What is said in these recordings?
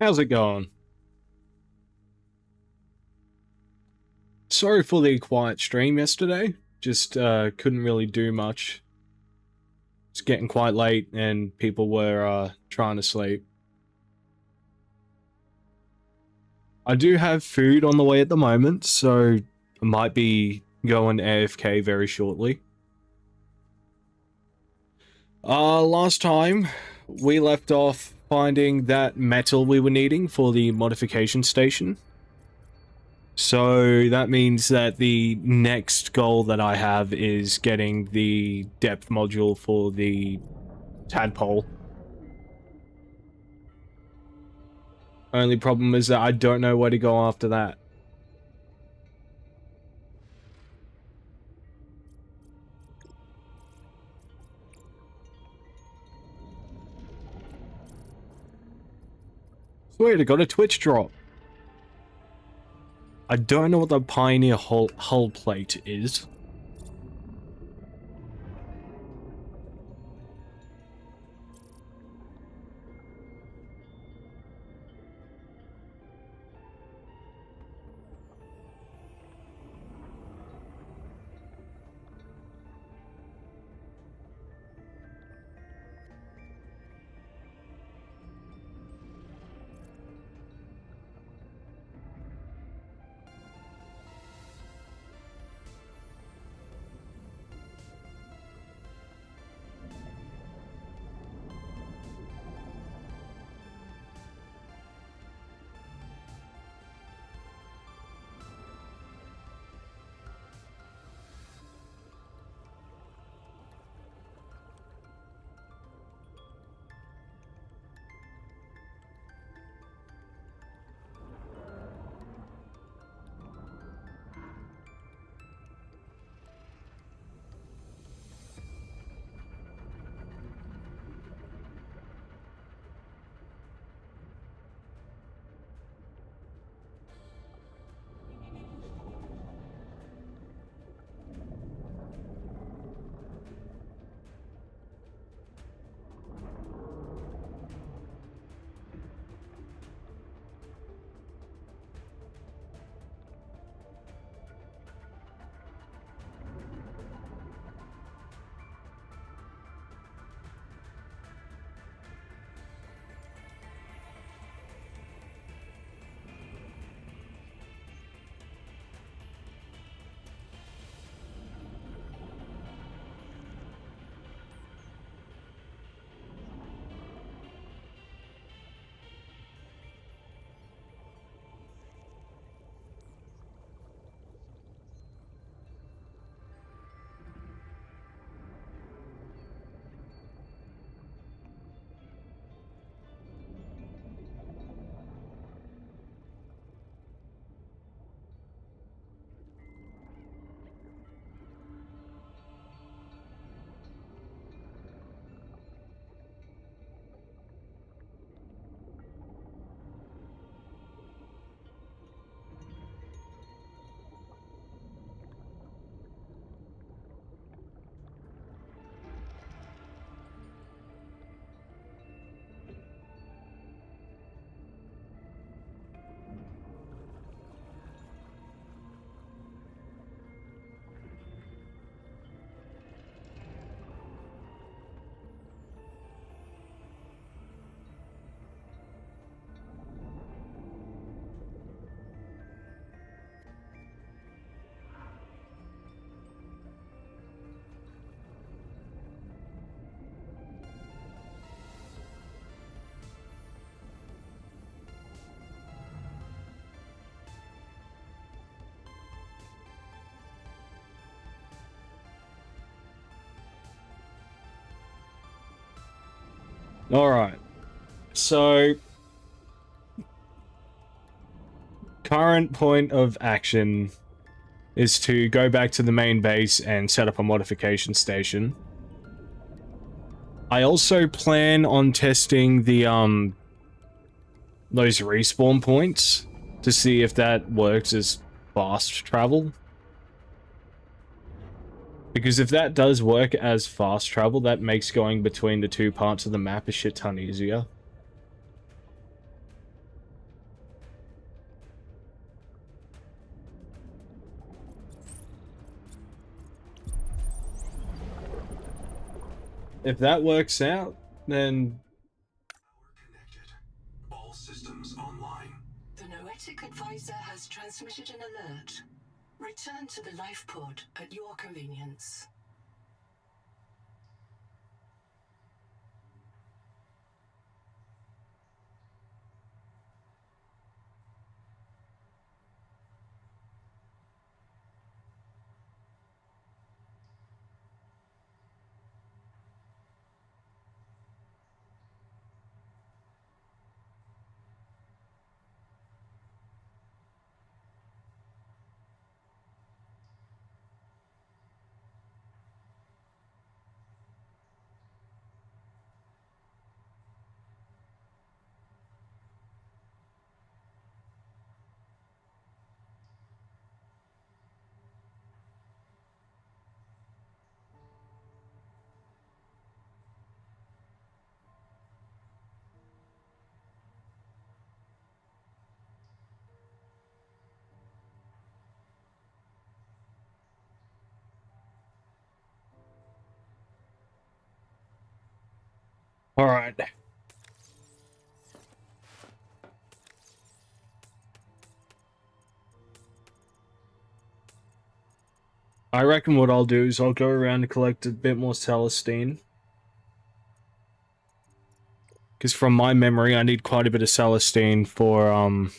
How's it going? Sorry for the quiet stream yesterday. Just couldn't really do much. It's getting quite late and people were trying to sleep. I do have food on the way at the moment, so I might be going AFK very shortly. Last time we left off finding that metal we were needing for the modification station. So that means that the next goal that I have is getting the depth module for the tadpole. Only problem is that I don't know where to go after that. Swear to God, a Twitch drop. I don't know what the Pioneer hull plate is. Alright, so current point of action is to go back to the main base and set up a modification station. I also plan on testing the those respawn points to see if that works as fast travel. Because if that does work as fast travel, that makes going between the two parts of the map a shit ton easier. If that works out, then... Connected. All systems online. The Noetic advisor has transmitted an alert. Return to the life pod at your convenience. All right. I reckon what I'll do is I'll go around and collect a bit more Celestine. Because from my memory, I need quite a bit of Celestine for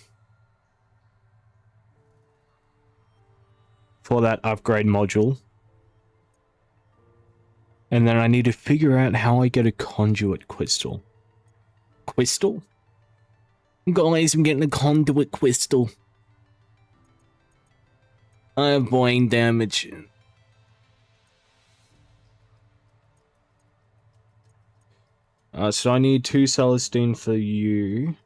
that upgrade module. And then I need to figure out how I get a conduit crystal. Crystal? Guys, I'm getting a conduit crystal. I have brain damage. So I need 2 Celestine for you.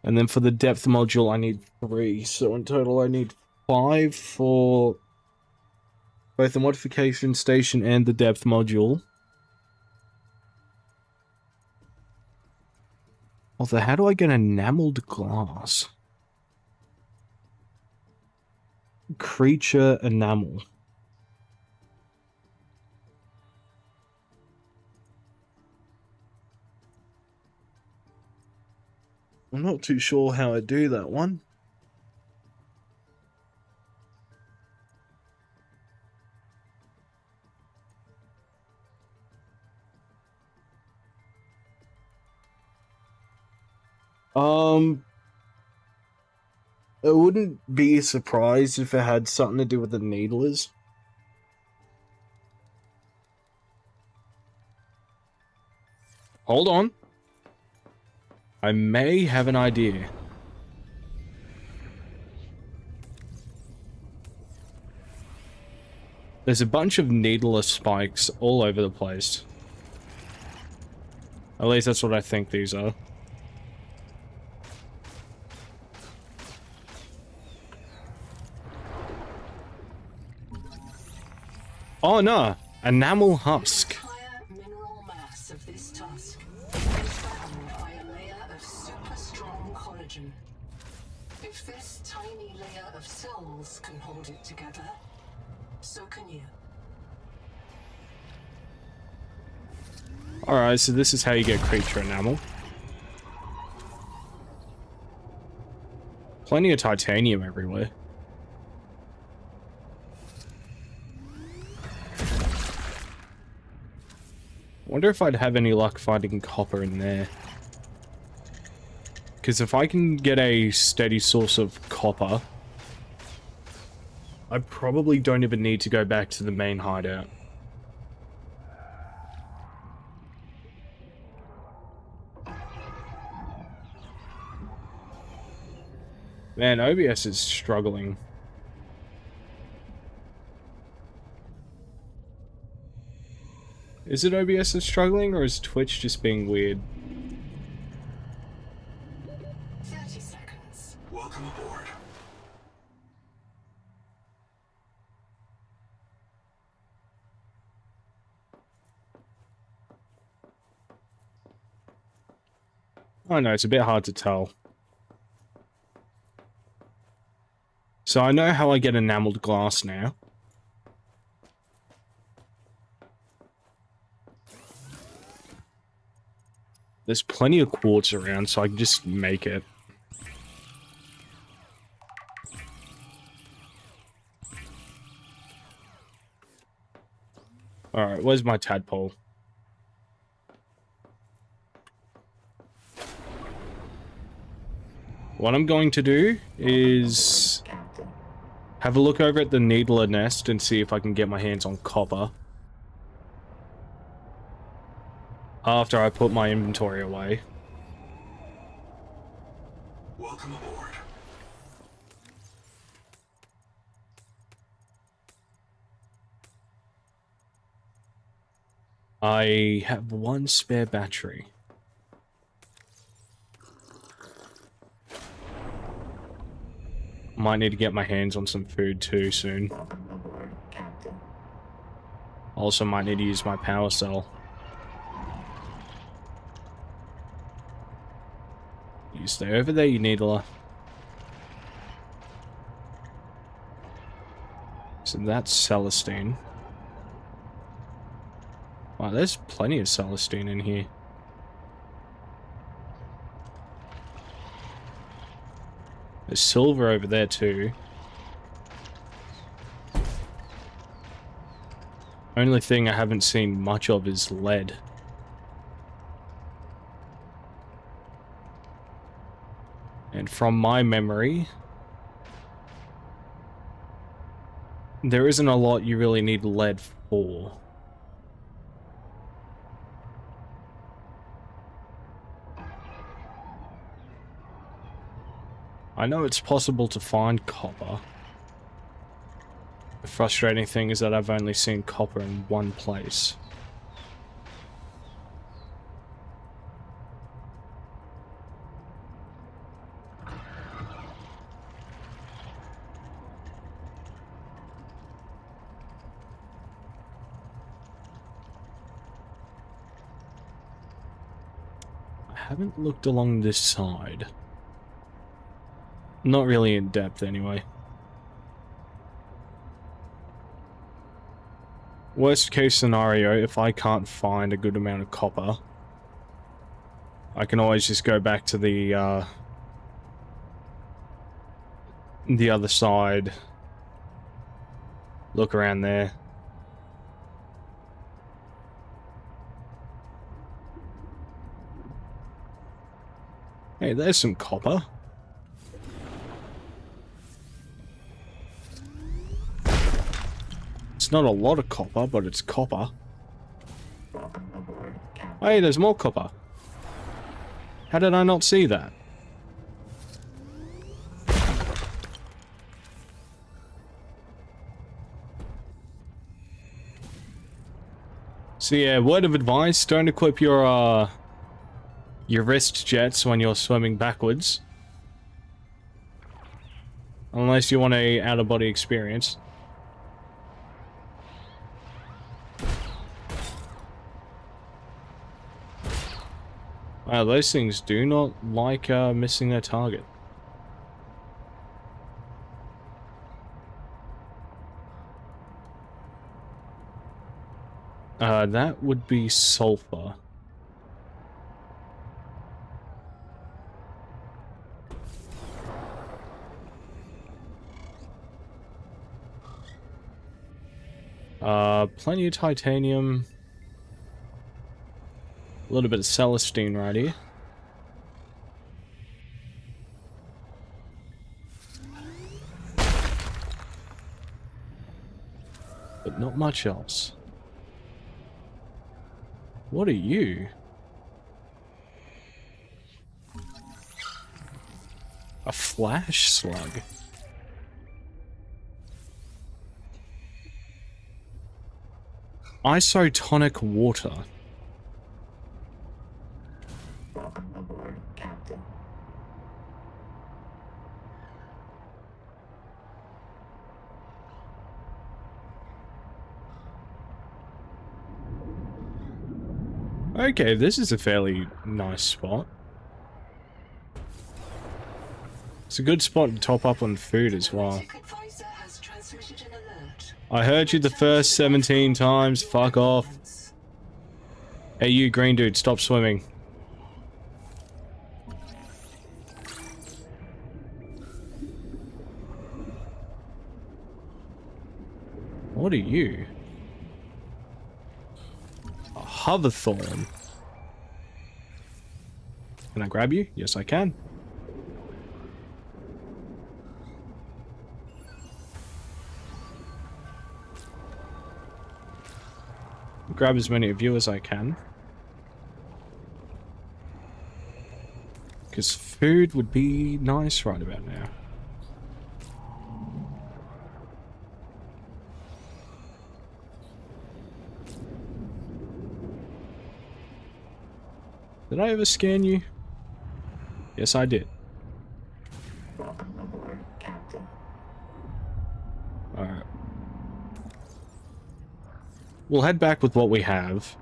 And then for the depth module, I need 3. So in total, I need 5 for both the modification station and the depth module. Although, how do I get enameled glass? Creature enamel. I'm not too sure how I do that one. I wouldn't be surprised if it had something to do with the needlers. Hold on. I may have an idea. There's a bunch of needler spikes all over the place. At least that's what I think these are. Oh no, enamel husk. The entire mineral mass of this tusk is bound by a layer of super strong collagen. If this tiny layer of cells can hold it together, so can you. Alright, so this is how you get creature enamel. Plenty of titanium everywhere. Wonder if I'd have any luck finding copper in there. Because if I can get a steady source of copper, I probably don't even need to go back to the main hideout. Man, OBS is struggling. Is it OBS that's struggling, or is Twitch just being weird? 30 seconds. Welcome aboard. I know, it's a bit hard to tell. So I know how I get enameled glass now. There's plenty of quartz around, so I can just make it. Alright, where's my tadpole? What I'm going to do is have a look over at the needler nest and see if I can get my hands on copper. After I put my inventory away. Welcome aboard. I have one spare battery. Might need to get my hands on some food too soon. Also might need to use my power cell. You stay over there, you needler. So that's Celestine. Wow, there's plenty of Celestine in here. There's silver over there too. Only thing I haven't seen much of is lead. And from my memory, there isn't a lot you really need lead for. I know it's possible to find copper. The frustrating thing is that I've only seen copper in one place. I haven't looked along this side. Not really in depth, anyway. Worst case scenario, if I can't find a good amount of copper, I can always just go back to the other side. Look around there. Hey, there's some copper. It's not a lot of copper, but it's copper. Hey, there's more copper. How did I not see that? So yeah, word of advice, don't equip your wrist jets when you're swimming backwards. Unless you want a out-of-body experience. Wow, those things do not like missing their target. That would be sulfur. Plenty of titanium. A little bit of Celestine right here. But not much else. What are you? A flash slug? Isotonic water. Okay, this is a fairly nice spot. It's a good spot to top up on food as well. Analytic advisor has transmitted an alert. I heard you the first 17 times. Fuck off. Hey, you green dude, stop swimming. What are you? A hoverthorn. Can I grab you? Yes, I can. Grab as many of you as I can. Because food would be nice right about now. Did I ever scan you? Yes, I did. Alright. We'll head back with what we have.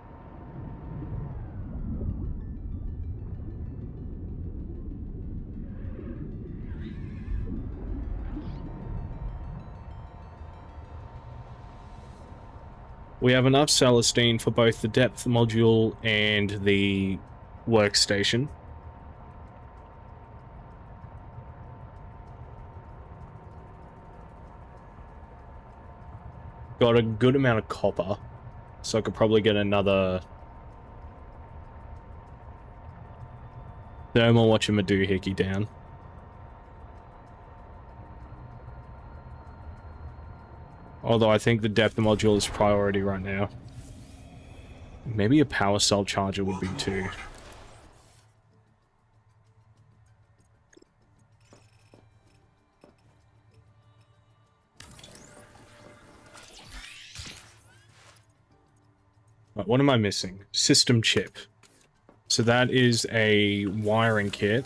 We have enough Celestine for both the depth module and the workstation. Got a good amount of copper, so I could probably get another thermal whatchamadoohickey down. Although I think the depth module is priority right now. Maybe a power cell charger would be too. Right, what am I missing? System chip. So that is a wiring kit.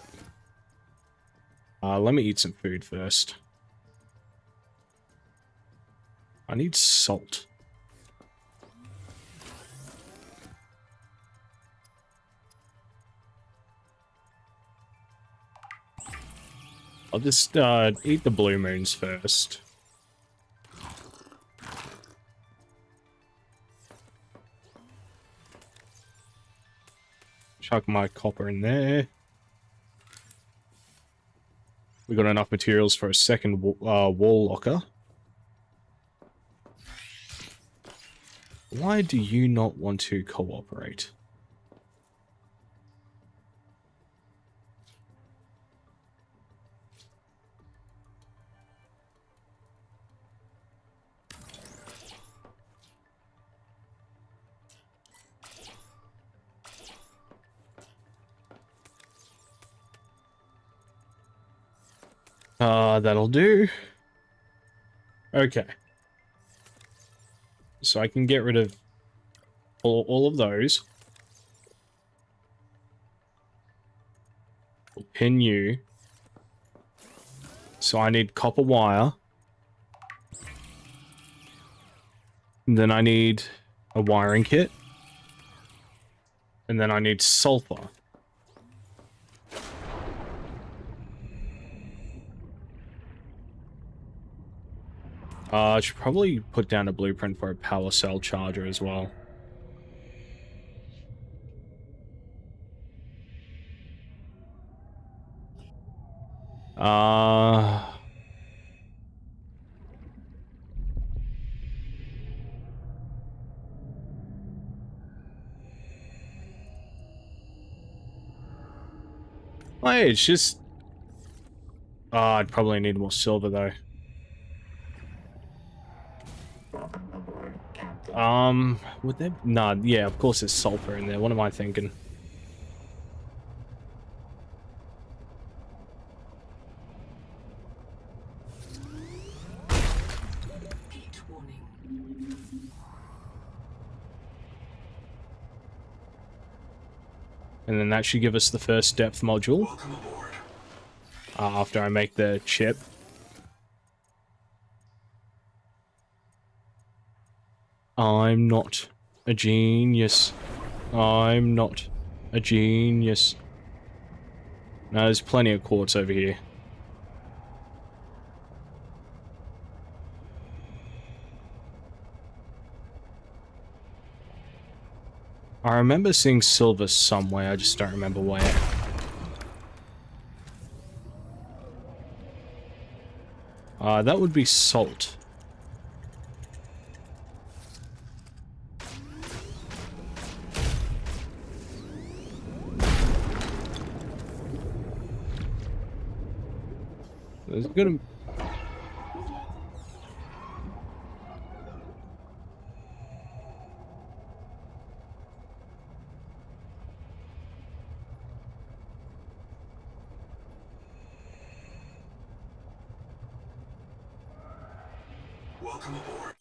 Let me eat some food first. I need salt. I'll just eat the blue moons first. Chuck my copper in there. We got enough materials for a second wall locker. Why do you not want to cooperate? That'll do. Okay. So I can get rid of all of those. We'll pin you. So I need copper wire. And then I need a wiring kit. And then I need sulfur. I should probably put down a blueprint for a power cell charger as well. Hey, it's just... I'd probably need more silver, though. Would there... Nah, yeah, of course there's sulfur in there. What am I thinking? Heat warning. And then that should give us the first depth module. Welcome aboard. After I make the chip. I'm not a genius. I'm not a genius. No, there's plenty of quartz over here. I remember seeing silver somewhere, I just don't remember where. That would be salt. There's gonna... Welcome aboard.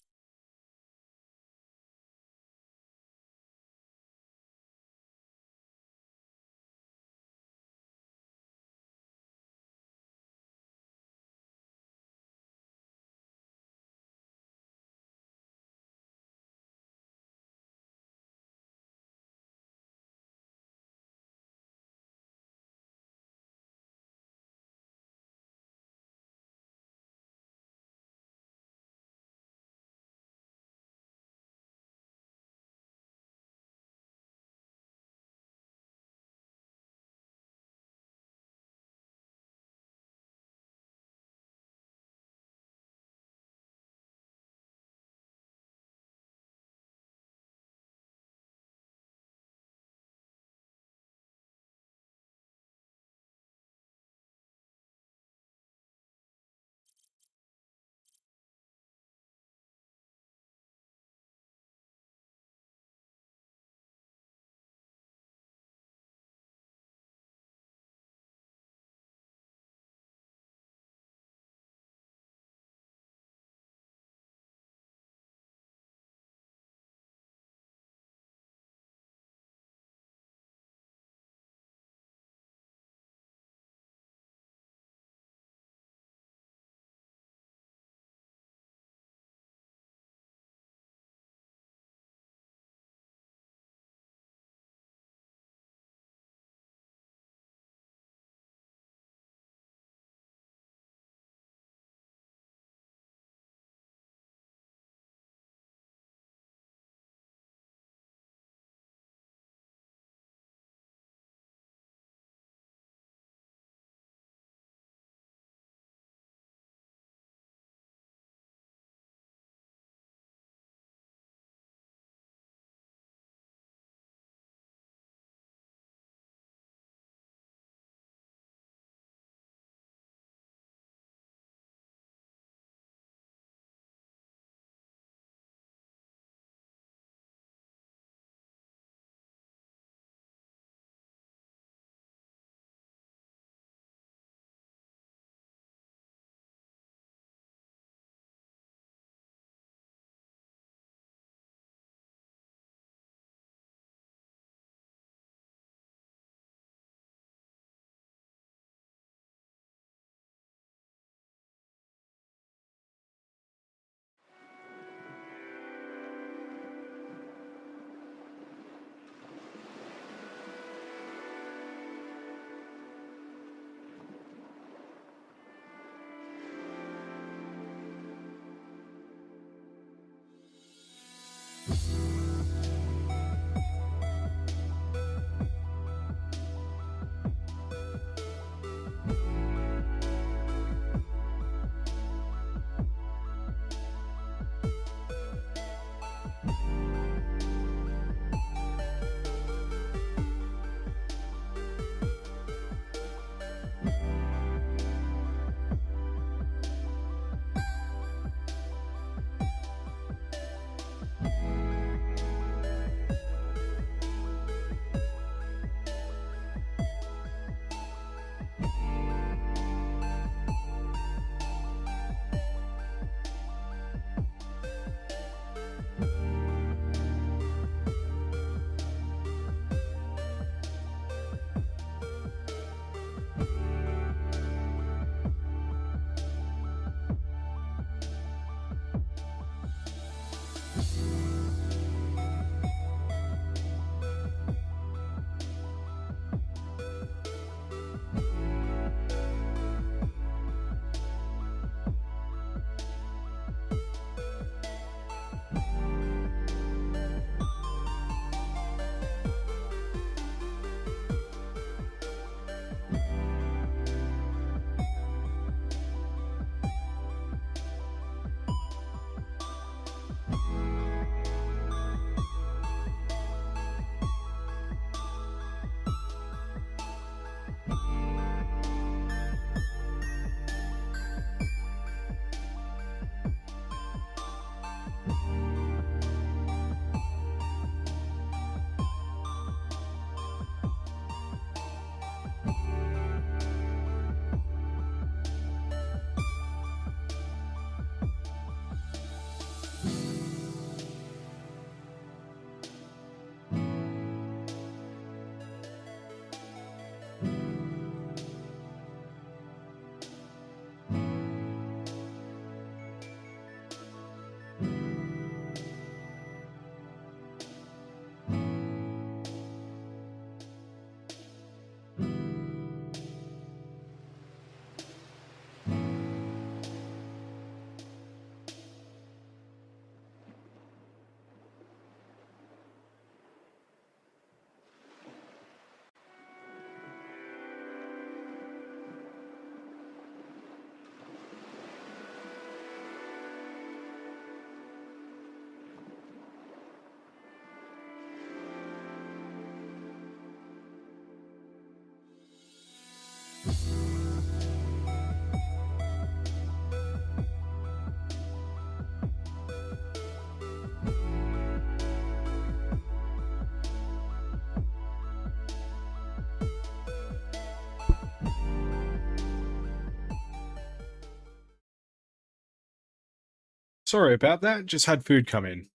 Sorry about that, just had food come in.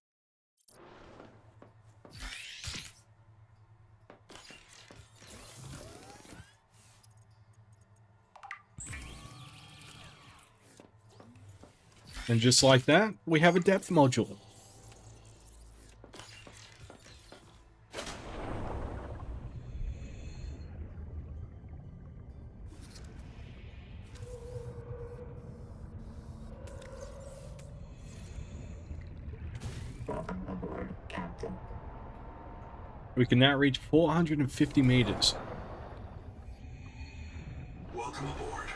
And just like that, we have a depth module. We can now reach 450 meters. Welcome aboard.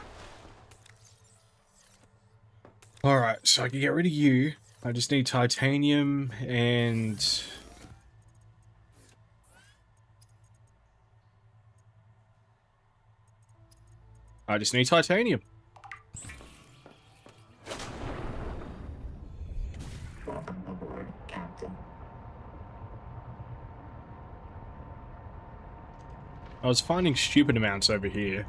Alright, so I can get rid of you. I just need titanium and... I just need titanium. I was finding stupid amounts over here.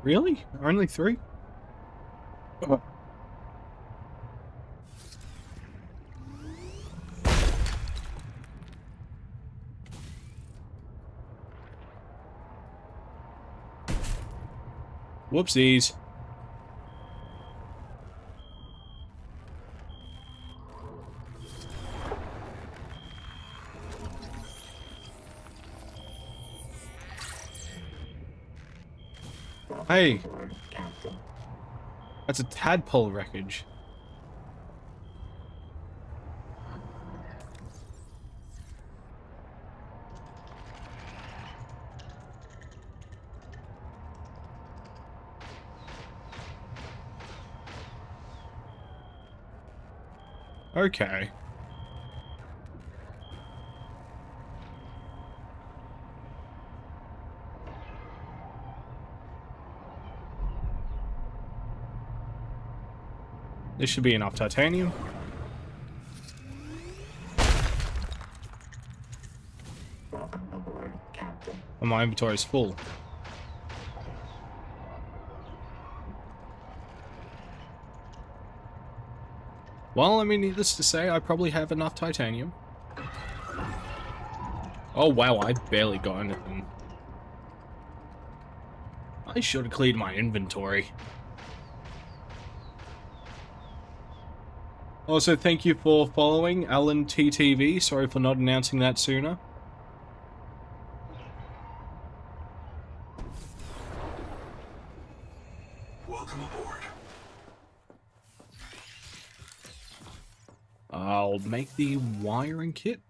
Really? Only 3? Whoopsies. Hey. That's a tadpole wreckage. Okay. This should be enough titanium. And my inventory is full. Well, I mean, needless to say, I probably have enough titanium. Oh wow, I barely got anything. I should have cleared my inventory. Also, thank you for following Alan TTV. Sorry for not announcing that sooner. Welcome aboard. I'll make the wiring kit.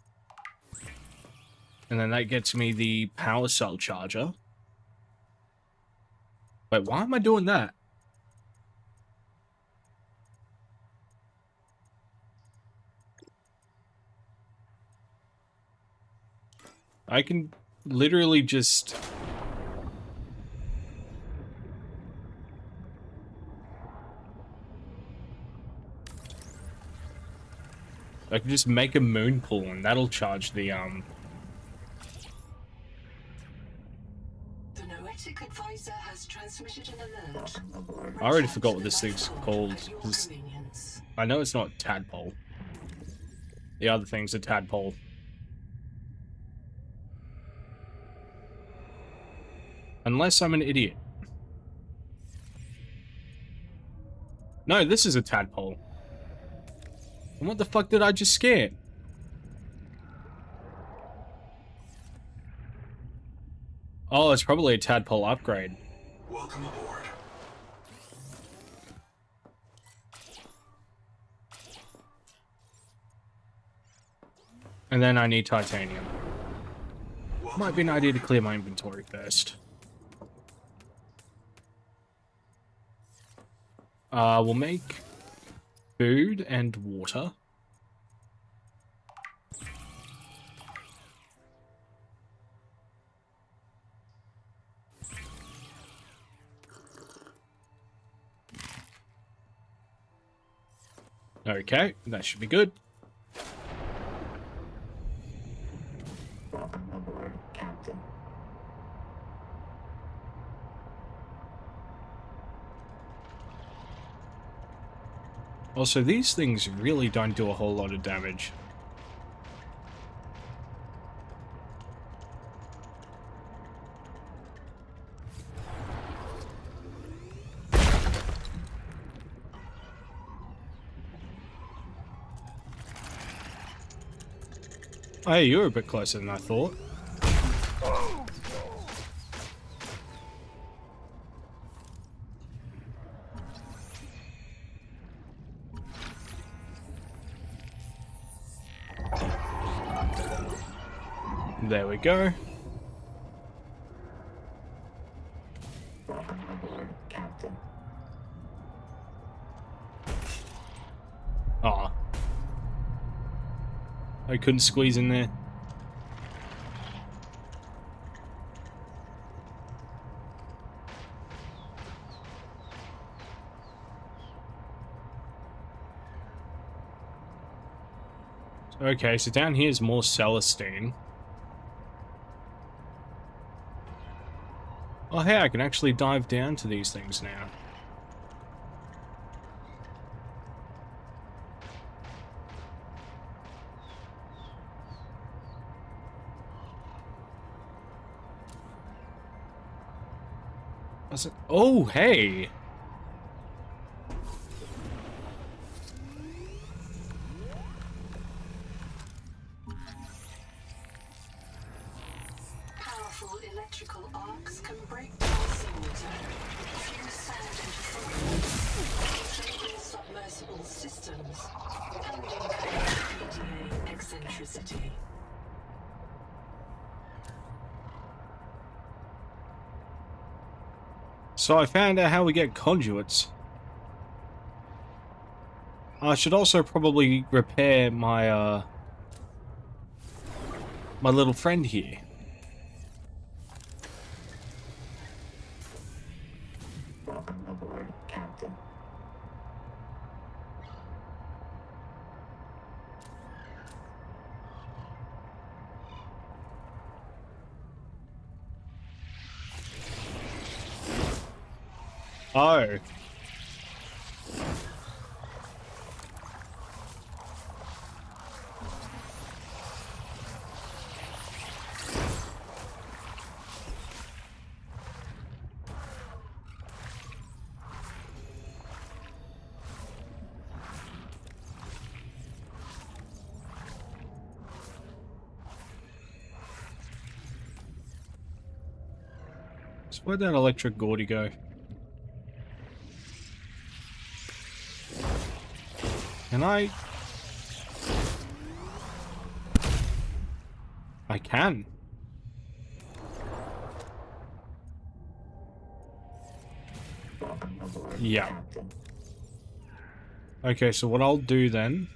And then that gets me the power cell charger. Wait, why am I doing that? I can literally just... I can just make a moon pool and that'll charge the, The Noetic advisor has transmitted an alert. I already forgot what this thing's called. At your convenience. I know it's not tadpole. The other thing's a tadpole. Unless I'm an idiot. No, this is a tadpole. And what the fuck did I just scan? Oh, it's probably a tadpole upgrade. Welcome aboard. And then I need titanium. Welcome Might be an idea to clear my inventory first. We'll make food and water. Okay, that should be good. Also, these things really don't do a whole lot of damage. Hey, you're a bit closer than I thought. There we go. Ah. I couldn't squeeze in there. Okay, so down here is more Celestine. Oh hey, I can actually dive down to these things now. Oh, hey! Powerful electrical arcs can break down seawater, fuse sand into foam, enable submersible systems, and encourage PDA eccentricity. So I found out how we get conduits. I should also probably repair my, my little friend here. Oh. So where'd that electric Gordy go? Can I? I can. Yeah. Okay, so what I'll do then...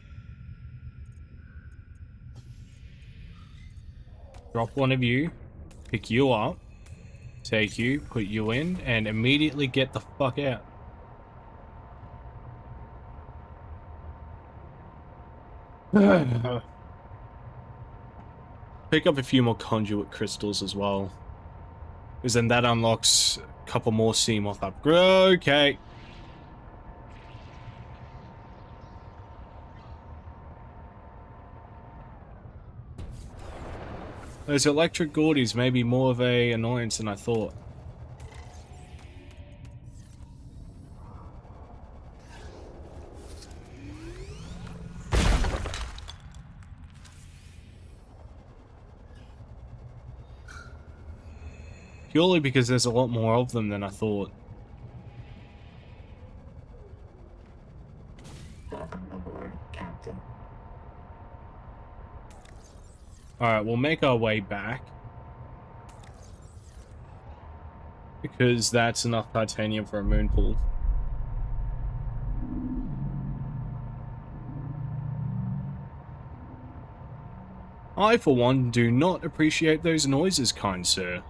drop one of you, pick you up, take you, put you in, and immediately get the fuck out. Pick up a few more conduit crystals as well. Because then that unlocks a couple more Seamoth upgrades. Okay. Those electric Gordies may be more of a annoyance than I thought. Purely because there's a lot more of them than I thought. Alright, we'll make our way back. Because that's enough titanium for a moon pool. I, for one, do not appreciate those noises, kind sir.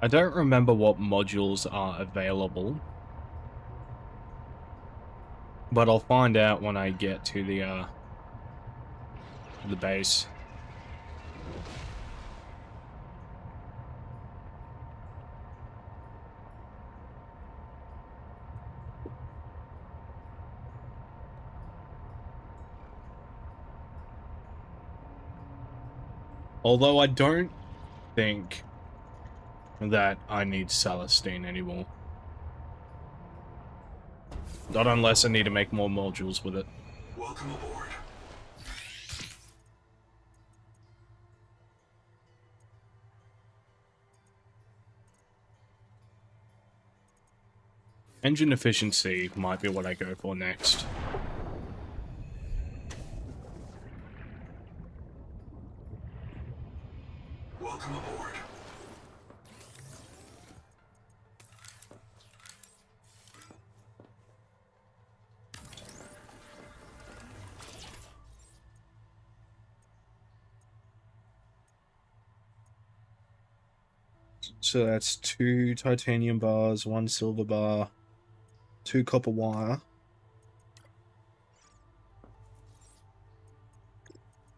I don't remember what modules are available, but I'll find out when I get to the base. Although I don't think that I need Celestine anymore. Not unless I need to make more modules with it. Welcome aboard. Engine efficiency might be what I go for next. Welcome aboard. So that's 2 titanium bars, 1 silver bar, 2 copper wire.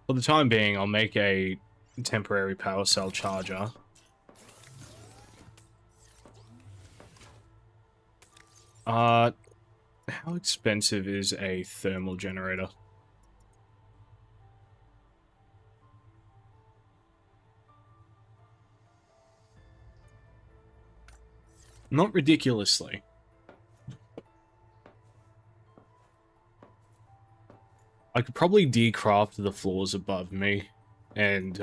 For the time being, I'll make a temporary power cell charger. How expensive is a thermal generator? Not ridiculously. I could probably decraft the floors above me and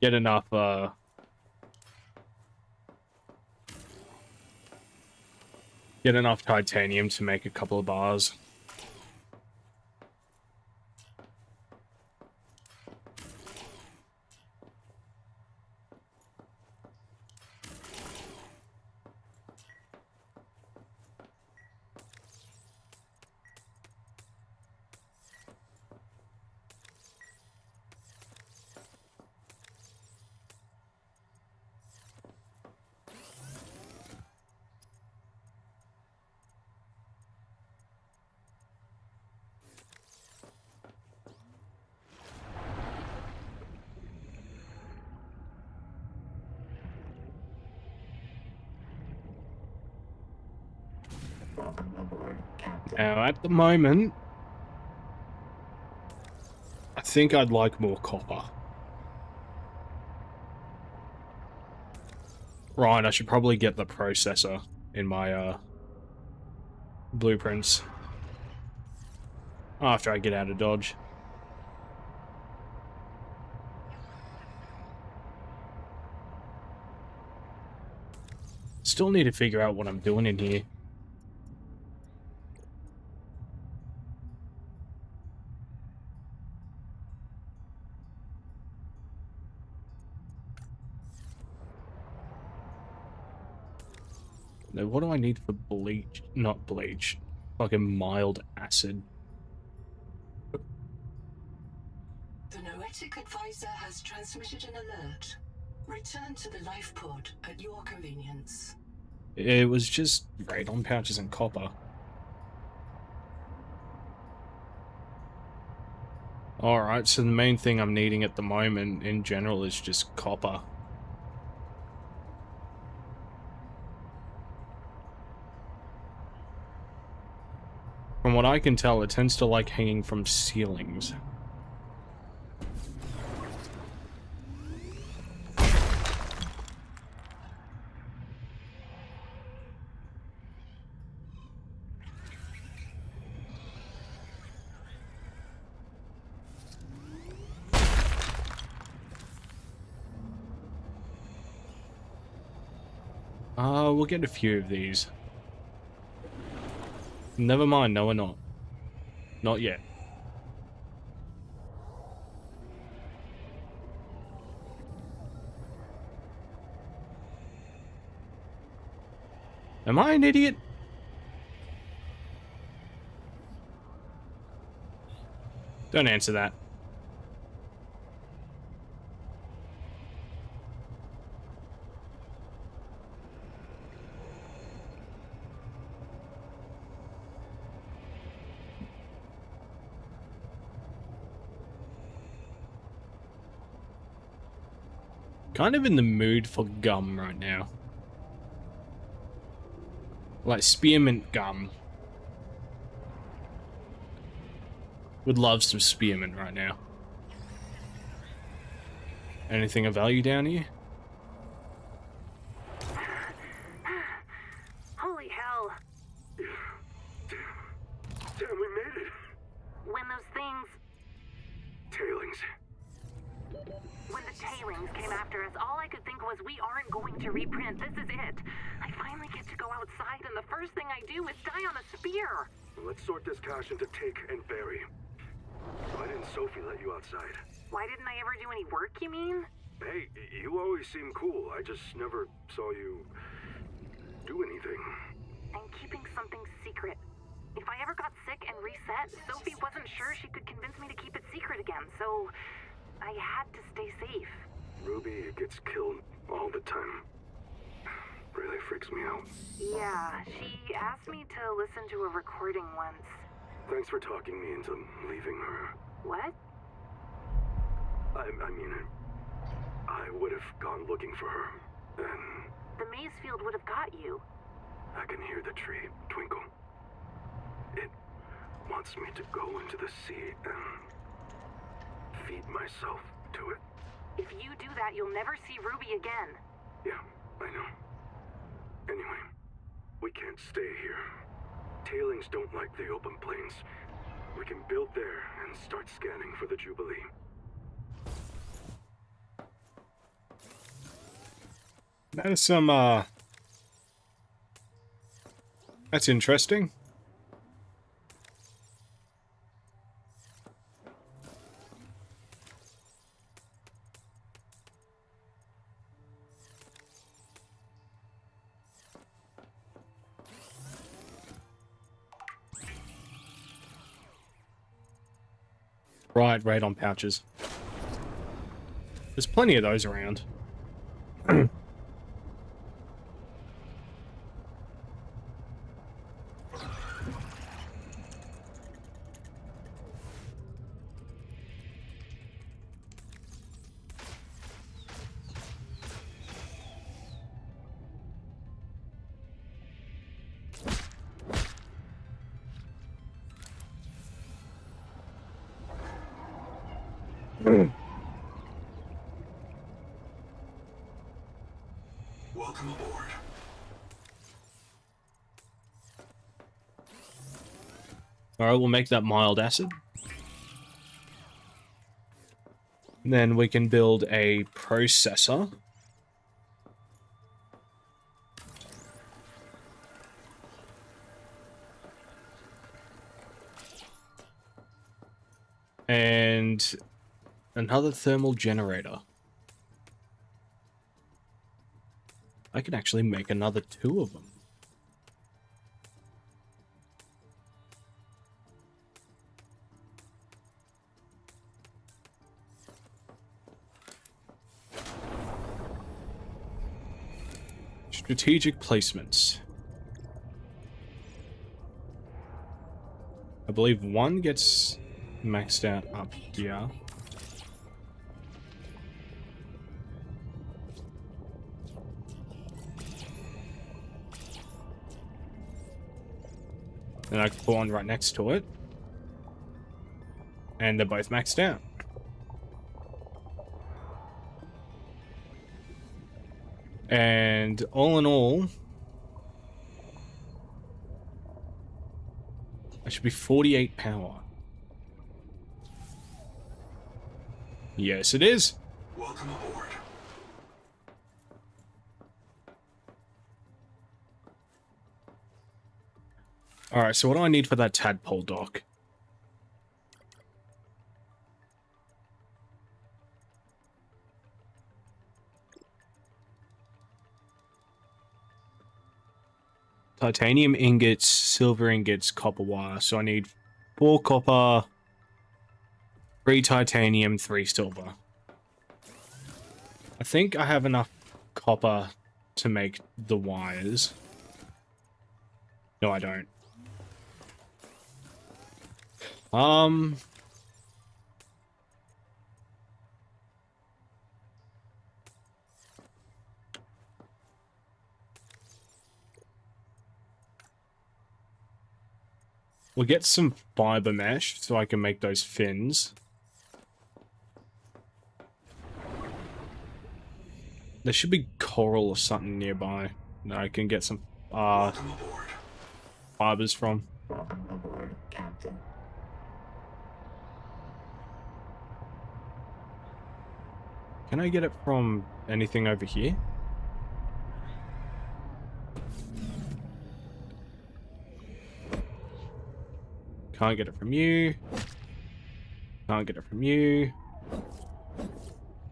get enough titanium to make a couple of bars. Now, at the moment, I think I'd like more copper. Right, I should probably get the processor in my blueprints after I get out of Dodge. Still need to figure out what I'm doing in here. Now, what do I need for bleach? Not bleach. Fucking mild acid. The Noetic advisor has transmitted an alert. Return to the life pod at your convenience. It was just radon pouches and copper. Alright, so the main thing I'm needing at the moment in general is just copper. From what I can tell, it tends to like hanging from ceilings. We'll get a few of these. Never mind, no we're not. Not yet. Am I an idiot? Don't answer that. Kind of in the mood for gum right now. Like spearmint gum. Would love some spearmint right now. Anything of value down here? Holy hell. Damn, we made it. When those things... Tailings. When the tailings came after us, all I could think was we aren't going to reprint. This is it. I finally get to go outside, and the first thing I do is die on a spear. Let's sort this cash into take and bury. Why didn't Sophie let you outside? Why didn't I ever do any work, you mean? Hey, you always seem cool. I just never saw you do anything. I'm keeping something secret. If I ever got sick and reset, Sophie wasn't sure she could convince me to keep it secret again, so I had to stay safe. Ruby gets killed all the time. Really freaks me out. Yeah, she asked me to listen to a recording once. Thanks for talking me into leaving her. What? I mean, I would have gone looking for her, and The maze field would have got you. I can hear the tree twinkle. It wants me to go into the sea and feed myself to it. If you do that, you'll never see Ruby again. Yeah, I know. Anyway, we can't stay here. Tailings don't like the open plains. We can build there and start scanning for the Jubilee. That is some, that's interesting. Right, radon pouches. There's plenty of those around. Welcome aboard. Alright, we'll make that mild acid. And then we can build a processor. And another thermal generator. I can actually make another 2 of them. Strategic placements. I believe 1 gets maxed out up here. Then I can put one right next to it. And they're both maxed out. And all in all, I should be 48 power. Yes, it is. Welcome aboard. Alright, so what do I need for that tadpole dock? Titanium ingots, silver ingots, copper wire. So I need 4 copper, 3 titanium, 3 silver. I think I have enough copper to make the wires. No, I don't. We'll get some fiber mesh so I can make those fins. There should be coral or something nearby that I can get some fibers from. Can I get it from anything over here? Can't get it from you. Can't get it from you.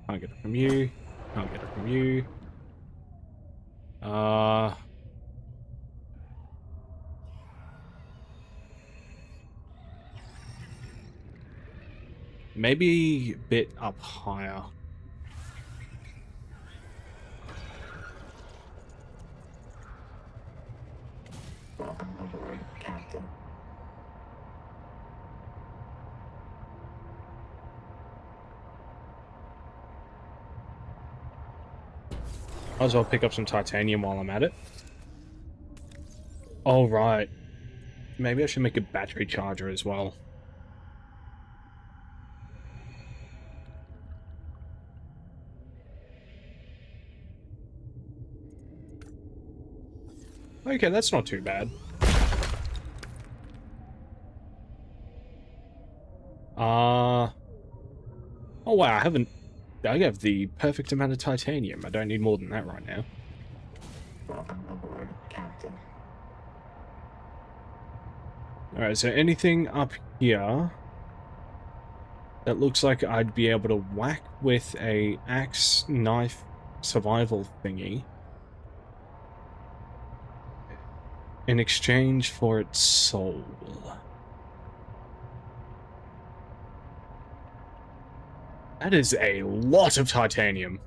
Can't get it from you. Can't get it from you. Maybe a bit up higher. Might as well pick up some titanium while I'm at it. Oh, right. Maybe I should make a battery charger as well. Okay, that's not too bad. Oh wow, I have the perfect amount of titanium. I don't need more than that right now. Alright, so anything up here that looks like I'd be able to whack with a axe knife survival thingy in exchange for its soul. That is a lot of titanium.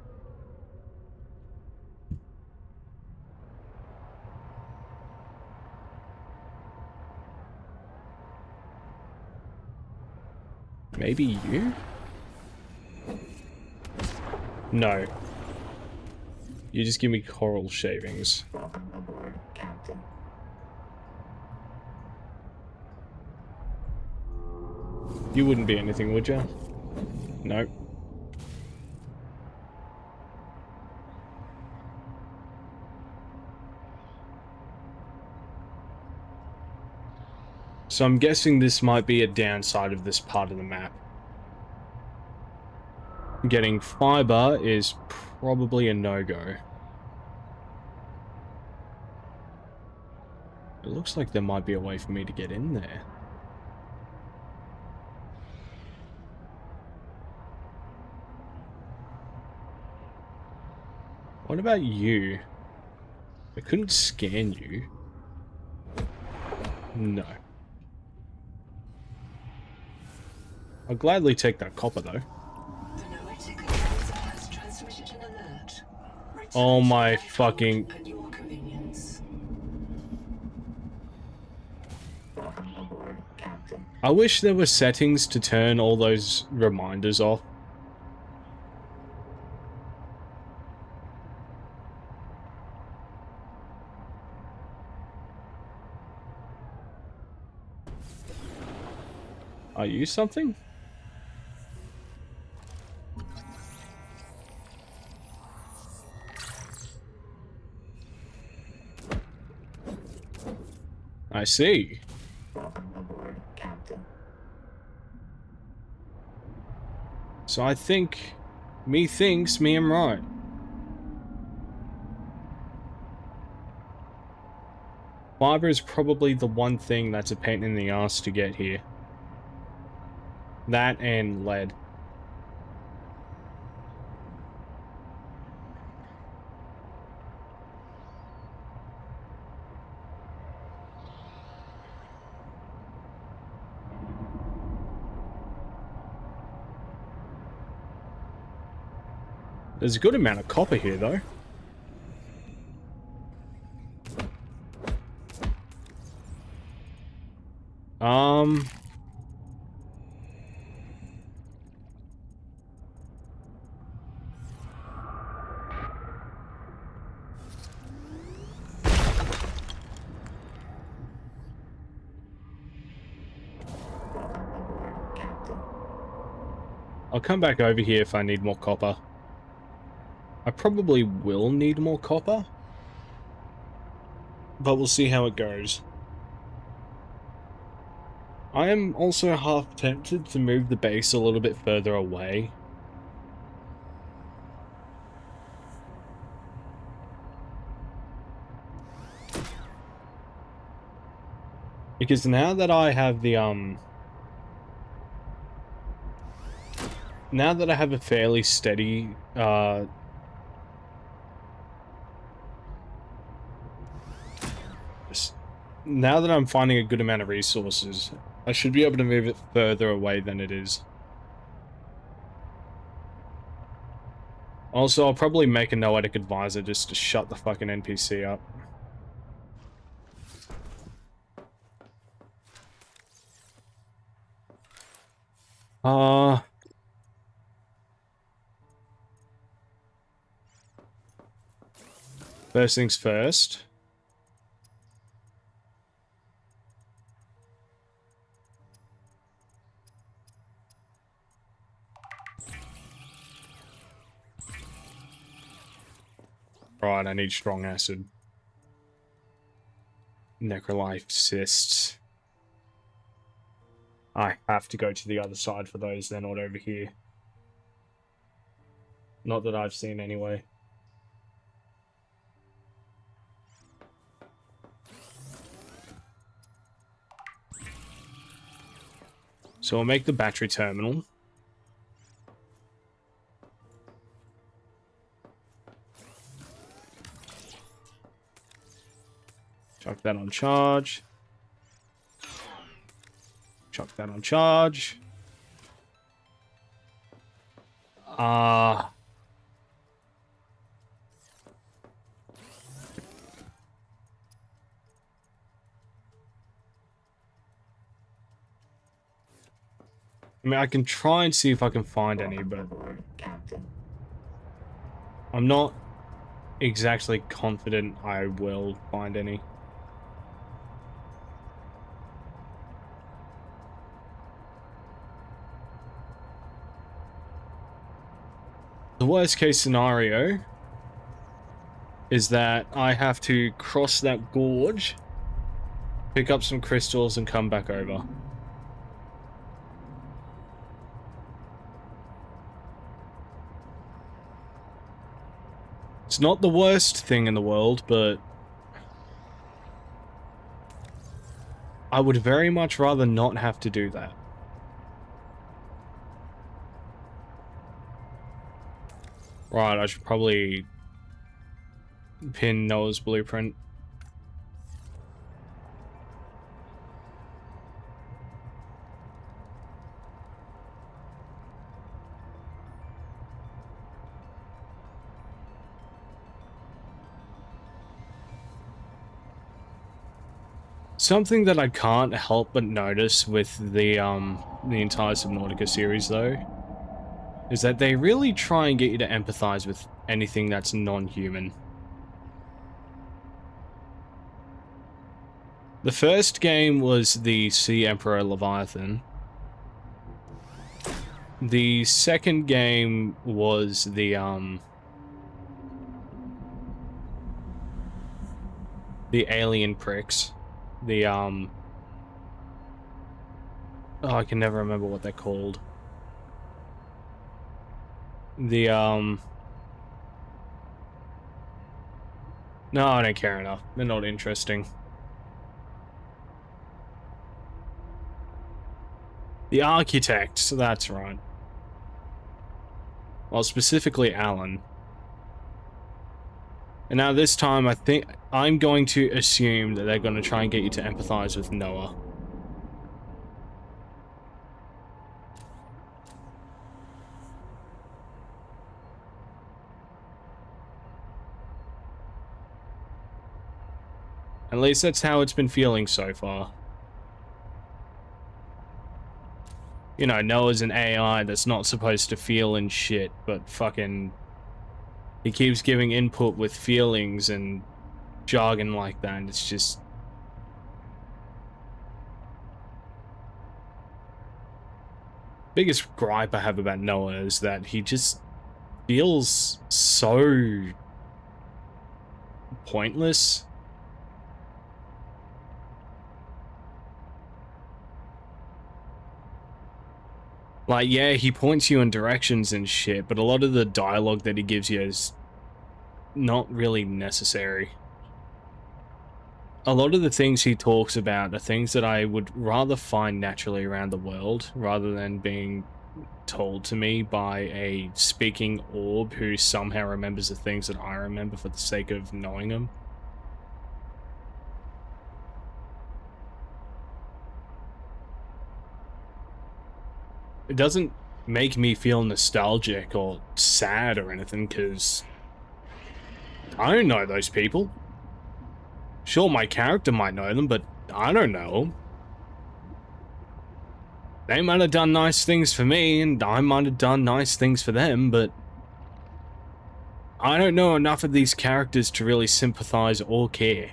Maybe you? No. You just give me coral shavings. You wouldn't be anything, would you? Nope. So I'm guessing this might be a downside of this part of the map. Getting fiber is probably a no-go. It looks like there might be a way for me to get in there. What about you? I couldn't scan you. No. I'll gladly take that copper, though. Oh my fucking... I wish there were settings to turn all those reminders off. Are you something? I see. So I think... me thinks me am right. Fiber is probably the one thing that's a pain in the ass to get here. That and lead. There's a good amount of copper here, though. I'll come back over here if I need more copper. I probably will need more copper, but we'll see how it goes. I am also half tempted to move the base a little bit further away. Because now that I have the, now that I have a fairly steady, now that I'm finding a good amount of resources, I should be able to move it further away than it is. Also, I'll probably make a noetic advisor just to shut the fucking NPC up. First things first. Right, I need strong acid. Necrolyte cysts. I have to go to the other side for those, they're not over here. Not that I've seen anyway. So I'll make the battery terminal. Chuck that on charge. Chuck that on charge. I mean, I can try and see if I can find any, but I'm not exactly confident I will find any. The worst case scenario is that I have to cross that gorge, pick up some crystals, and come back over. It's not the worst thing in the world, but I would very much rather not have to do that. Right, I should probably pin Noah's blueprint. Something that I can't help but notice with the entire Subnautica series, though, is that they really try and get you to empathize with anything that's non-human. The first game was the Sea Emperor Leviathan. The second game was the alien pricks. The oh, I can never remember what they're called. The no, I don't care enough. They're not interesting. The architect, that's right. Well, specifically Alan. And now this time, I think I'm going to assume that they're going to try and get you to empathize with Noah. At least that's how it's been feeling so far. You know, Noah's an AI that's not supposed to feel and shit, but fucking... he keeps giving input with feelings and jargon like that, and it's just... biggest gripe I have about Noah is that he just feels so... pointless. Like, yeah, he points you in directions and shit, but a lot of the dialogue that he gives you is not really necessary. A lot of the things he talks about are things that I would rather find naturally around the world, rather than being told to me by a speaking orb who somehow remembers the things that I remember for the sake of knowing them. It doesn't make me feel nostalgic or sad or anything, because I don't know those people. Sure, my character might know them, but I don't know them. They might have done nice things for me, and I might have done nice things for them, but I don't know enough of these characters to really sympathize or care.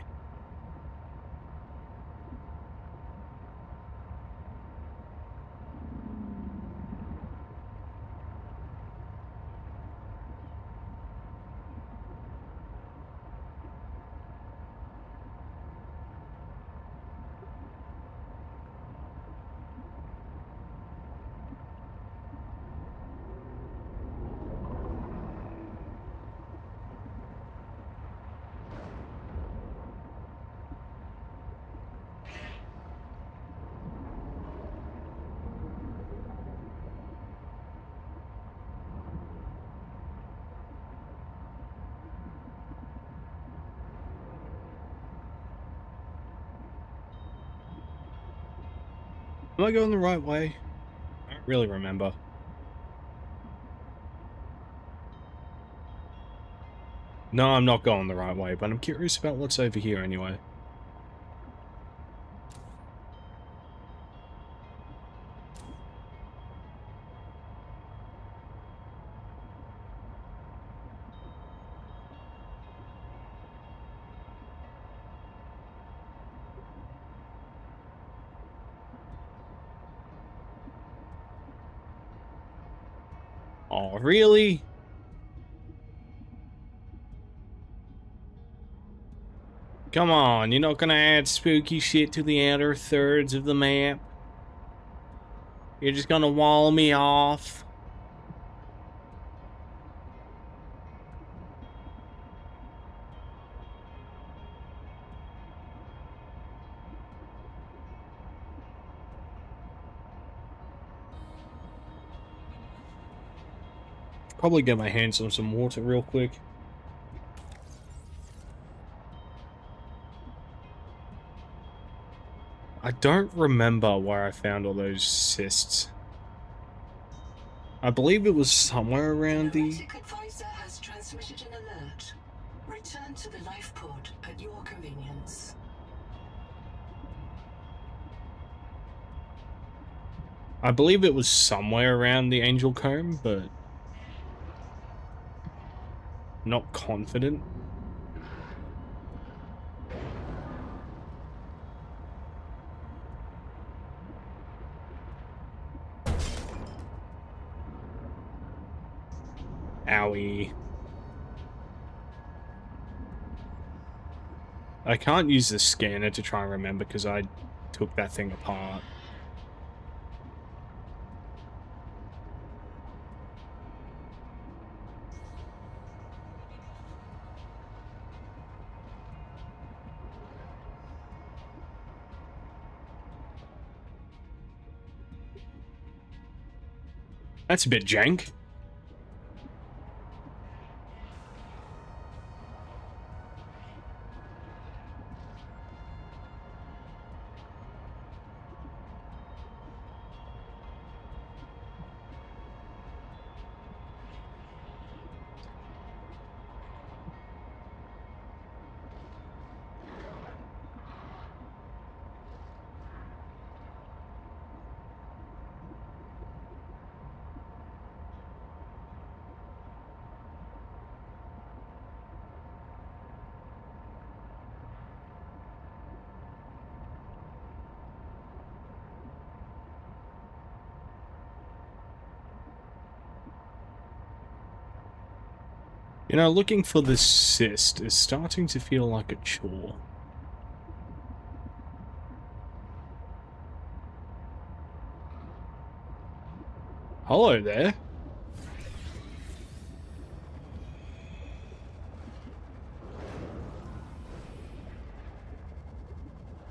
Am I going the right way? I don't really remember. No, I'm not going the right way, but I'm curious about what's over here anyway. Oh, really? Come on, you're not gonna add spooky shit to the outer thirds of the map? You're just gonna wall me off? Probably get my hands on some water real quick. I don't remember where I found all those cysts. I believe it was somewhere around the... Analytic advisor has transmitted an alert. Return to the life pod at your convenience. I believe it was somewhere around the Angel Comb, but... not confident. Owie. I can't use the scanner to try and remember because I took that thing apart. That's a bit jank. You know, looking for the cyst is starting to feel like a chore. Hello there.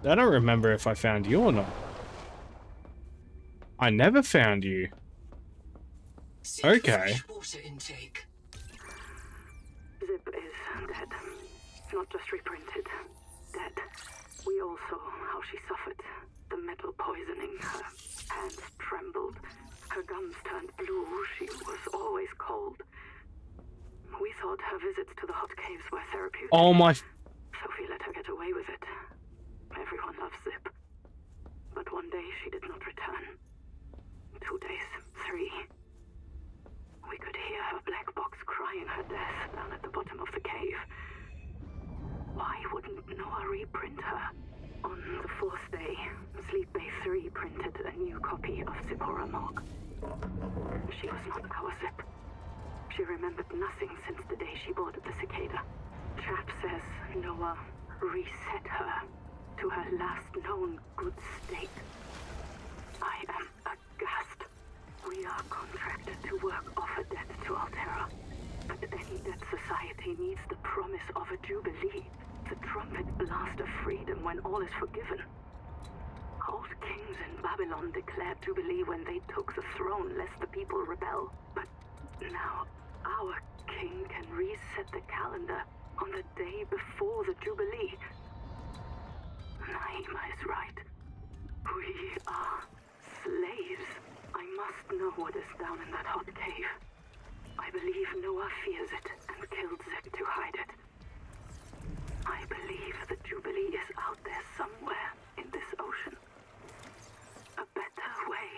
I don't remember if I found you or not. I never found you. Okay. Water intake. Zip is dead. Not just reprinted. Dead. We all saw how she suffered. The metal poisoning. Her hands trembled. Her gums turned blue. She was always cold. We thought her visits to the hot caves were therapeutic. Oh my... Sophie let her get away with it. Everyone loves Zip. But one day she did not return. 2 days, 3. We could hear her black box crying her death down at the bottom of the cave. Why wouldn't Noah reprint her? On the 4th day, Sleep Bay 3 printed a new copy of Zipporah Morgue. She was not our Zip. She remembered nothing since the day she boarded the Cicada. Chap says Noah reset her to her last known good state. I am aghast. We are contracted to work off a debt to Altera. But any debt society needs the promise of a jubilee. The trumpet blast of freedom when all is forgiven. Old kings in Babylon declared jubilee when they took the throne lest the people rebel. But now our king can reset the calendar on the day before the jubilee. Naima is right. We are slaves. I must know what is down in that hot cave. I believe Noah fears it and killed Zip to hide it. I believe the Jubilee is out there somewhere in this ocean. A better way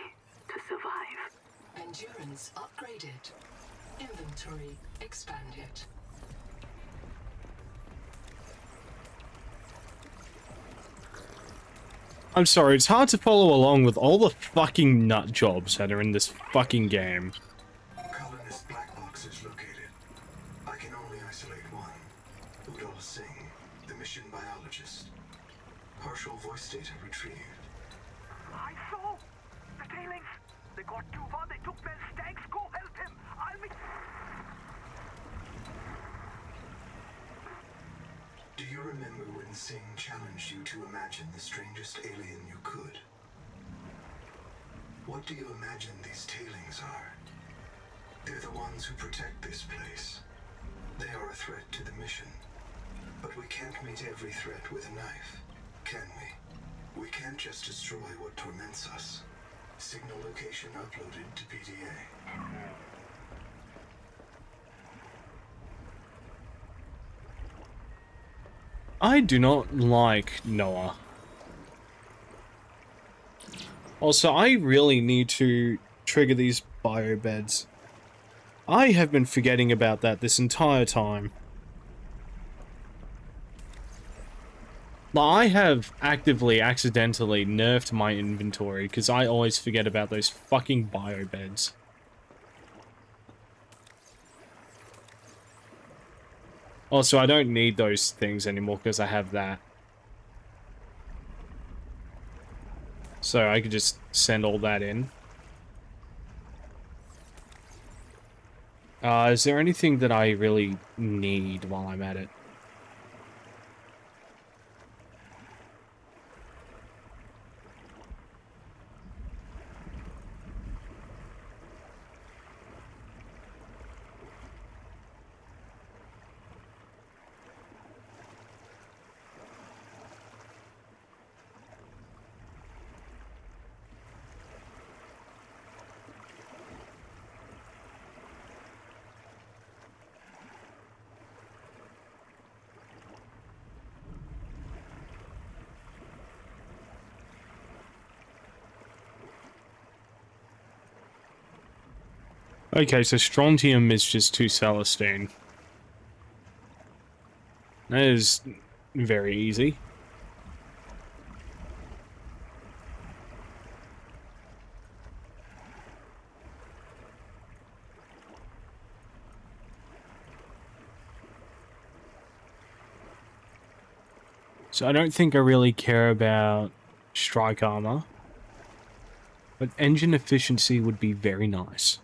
to survive. Endurance upgraded. Inventory expanded. I'm sorry, it's hard to follow along with all the fucking nut jobs that are in this fucking game. Colonist black box is located. I can only isolate one. Udall Singh, the mission biologist. Partial voice data retrieved. I saw the tailings. They got too far. They took their stanks. Go help him. I'll be... Do you remember when Singh challenged you to imagine the strangest alien you could? What do you imagine these tailings are? They're the ones who protect this place. They are a threat to the mission. But we can't meet every threat with a knife, can we? We can't just destroy what torments us. Signal location uploaded to PDA. I do not like Noah. Also, I really need to trigger these biobeds. I have been forgetting about that this entire time. I have actively, accidentally nerfed my inventory because I always forget about those fucking biobeds. Also, I don't need those things anymore because I have that. So I could just send all that in. Is there anything that I really need while I'm at it? Okay, so strontium is just 2 Celestine. That is very easy. So I don't think I really care about strike armor, but engine efficiency would be very nice.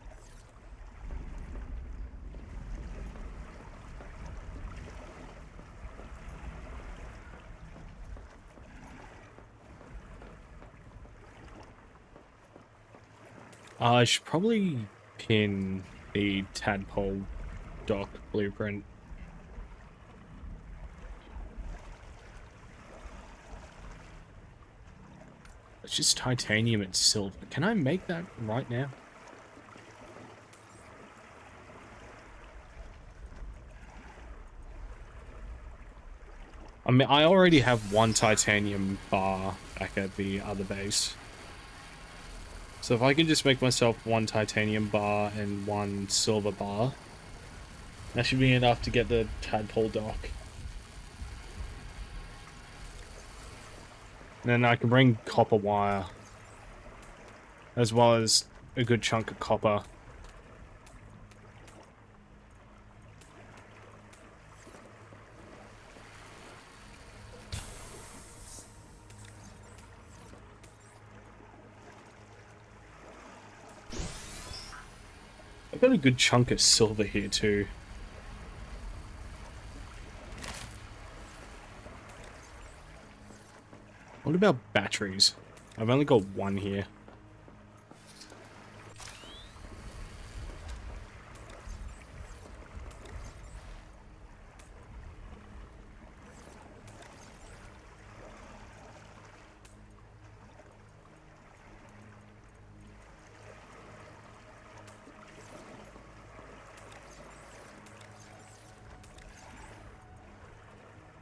I should probably pin the tadpole dock blueprint. It's just titanium and silver. Can I make that right now? I mean, I already have 1 titanium bar back at the other base. So if I can just make myself 1 titanium bar and 1 silver bar, that should be enough to get the tadpole dock. And then I can bring copper wire, as well as a good chunk of copper. I've got a good chunk of silver here too. What about batteries? I've only got 1 here.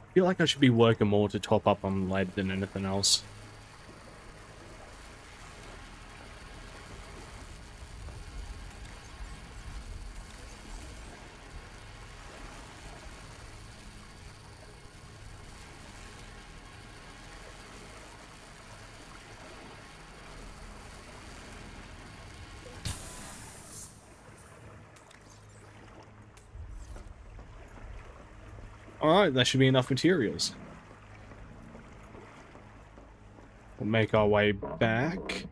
I feel like I should be working more to top up on lead than anything else. Alright, that should be enough materials. We'll make our way back.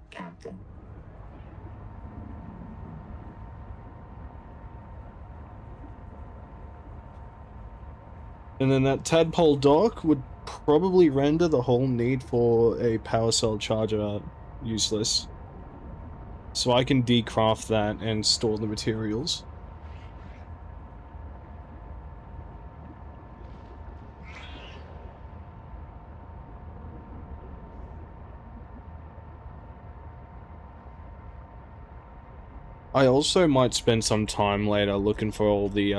And then that tadpole dock would probably render the whole need for a power cell charger useless. So I can decraft that and store the materials. I also might spend some time later looking for all the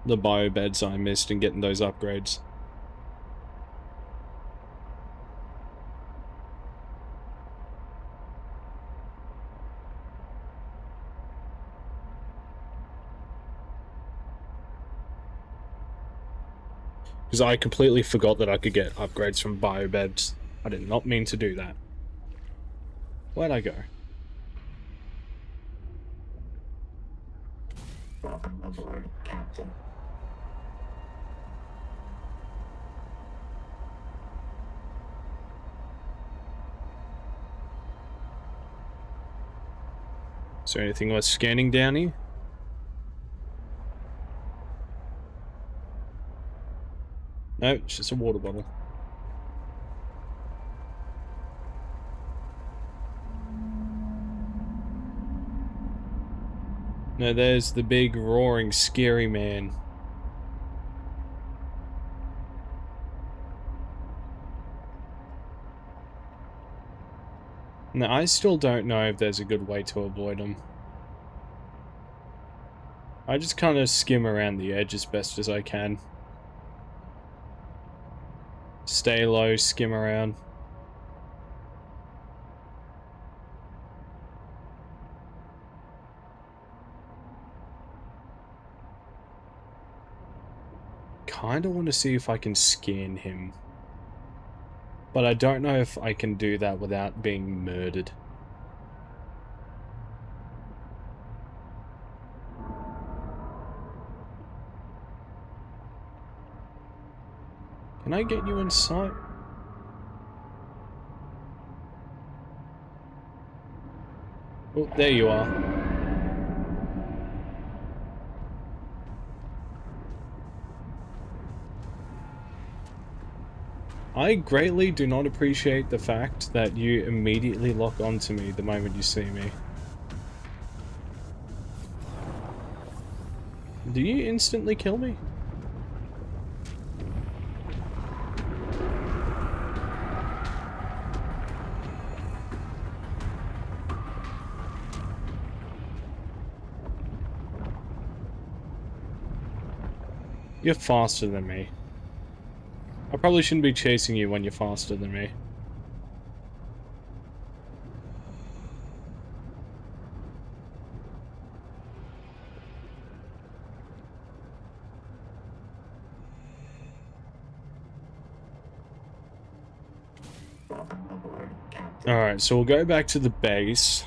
bio beds I missed and getting those upgrades. Because I completely forgot that I could get upgrades from bio beds. I did not mean to do that. Where'd I go? Is there anything worth scanning down here? No, it's just a water bottle. No, there's the big, roaring, scary man. Now, I still don't know if there's a good way to avoid him. I just kind of skim around the edge as best as I can. Stay low, skim around. kind of want to see if I can scan him. But I don't know if I can do that without being murdered. Can I get you in sight? Oh, there you are. I greatly do not appreciate the fact that you immediately lock onto me the moment you see me. Do you instantly kill me? You're faster than me. I probably shouldn't be chasing you when you're faster than me. Alright, so we'll go back to the base.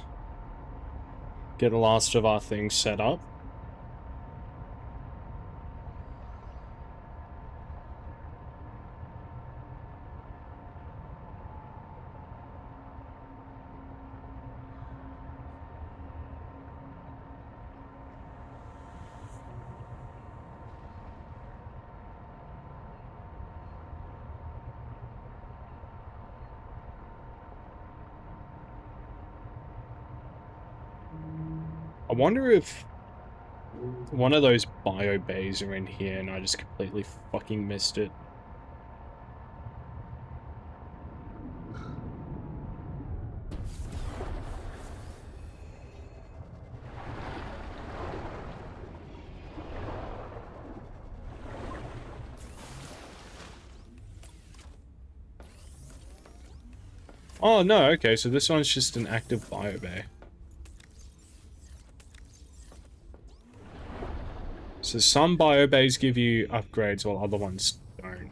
Get the last of our things set up. I wonder if one of those bio bays are in here and I just completely fucking missed it. Oh no, okay, so this one's just an active bio bay. So some bio bays give you upgrades while other ones don't.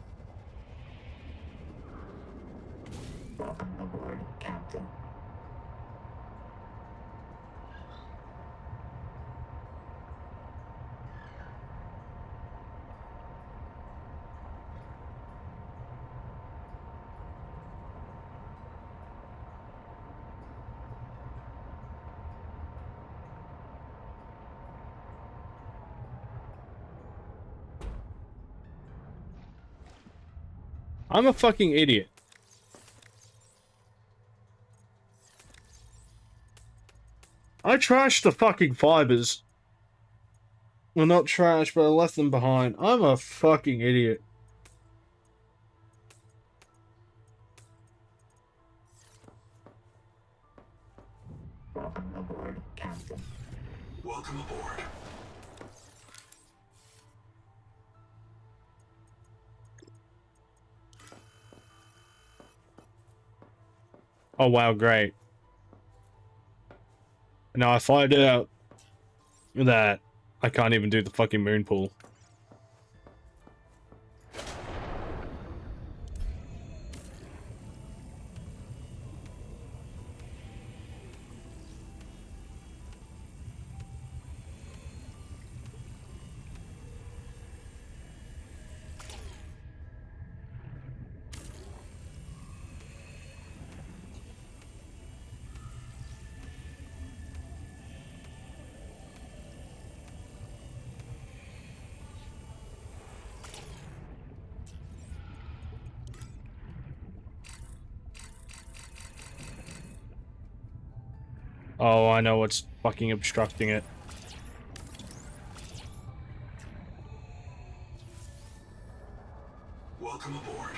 I'm a fucking idiot. I trashed the fucking fibers. Well, not trash, but I left them behind. I'm a fucking idiot. Welcome aboard. Oh wow, great. Now I find out that I can't even do the fucking moon pool. Oh, I know what's fucking obstructing it. Welcome aboard.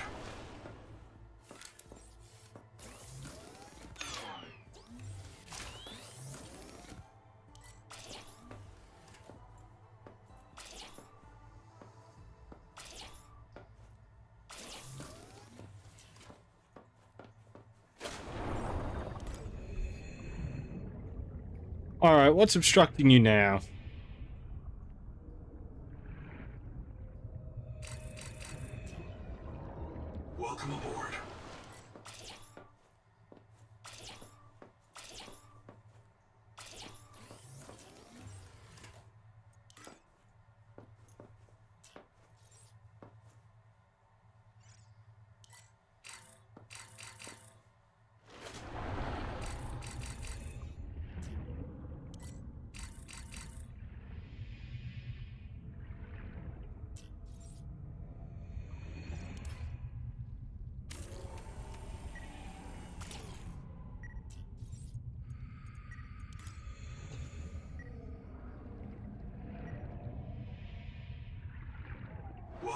Alright, what's obstructing you now?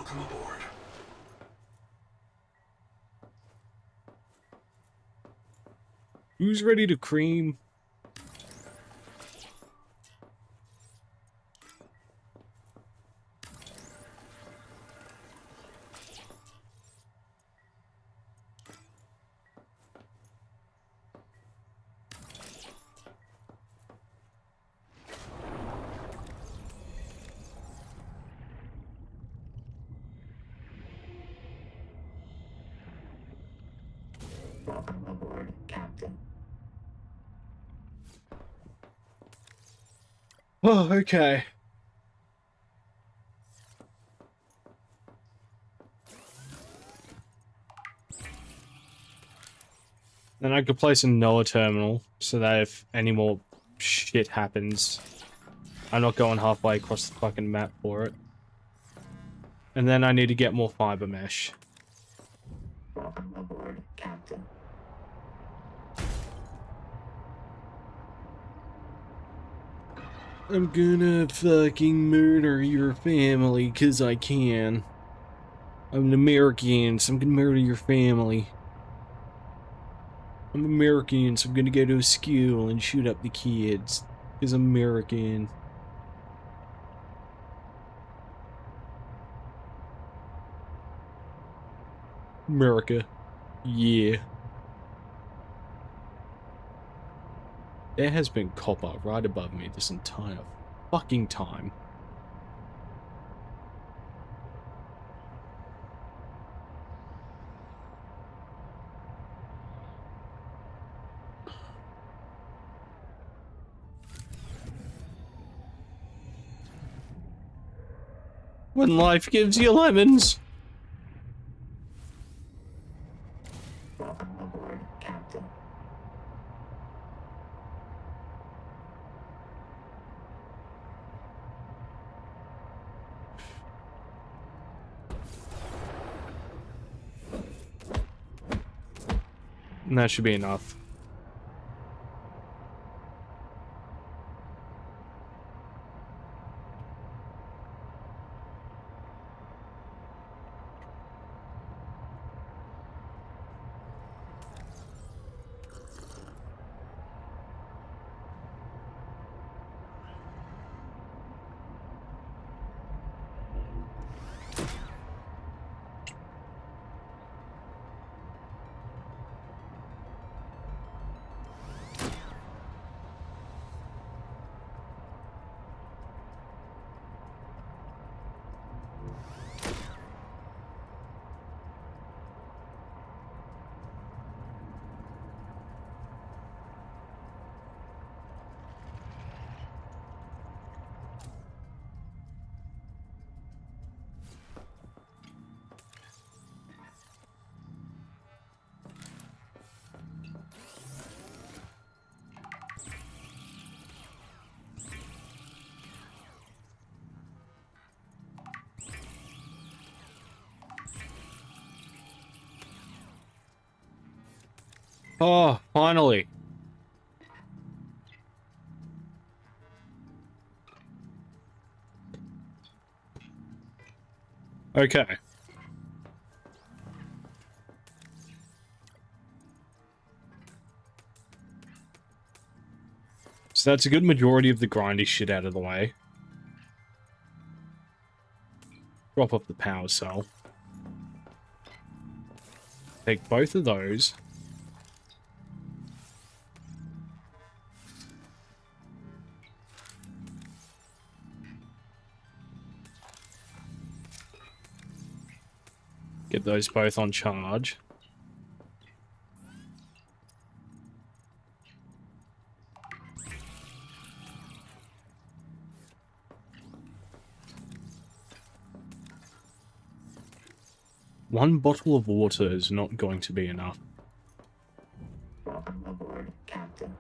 Welcome aboard. Who's ready to cream? Welcome aboard, Captain. Oh, okay. Then I could place a Noah terminal so that if any more shit happens, I'm not going halfway across the fucking map for it. And then I need to get more fiber mesh. Welcome aboard, Captain. I'm gonna fucking murder your family, 'cause I can. I'm an American, so I'm gonna murder your family. I'm American, so I'm gonna go to a school and shoot up the kids. 'Cause I'm American. America. Yeah. There has been copper right above me this entire fucking time. When life gives you lemons. Welcome aboard, Captain. And that should be enough. Oh, finally. Okay. So that's a good majority of the grindy shit out of the way. Drop off the power cell. Take both of those. Get those both on charge. One bottle of water is not going to be enough. Welcome aboard, Captain.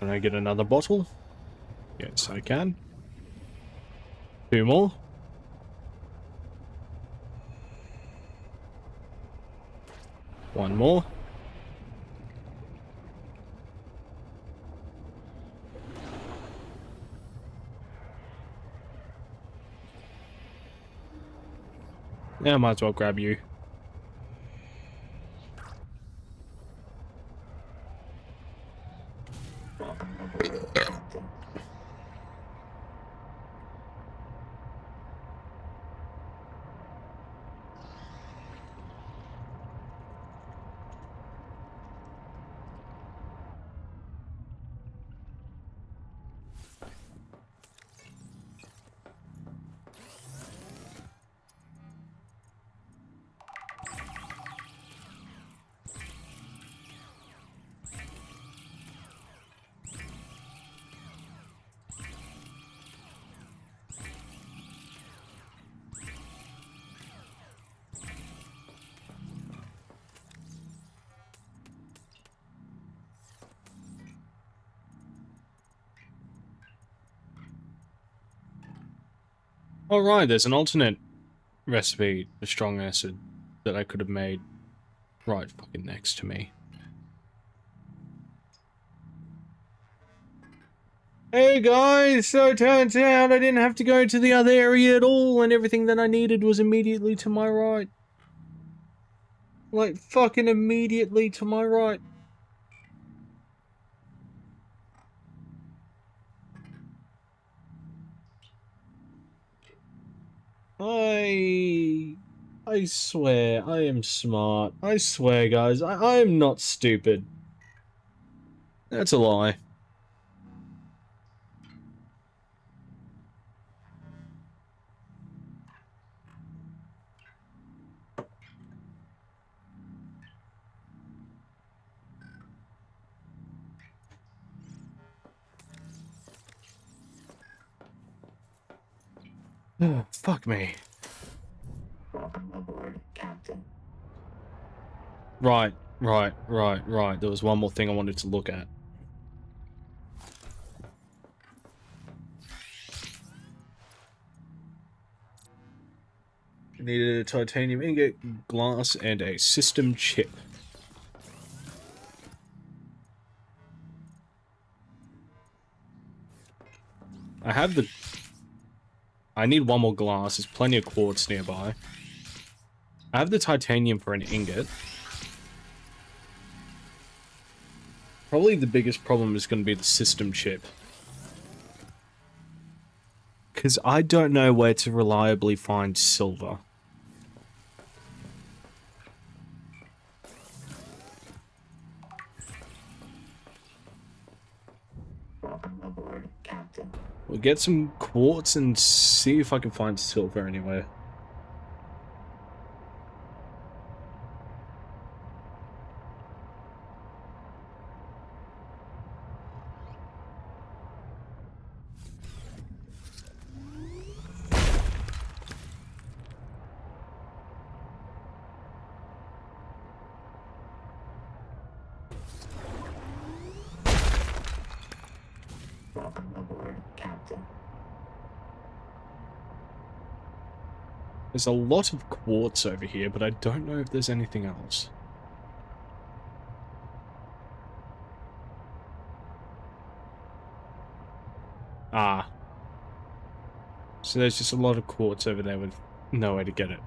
Can I get another bottle? Yes, I can. 2 more. One more. Yeah, I might as well grab you. Alright, there's an alternate recipe for strong acid that I could have made right fucking next to me. Hey guys, so it turns out I didn't have to go to the other area at all, and everything that I needed was immediately to my right. Like, fucking immediately to my right. I swear, I am smart. I swear, guys, I am not stupid. That's a lie. Fuck me. Welcome aboard, Captain. Right. There was one more thing I wanted to look at. Needed a titanium ingot, glass, and a system chip. I need one more glass. There's plenty of quartz nearby. I have the titanium for an ingot. Probably the biggest problem is going to be the system chip. Because I don't know where to reliably find silver. Welcome aboard, Captain. We'll get some quartz and see if I can find silver anywhere. Welcome aboard, Captain. There's a lot of quartz over here, but I don't know if there's anything else. Ah. So there's just a lot of quartz over there with no way to get it.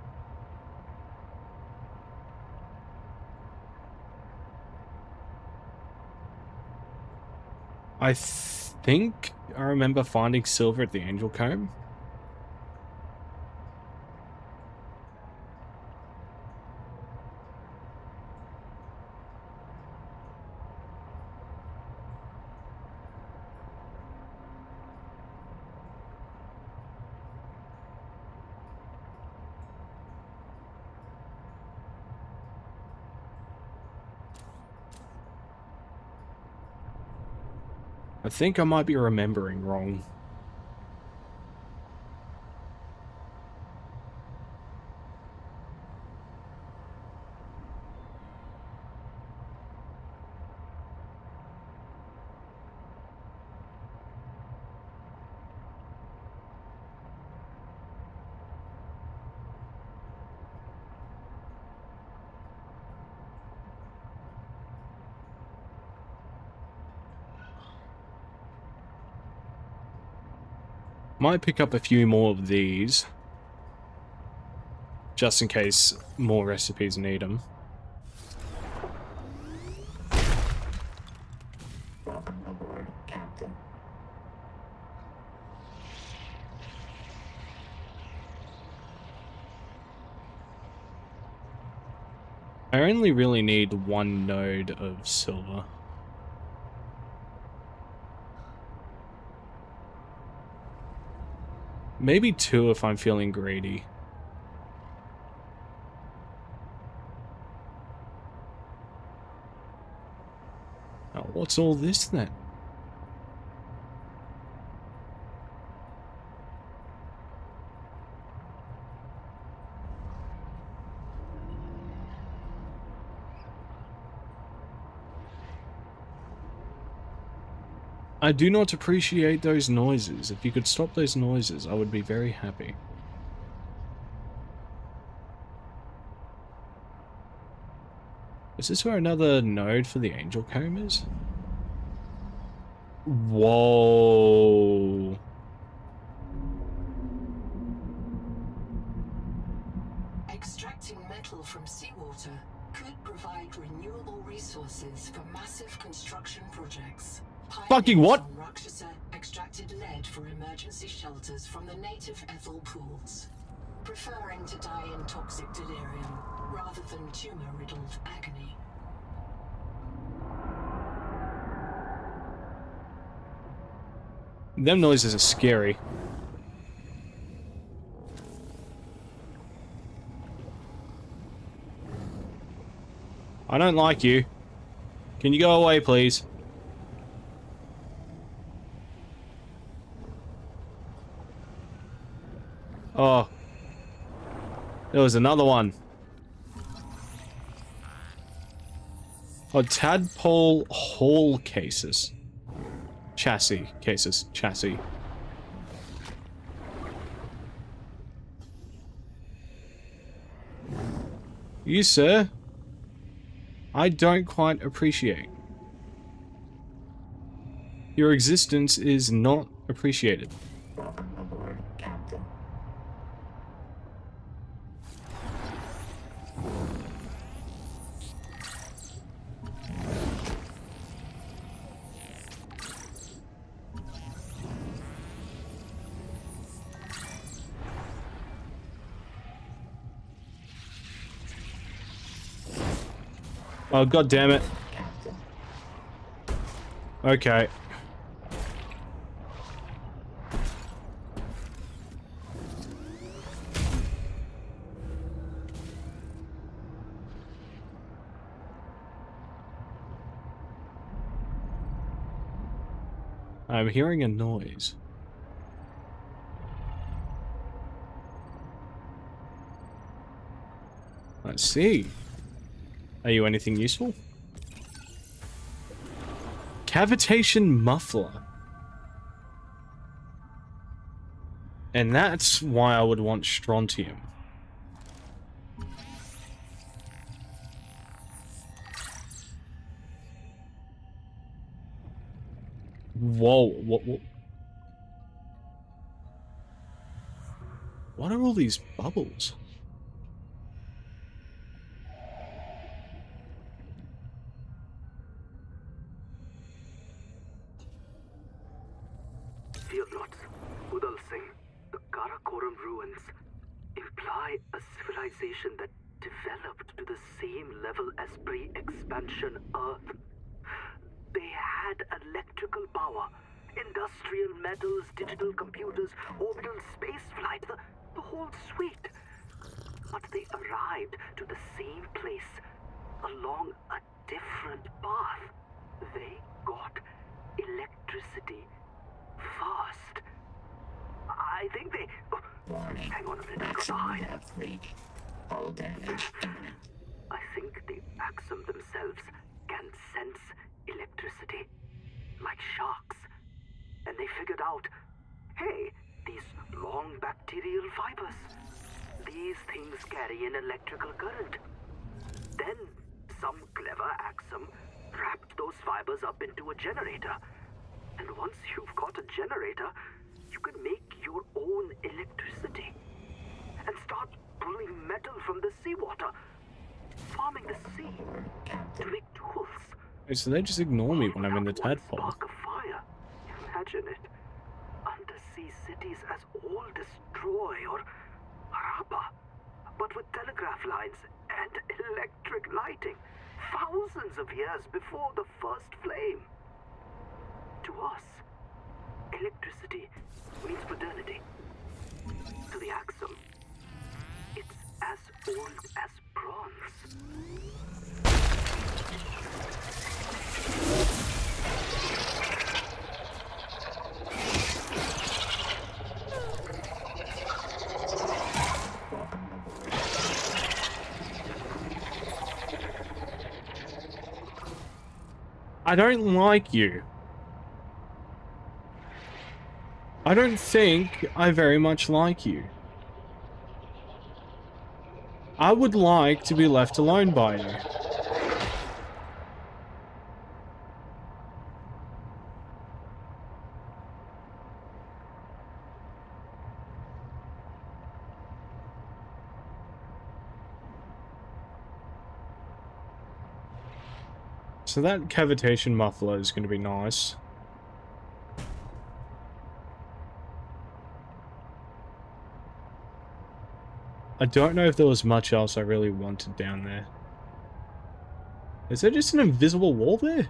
I think I remember finding silver at the Angel Comb. I think I might be remembering wrong. Might pick up a few more of these. Just in case more recipes need them. Welcome aboard, Captain. I only really need one node of silver. Maybe two if I'm feeling greedy. Oh, what's all this then? I do not appreciate those noises. If you could stop those noises, I would be very happy. Is this where another node for the angel comb is? Whoa. Extracting metal from seawater could provide renewable resources for massive construction projects. Fucking what? Pioneers on Rakshasa extracted lead for emergency shelters from the native ethel pools, preferring to die in toxic delirium rather than tumor-riddled agony. Them noises are scary. I don't like you. Can you go away, please? Oh. There was another one. Oh, tadpole hull cases. Chassis cases. Chassis. You, sir? I don't quite appreciate. Your existence is not appreciated. Welcome aboard, Captain. Oh, god damn it. Captain. Okay. I'm hearing a noise. Let's see. Are you anything useful? Cavitation muffler. And that's why I would want strontium. Whoa, what are all these bubbles? Dear Lords, Udal Singh, the Karakoram ruins imply a civilization that developed to the same level as pre-expansion Earth. They had electrical power, industrial metals, digital computers, orbital spaceflight, the whole suite. But they arrived to the same place along a different path. They got electricity first. I think they... Warning. Hang on a minute, I've got to hide. Left leak. All damage done. I think the Axum themselves can sense electricity, like sharks. And they figured out, hey, these long bacterial fibers, these things carry an electrical current. Then some clever Axum wrapped those fibers up into a generator. And once you've got a generator, you can make your own electricity and start pulling metal from the seawater, farming the sea to make tools. Okay, so they just ignore me when I'm in the Without one tadpole. spark of fire. Imagine it. Undersea cities as old as Troy or Harappa, but with telegraph lines and electric lighting, thousands of years before the first flame. To us, electricity means modernity. To the Axum, it's as old as bronze. I don't like you. I don't think I very much like you. I would like to be left alone by you. So that cavitation muffler is going to be nice. I don't know if there was much else I really wanted down there. Is there just an invisible wall there?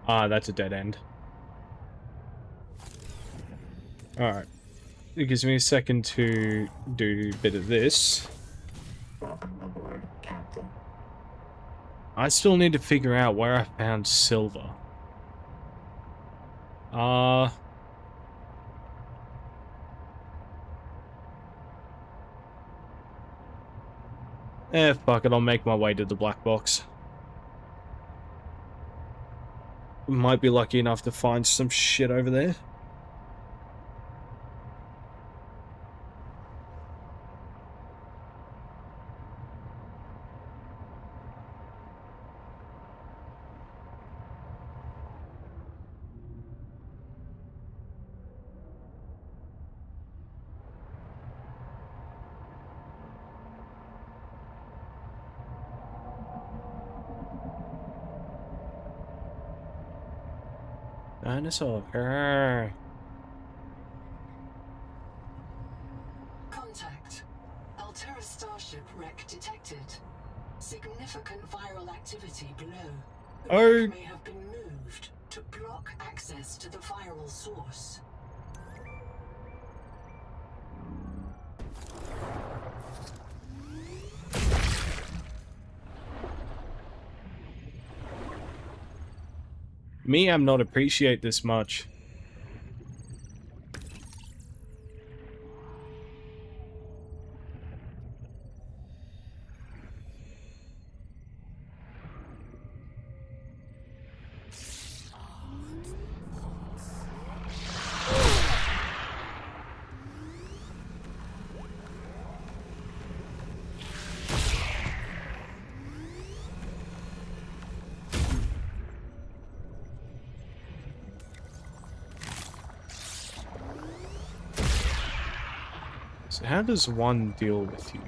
Ah, that's a dead end. Alright. It gives me a second to do a bit of this. Welcome aboard, Captain. I still need to figure out where I found silver. Fuck it, I'll make my way to the black box. Might be lucky enough to find some shit over there. Dinosaur. Grrr. Contact. Altera starship wreck detected. Significant viral activity below. The Oh. wreck may have been moved to block access to the viral source. Me, I'm not appreciate this much. So how does one deal with you?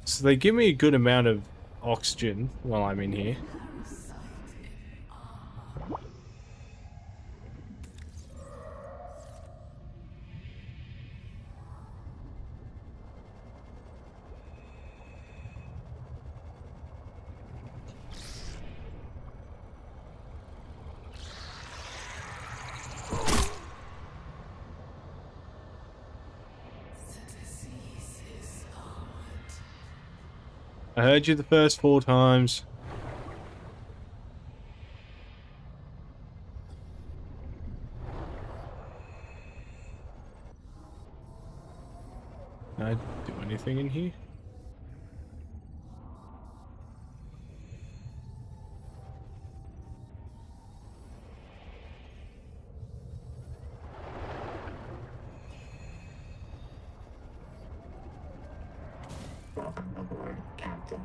So they give me a good amount of oxygen while I'm in here. I heard you the first 4 times. Can I do anything in here? Welcome aboard, Captain.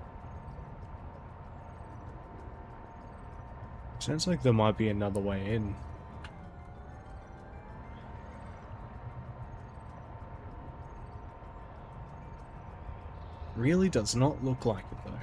Sounds like there might be another way in. Really does not look like it though.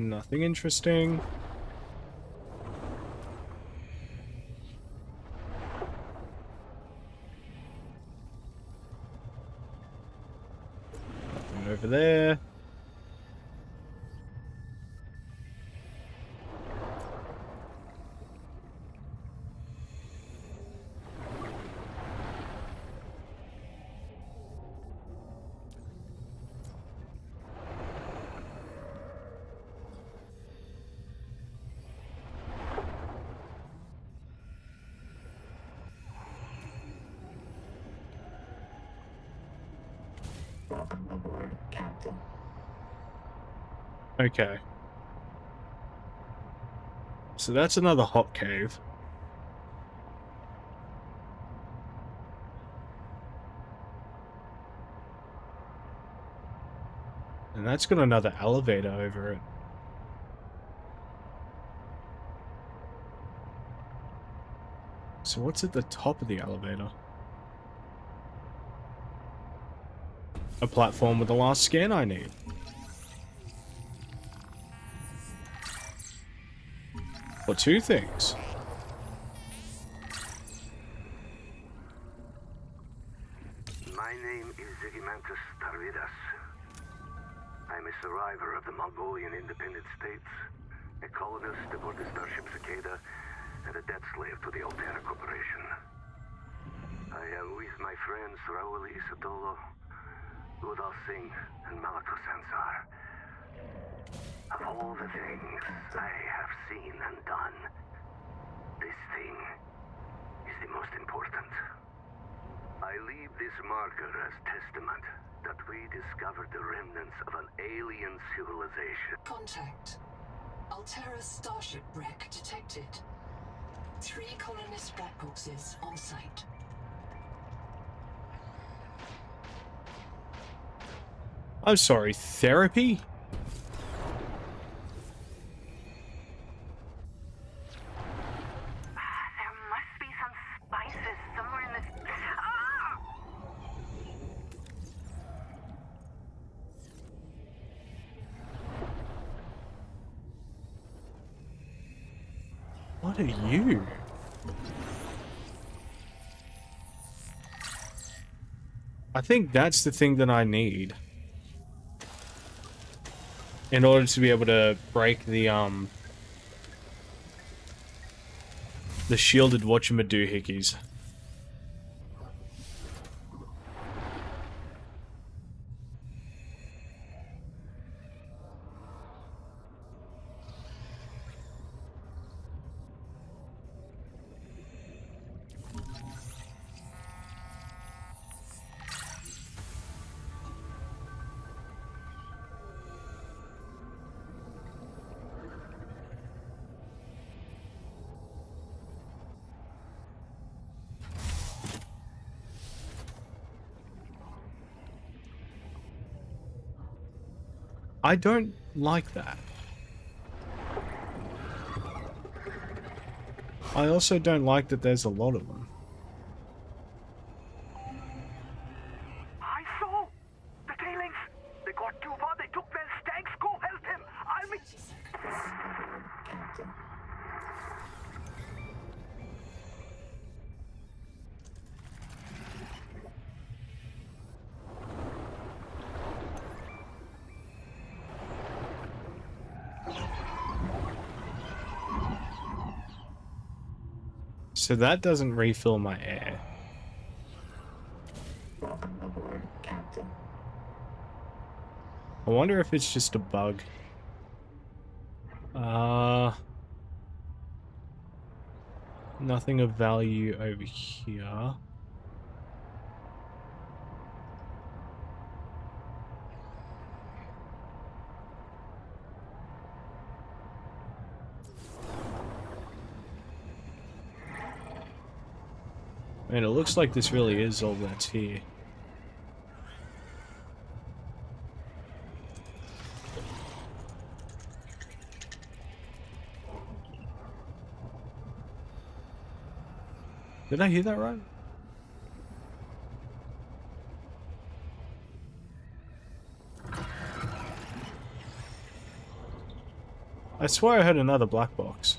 Nothing interesting. Nothing over there. Welcome aboard, Captain. Okay. So that's another hot cave. And that's got another elevator over it. So what's at the top of the elevator? A platform with the last scan I need. Or two things. My name is Zigimantus Tarvidas. I'm a survivor of the Mongolian Independent States, a colonist aboard the starship Cicada, and a debt slave to the Altera Corporation. I am with my friends Raul Isatolo, Udal Singh, and Malato Sansar. Of all the things I have seen and done, this thing is the most important. I leave this marker as testament that we discovered the remnants of an alien civilization. Contact. Altera starship wreck detected. 3 colonist black boxes on site. I'm sorry, therapy? There must be some spices somewhere in this. Ah! What are you? I think that's the thing that I need. In order to be able to break the shielded whatchamadoohickeys. I don't like that. I also don't like that there's a lot of them. I saw the tailings. They got too far. They took their stanks. Go help him. I'll be. 30 seconds. Captain. So that doesn't refill my air. Welcome aboard, Captain. I wonder if it's just a bug. Nothing of value over here. And it looks like this really is all that's here. Did I hear that right? I swear I heard another black box.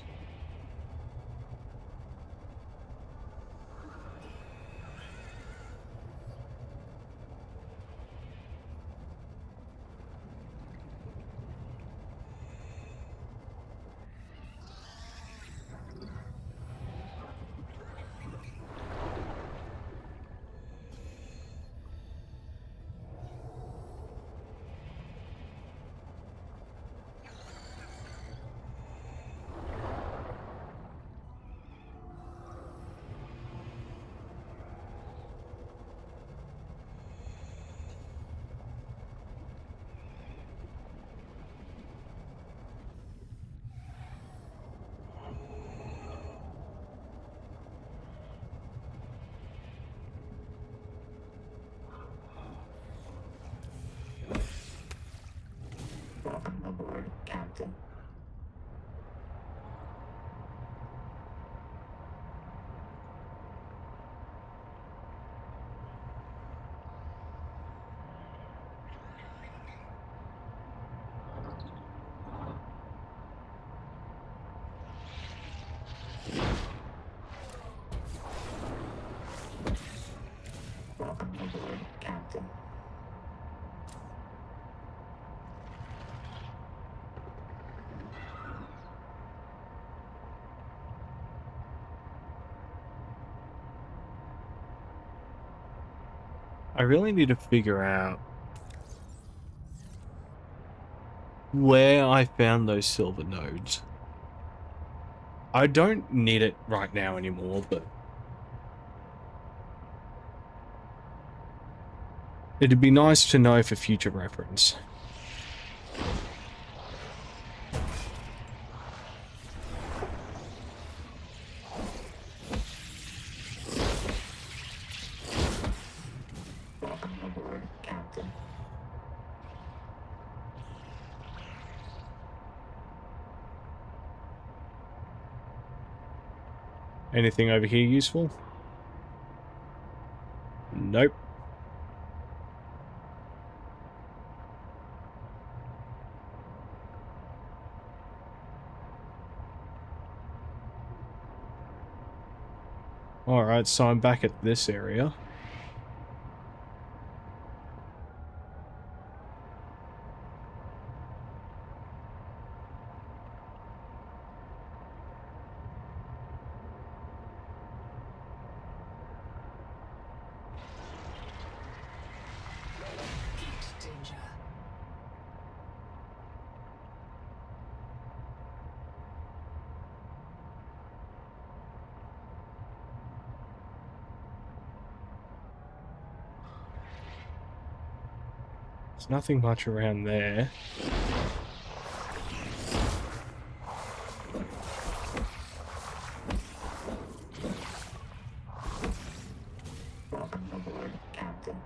Welcome aboard, Captain. Welcome aboard, Captain. I really need to figure out where I found those silver nodes. I don't need it right now anymore, but it'd be nice to know for future reference. Welcome aboard, Captain. Anything over here useful? Nope. Alright, so I'm back at this area. Danger. There's nothing much around there. Welcome aboard, Captain.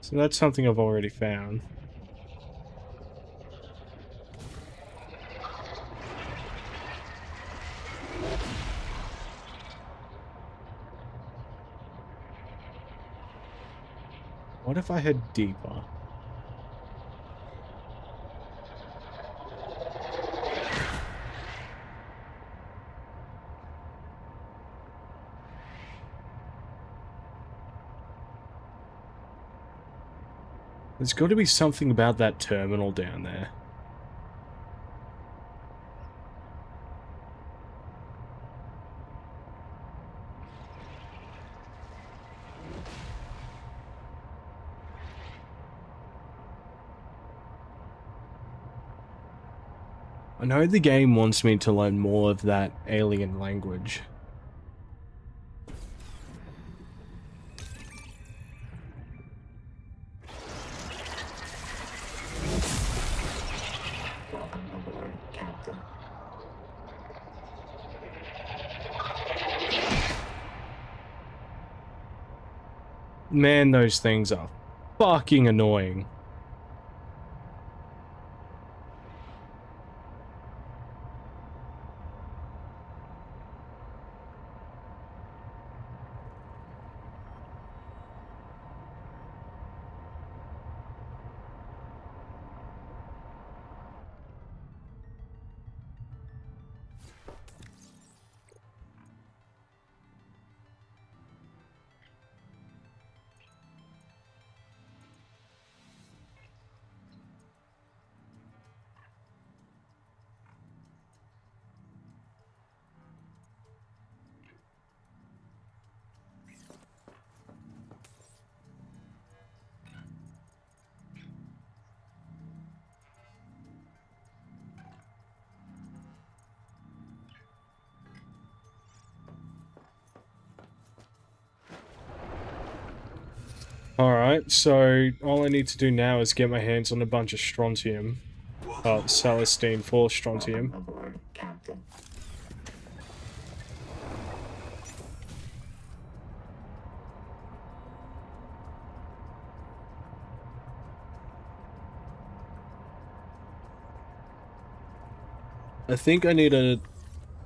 So that's something I've already found. What if I head deeper? There's got to be something about that terminal down there. I know the game wants me to learn more of that alien language. Welcome aboard, Captain. Man, those things are fucking annoying. Alright, so all I need to do now is get my hands on a bunch of strontium. Celestine for strontium. Welcome aboard, Captain. I think I need a...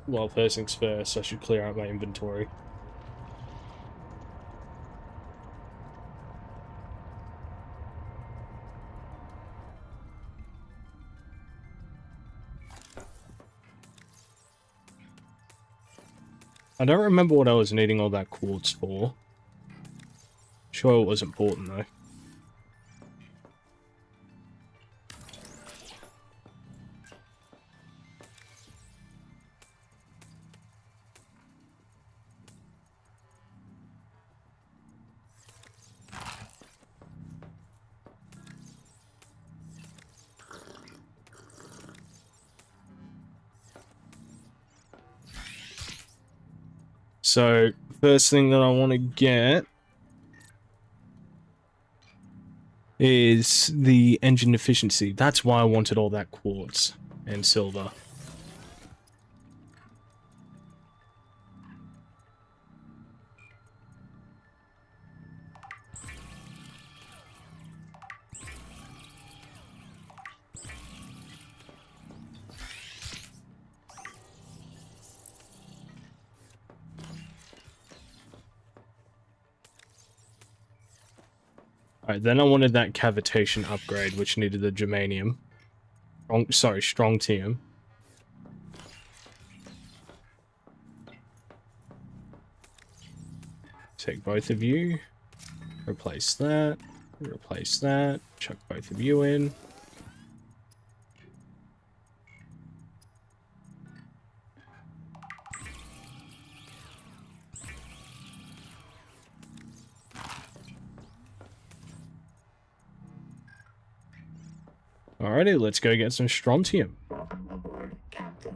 Well, first things first, I should clear out my inventory. I don't remember what I was needing all that quartz for. Sure it was important though. So, first thing that I want to get is the engine efficiency. That's why I wanted all that quartz and silver. Alright, then I wanted that cavitation upgrade, which needed the germanium. Strontium. Take both of you. Replace that. Replace that. Chuck both of you in. Alrighty, let's go get some strontium. Welcome aboard, Captain.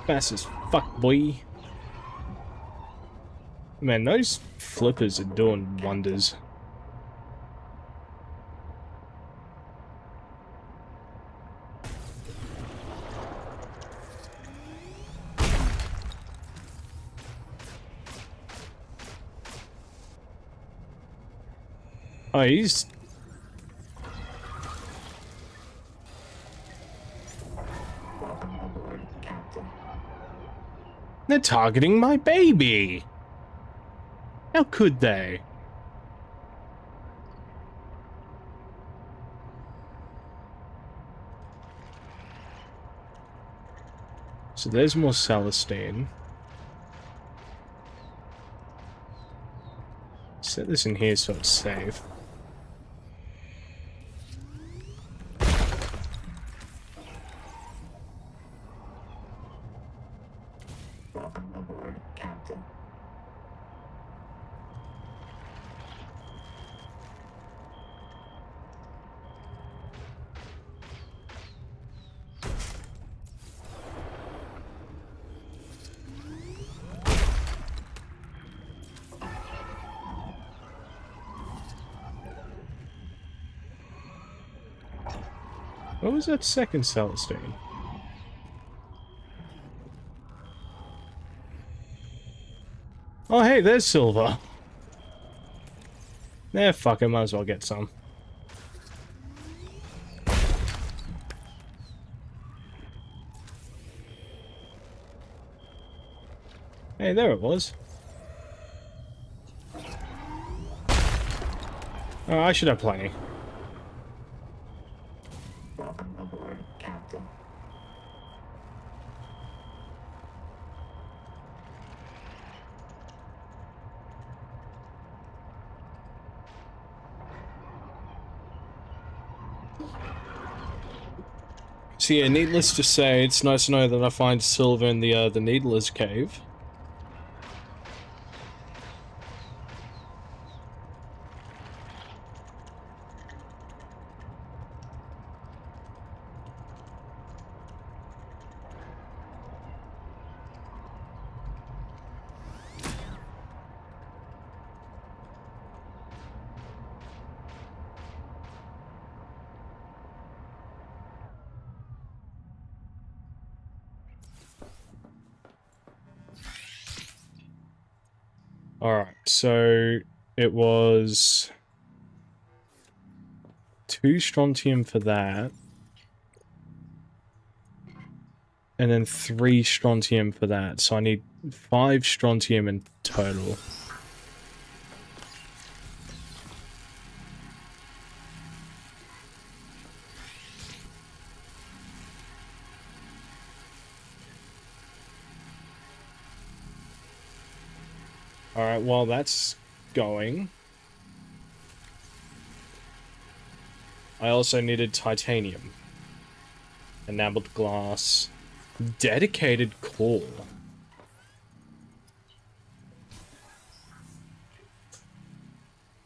Fast as fuck, boy. Man, those flippers are doing wonders. Oh, he's... Welcome aboard, Captain. They're targeting my baby! How could they? So there's more Celestine. Set this in here so it's safe. Welcome aboard, Captain. What was that second Celestine? Oh, hey, there's Silver. Yeah, fuck it, might as well get some. Hey, there it was. Oh, I should have plenty. Welcome aboard, Captain. So yeah, needless to say, it's nice to know that I find silver in the Needler's Cave. Alright, so it was 2 strontium for that. And then 3 strontium for that. So I need 5 strontium in total. Alright, while that's going, I also needed titanium, enameled glass, dedicated core.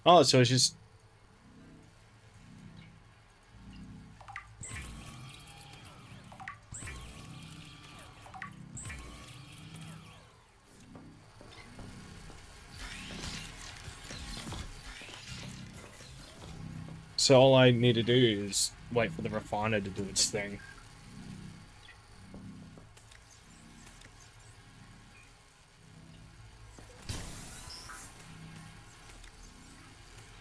Oh, so it's just... So all I need to do is wait for the refiner to do its thing.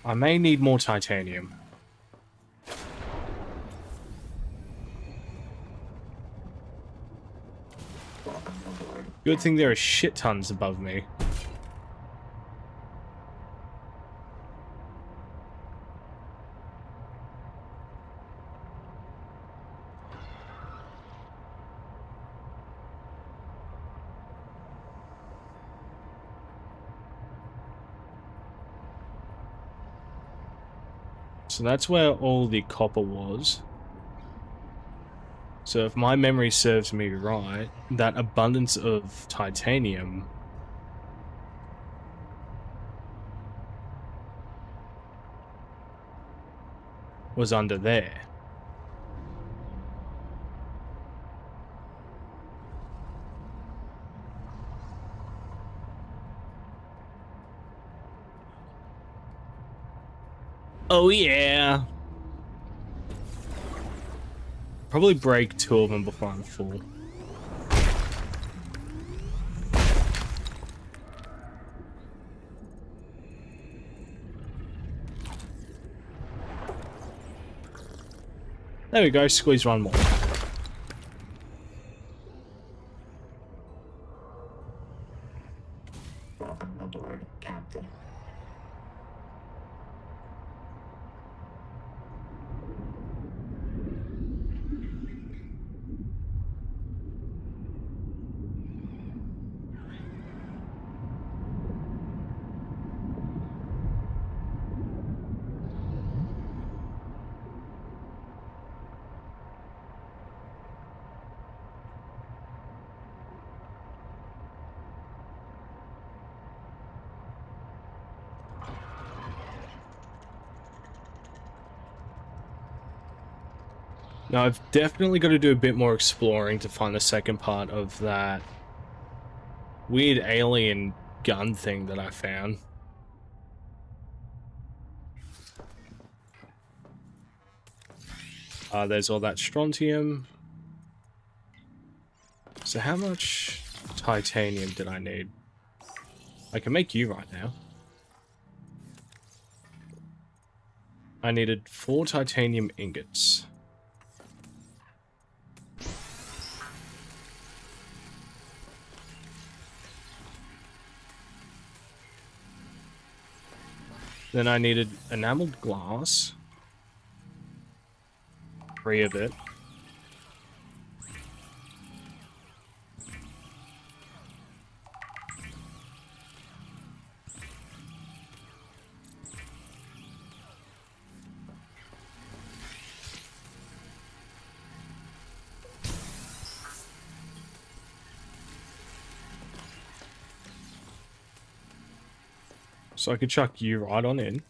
I may need more titanium. Welcome aboard. Good thing there are shit tons above me. So that's where all the copper was. So if my memory serves me right, that abundance of titanium was under there. Oh yeah! Probably break 2 of them before I'm full. There we go, squeeze 1 more. Welcome aboard, Captain. Now, I've definitely got to do a bit more exploring to find the second part of that weird alien gun thing that I found. There's all that strontium. So how much titanium did I need? I can make you right now. I needed 4 titanium ingots. Then I needed enameled glass. 3 of it. So I could chuck you right on in.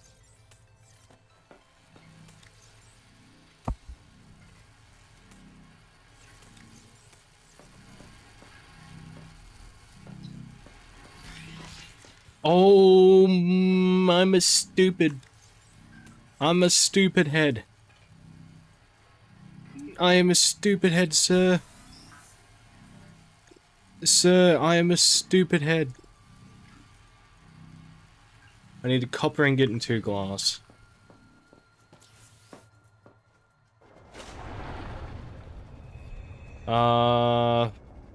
Oh, I'm a stupid head. I am a stupid head, sir. Sir, I am a stupid head. I need a copper ingot and 2 glass.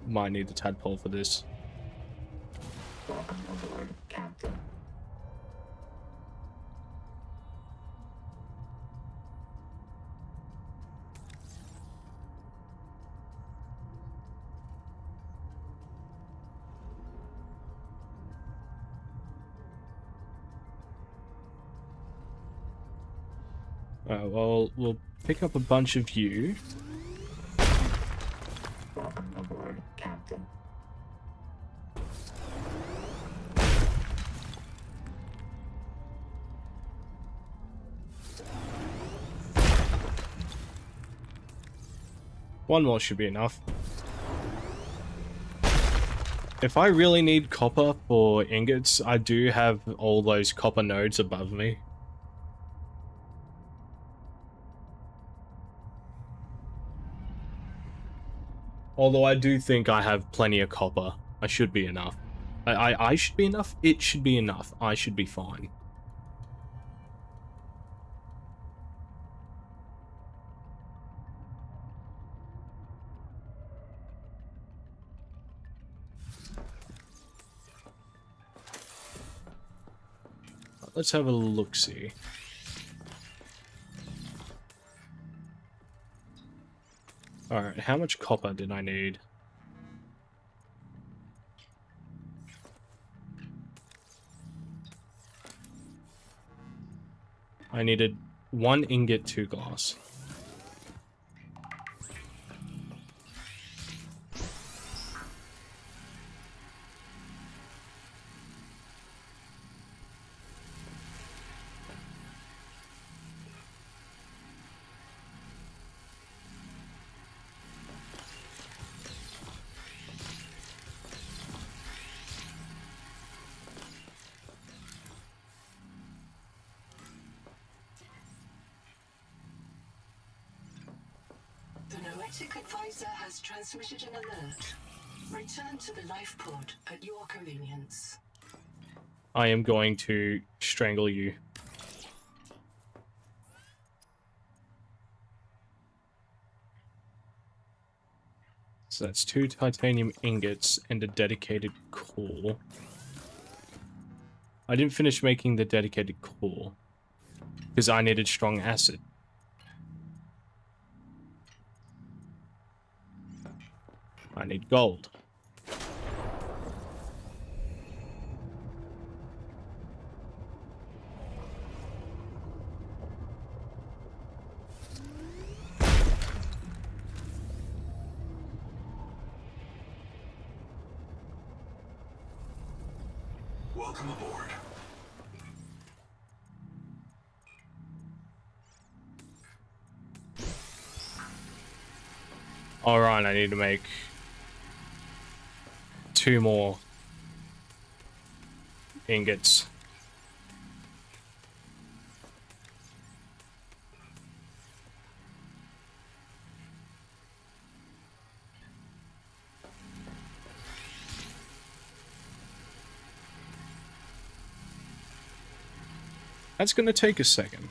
Might need the tadpole for this. Welcome aboard, Captain. Well, we'll pick up a bunch of you. Welcome aboard, Captain. One more should be enough. If I really need copper for ingots, I do have all those copper nodes above me. Although I do think I have plenty of copper. I should be enough. I should be enough? It should be enough. I should be fine. Let's have a look-see. Alright, how much copper did I need? I needed 1 ingot, 2 glass. The Noetic advisor has transmitted an alert. Return to the life pod at your convenience. I am going to strangle you. So that's 2 titanium ingots and a dedicated core. I didn't finish making the dedicated core because I needed strong acid. I need gold. Welcome aboard. Alright, I need to make 2 more ingots. That's gonna take a second.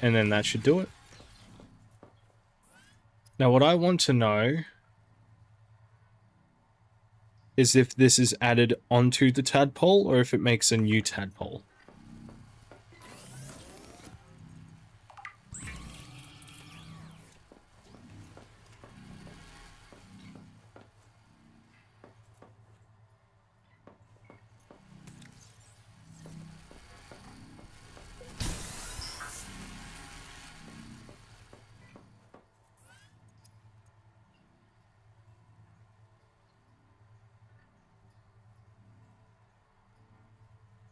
And then that should do it. Now what I want to know is if this is added onto the tadpole or if it makes a new tadpole.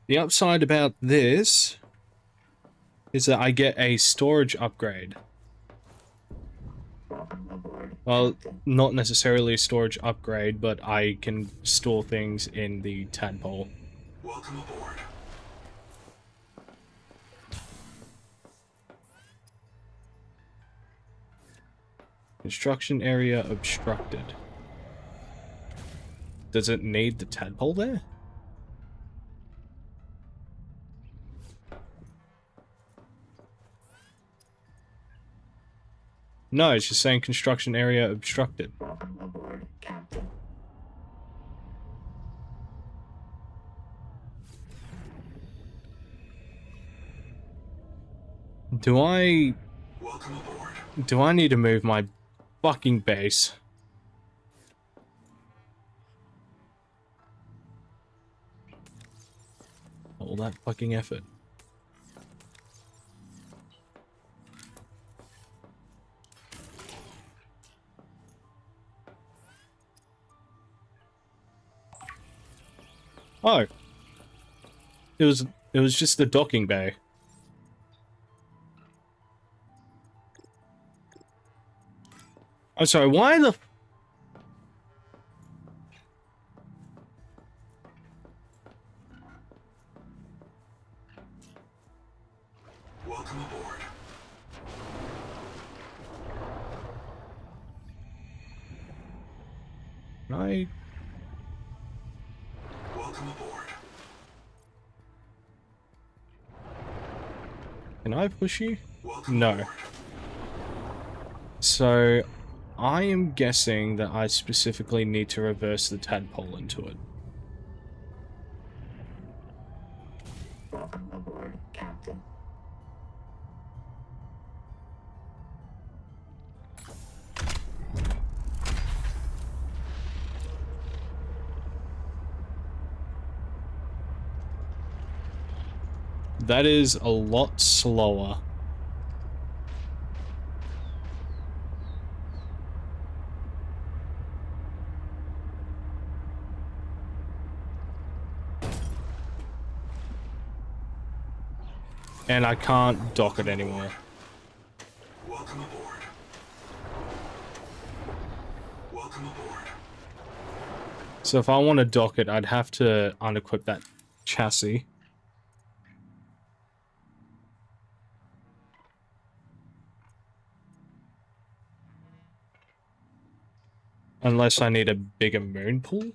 The upside about this is that I get a storage upgrade. Well, not necessarily a storage upgrade, but I can store things in the tadpole. Welcome aboard. Construction area obstructed. Does it need the tadpole there? No, it's just saying construction area obstructed. Welcome aboard, Captain. Do I Welcome aboard. need to move my fucking base? All that fucking effort. Oh. It was just the docking bay. I'm sorry, why the Welcome aboard. I Welcome aboard. can I push you? Welcome No. aboard. So I am guessing that I specifically need to reverse the tadpole into it. Welcome aboard, Captain. That is a lot slower. And I can't dock it anymore. Welcome aboard. Welcome aboard. So if I want to dock it, I'd have to unequip that chassis. Unless I need a bigger moon pool?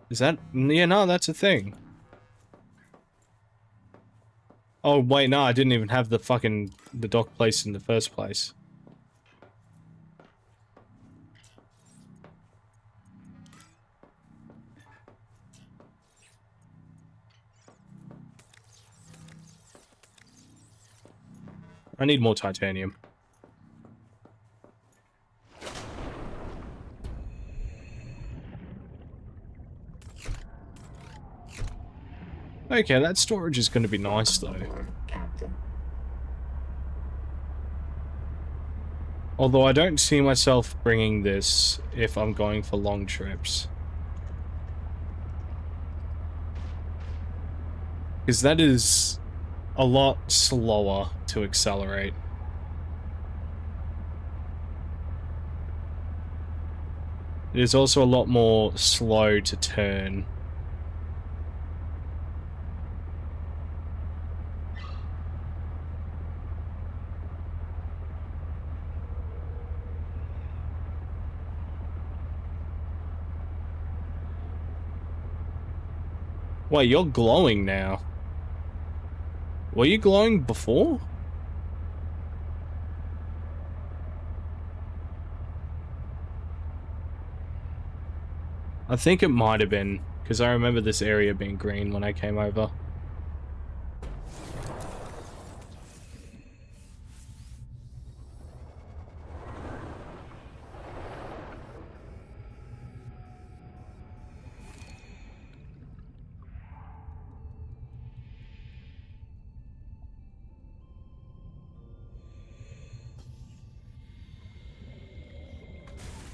Is that... yeah, no, that's a thing. Oh, wait, no, I didn't even have the fucking... the dock place in the first place. I need more titanium. Okay, that storage is going to be nice, though. Captain. Although I don't see myself bringing this if I'm going for long trips. Because that is a lot slower to accelerate. It is also a lot more slow to turn. Wait, you're glowing now. Were you glowing before? I think it might have been, because I remember this area being green when I came over.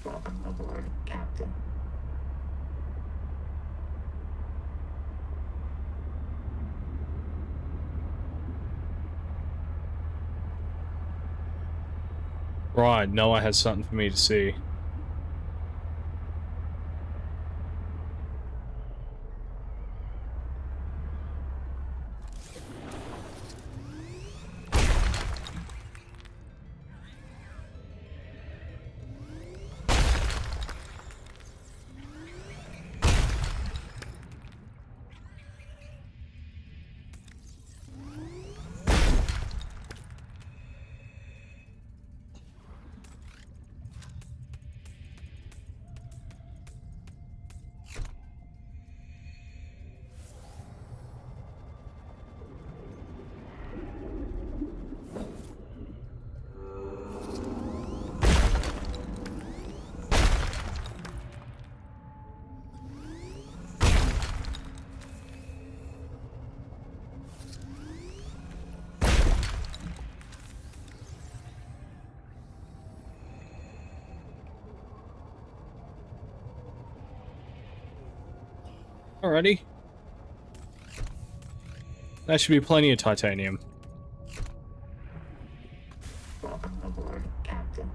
Welcome aboard, Captain. Right, Noah has something for me to see. Alrighty. That should be plenty of titanium. Welcome aboard, Captain.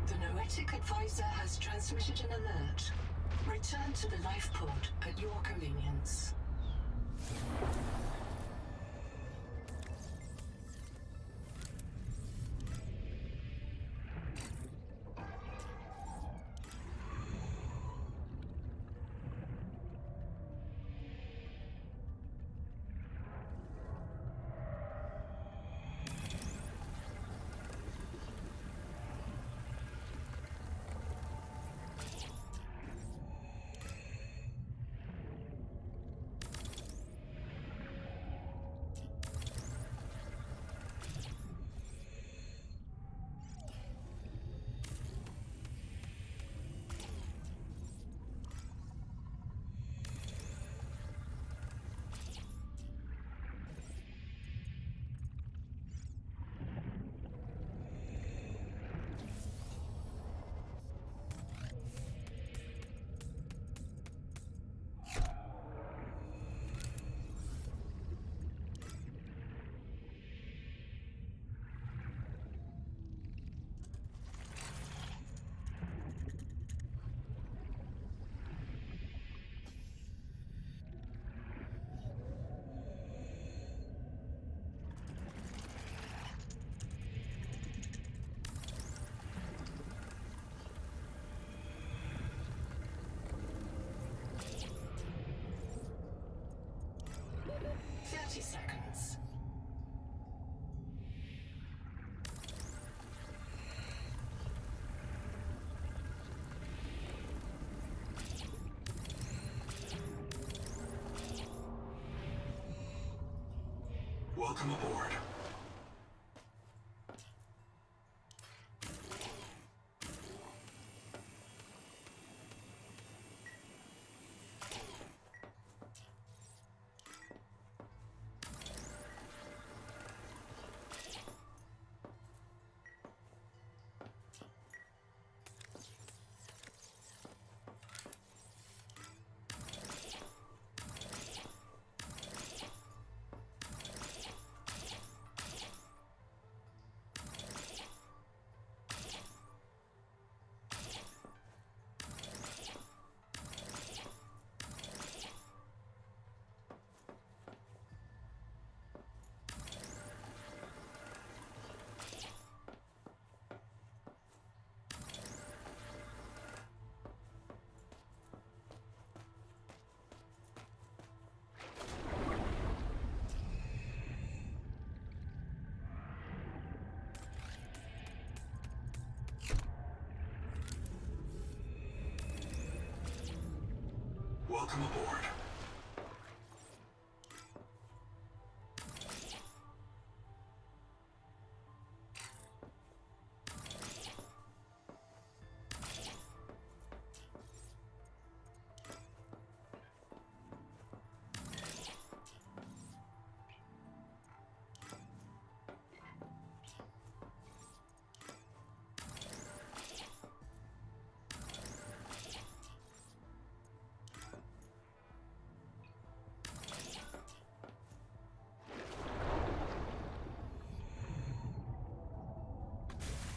The Noetic advisor has transmitted an alert. Return to the life pod at your convenience. Welcome aboard. Welcome aboard.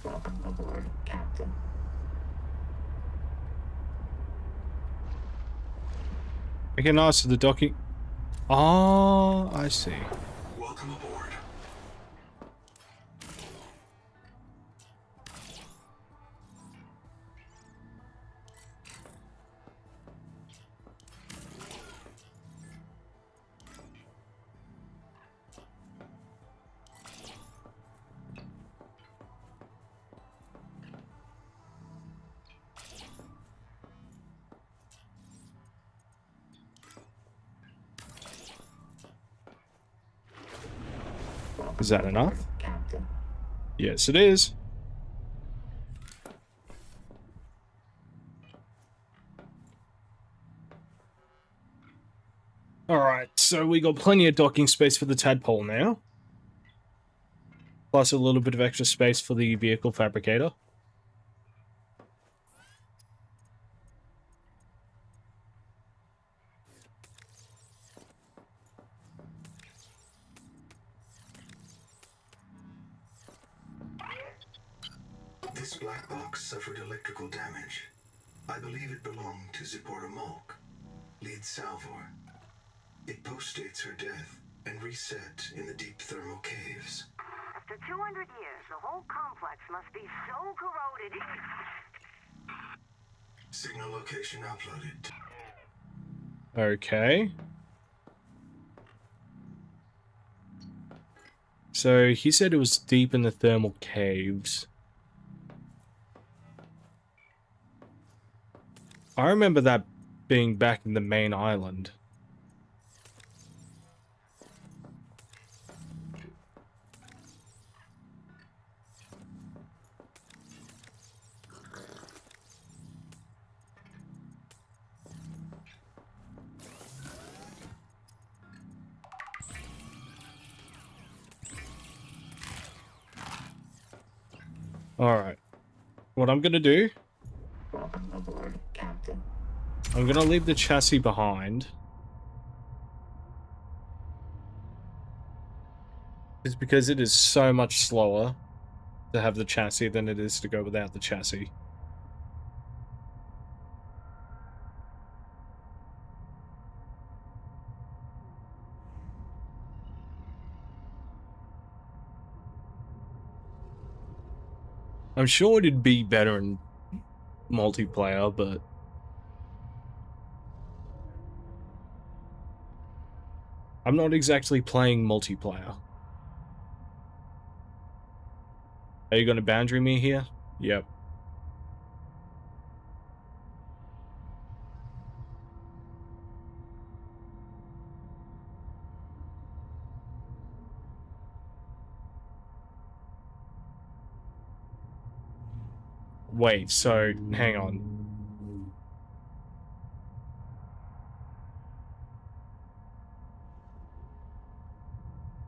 Welcome aboard, Captain. Okay, nice. So the docking. Oh, I see. Welcome aboard. Is that enough? Captain. Yes, it is. Alright, so we got plenty of docking space for the tadpole now. Plus a little bit of extra space for the vehicle fabricator. This black box suffered electrical damage. I believe it belonged to Zipporah Mulk, lead Salvor. It postdates her death and reset in the deep thermal caves. After 200 years, the whole complex must be so corroded. Signal location uploaded. Okay. So he said it was deep in the thermal caves. I remember that being back in the main island. Alright. What I'm gonna do, Welcome aboard, Captain. I'm gonna leave the chassis behind. It's because it is so much slower to have the chassis than it is to go without the chassis. I'm sure it'd be better in multiplayer, but I'm not exactly playing multiplayer. Are you gonna boundary me here? Yep. Wait, so, hang on.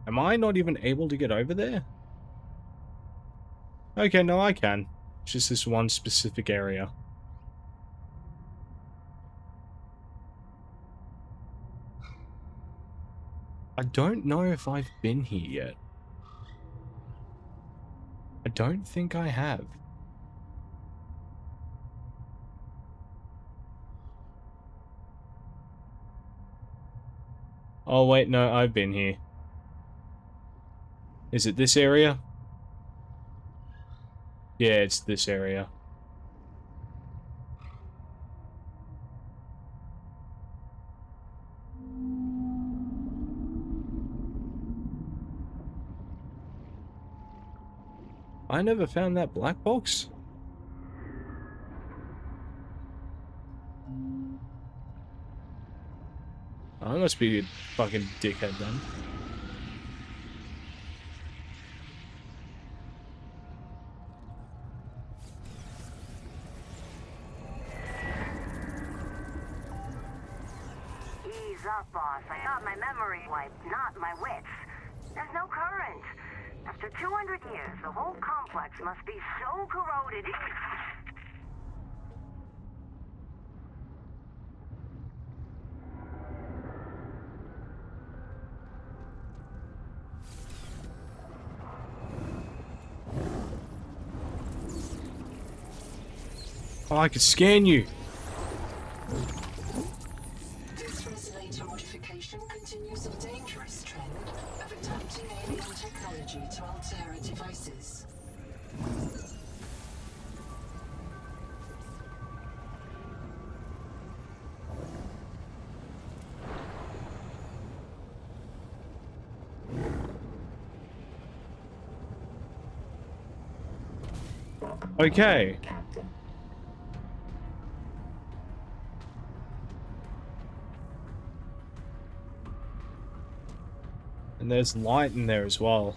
Am I not even able to get over there? Okay, no, I can. It's just this one specific area. I don't know if I've been here yet. I don't think I have. Oh wait, no, I've been here. Is it this area? Yeah, it's this area. I never found that black box. I must be a fucking dickhead then. Ease up, boss. I got my memory wiped, not my wits. There's no current. After 200 years, the whole complex must be so corroded. Oh, I could scan you. This resonator modification continues a dangerous trend of adapting alien technology to Altera devices. Okay. Captain. And there's light in there as well.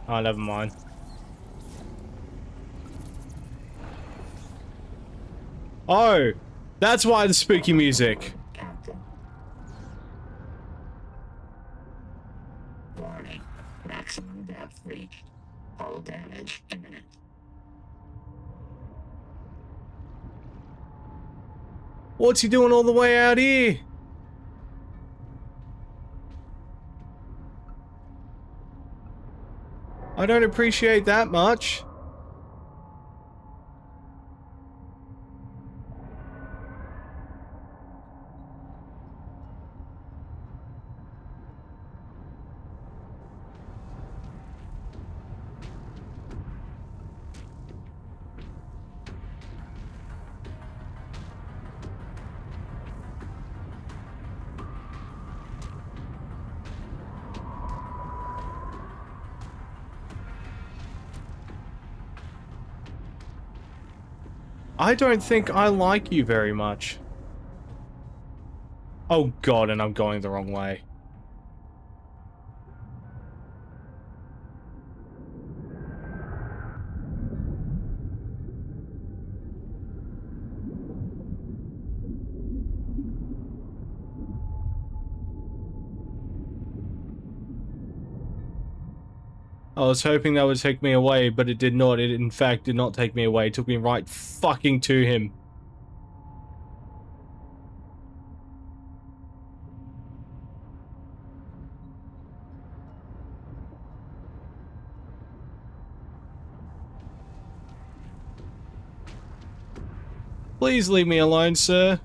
Oh, never mind. Oh, that's why the spooky music. Captain. Warning. Maximum depth reached. Hull damage imminent. What's he doing all the way out here? I don't appreciate that much. I don't think I like you very much. Oh god, and I'm going the wrong way. I was hoping that would take me away, but it did not. It in fact did not take me away. It took me right fucking to him. Please leave me alone, sir.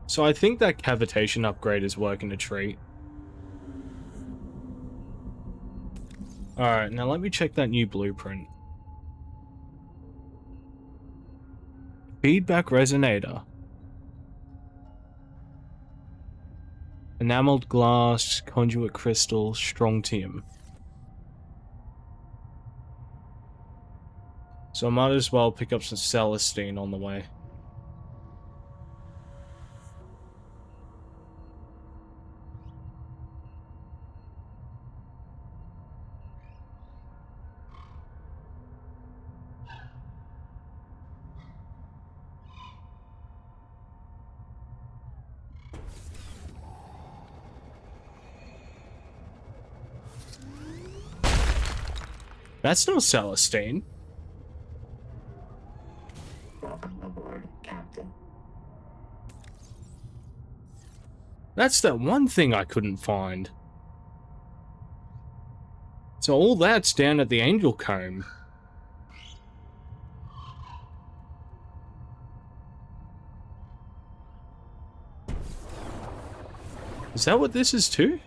So I think that cavitation upgrade is working a treat. Alright, now let me check that new blueprint. Feedback resonator. Enameled glass, conduit crystal, strontium. So I might as well pick up some Celestine on the way. That's not Celestine. Welcome aboard, Captain. That's that one thing I couldn't find. So all that's down at the Angel Comb. Is that what this is too?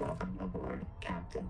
Welcome aboard, Captain.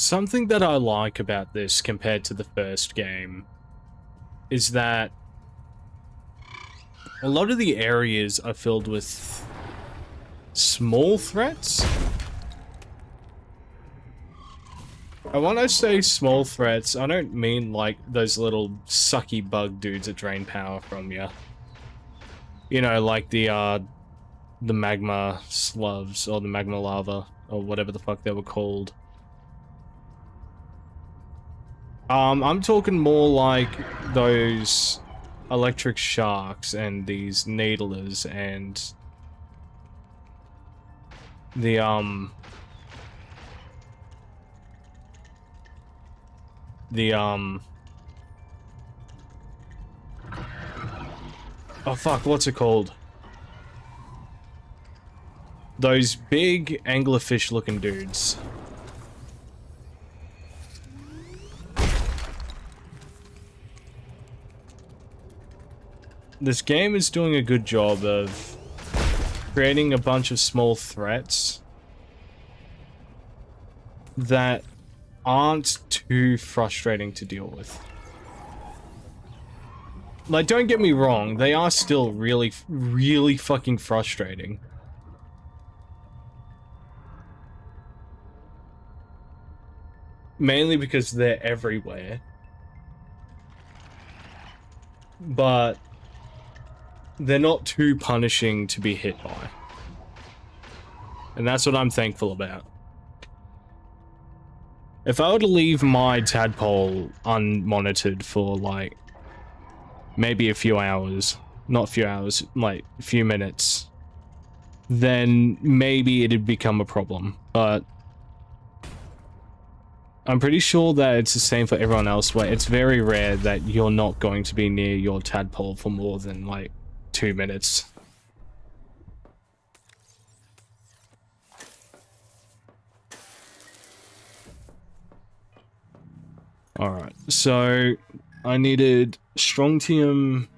Something that I like about this compared to the first game is that a lot of the areas are filled with small threats. And when I say small threats, I don't mean like those little sucky bug dudes that drain power from you. You know, like the magma slavs or the magma lava or whatever the fuck they were called. I'm talking more like those electric sharks and these needlers and the oh fuck, what's it called? Those big anglerfish looking dudes. This game is doing a good job of creating a bunch of small threats that aren't too frustrating to deal with. Like, don't get me wrong, they are still really, really fucking frustrating. Mainly because they're everywhere. But they're not too punishing to be hit by. And that's what I'm thankful about. If I were to leave my tadpole unmonitored for, like, maybe a few hours, not a few hours, like, a few minutes, then maybe it'd become a problem. But I'm pretty sure that it's the same for everyone else, where it's very rare that you're not going to be near your tadpole for more than, like, 2 minutes. Alright, so I needed strontium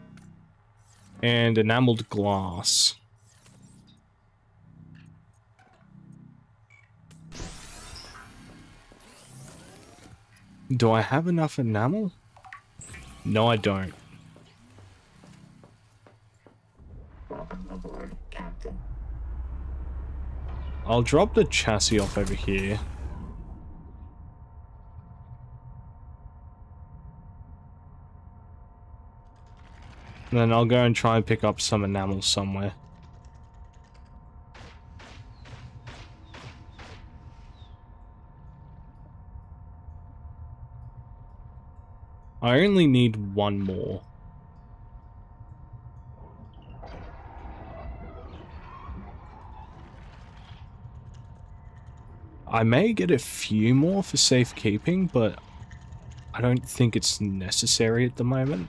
and enameled glass. Do I have enough enamel? No, I don't. Welcome aboard, Captain. I'll drop the chassis off over here. And then I'll go and try and pick up some enamel somewhere. I only need one more. I may get a few more for safekeeping, but I don't think it's necessary at the moment.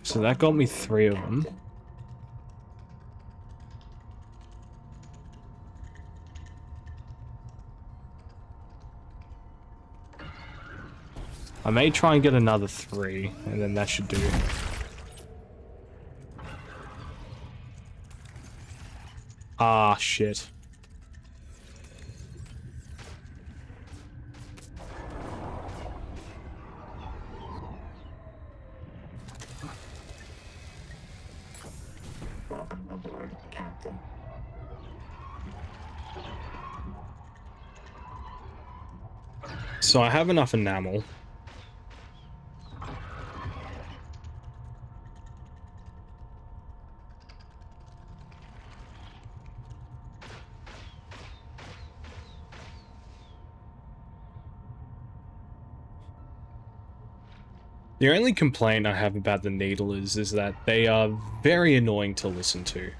So that got me 3 of them. I may try and get another 3, and then that should do. Ah, shit. Welcome aboard, Captain. So I have enough enamel. The only complaint I have about the needle is that they are very annoying to listen to.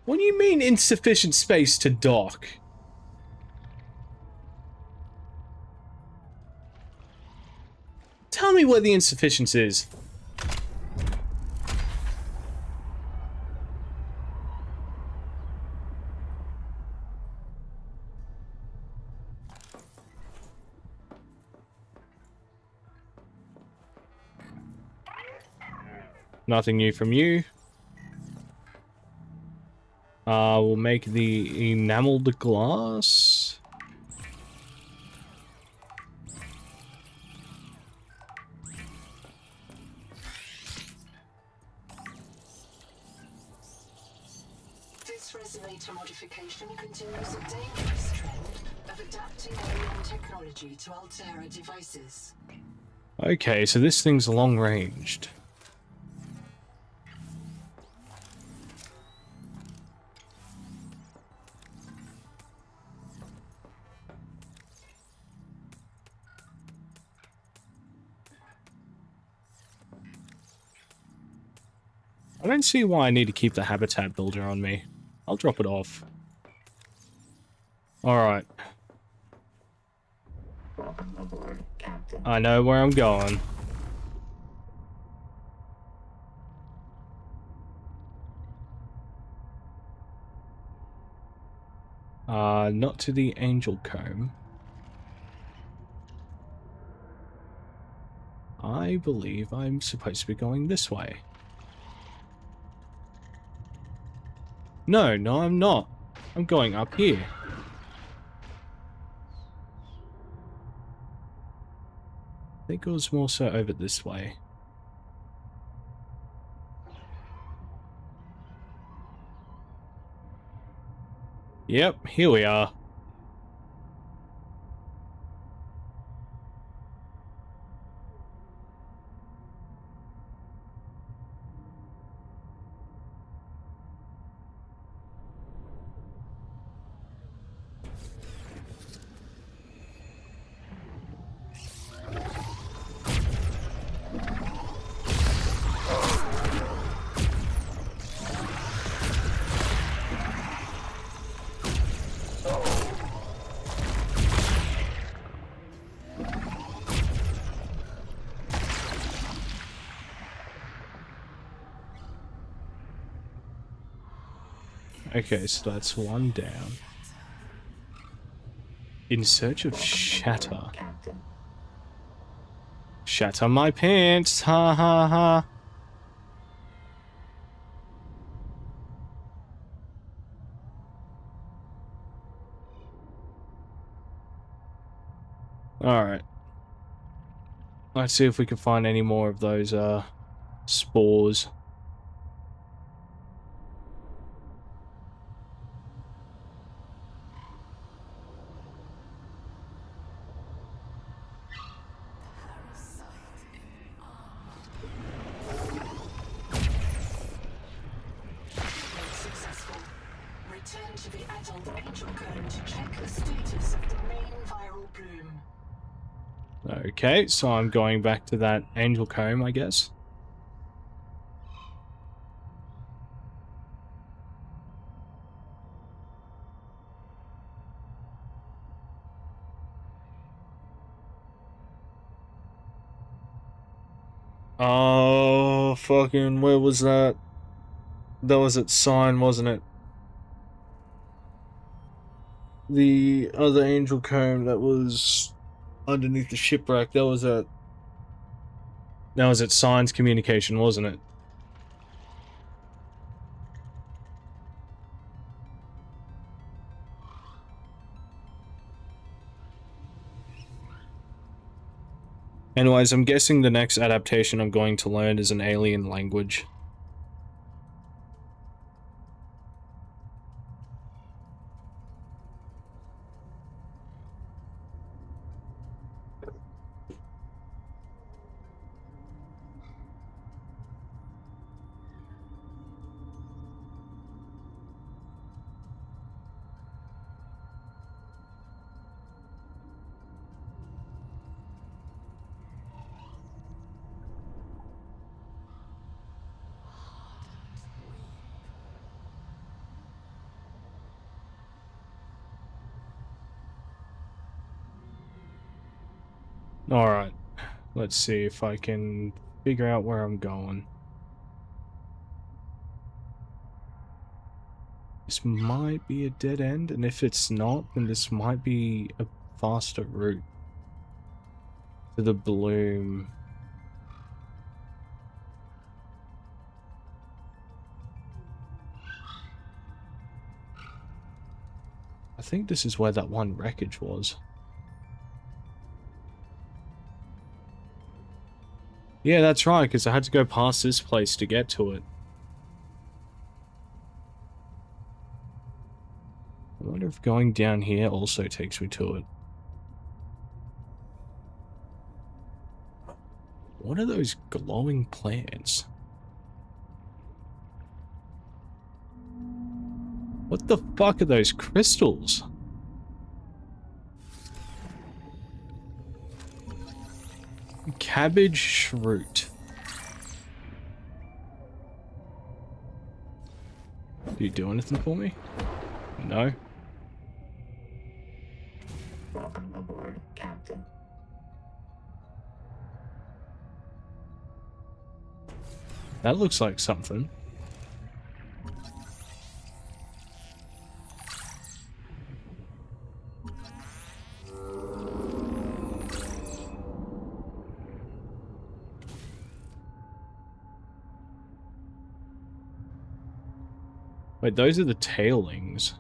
What do you mean insufficient space to dock? Tell me where the insufficiency is. Nothing new from you. We'll make the enameled glass. This resonator modification continues a dangerous trend of adapting alien technology to Altera devices. Okay, so this thing's long-ranged. I don't see why I need to keep the habitat builder on me. I'll drop it off. Alright. Welcome aboard, Captain. I know where I'm going. Not to the Angel Comb. I believe I'm supposed to be going this way. No, I'm not. I'm going up here. I think it was more so over this way. Yep, here we are. Okay, so that's one down. In search of shatter. Captain. Shatter my pants, ha ha ha. Alright. Let's see if we can find any more of those, spores. Okay, so I'm going back to that angel comb, I guess. Oh, fucking, where was that? That was at Sign, wasn't it? The other angel comb that was underneath the shipwreck, that was at Sign's communication, wasn't it? Anyways, I'm guessing the next adaptation I'm going to learn is an alien language. Alright, let's see if I can figure out where I'm going. This might be a dead end, and if it's not, then this might be a faster route to the bloom. I think this is where that one wreckage was. Yeah, that's right, because I had to go past this place to get to it. I wonder if going down here also takes me to it. What are those glowing plants? What the fuck are those crystals? Cabbage shroot. Do you do anything for me? No. Welcome aboard, Captain. That looks like something. Wait, those are the tailings.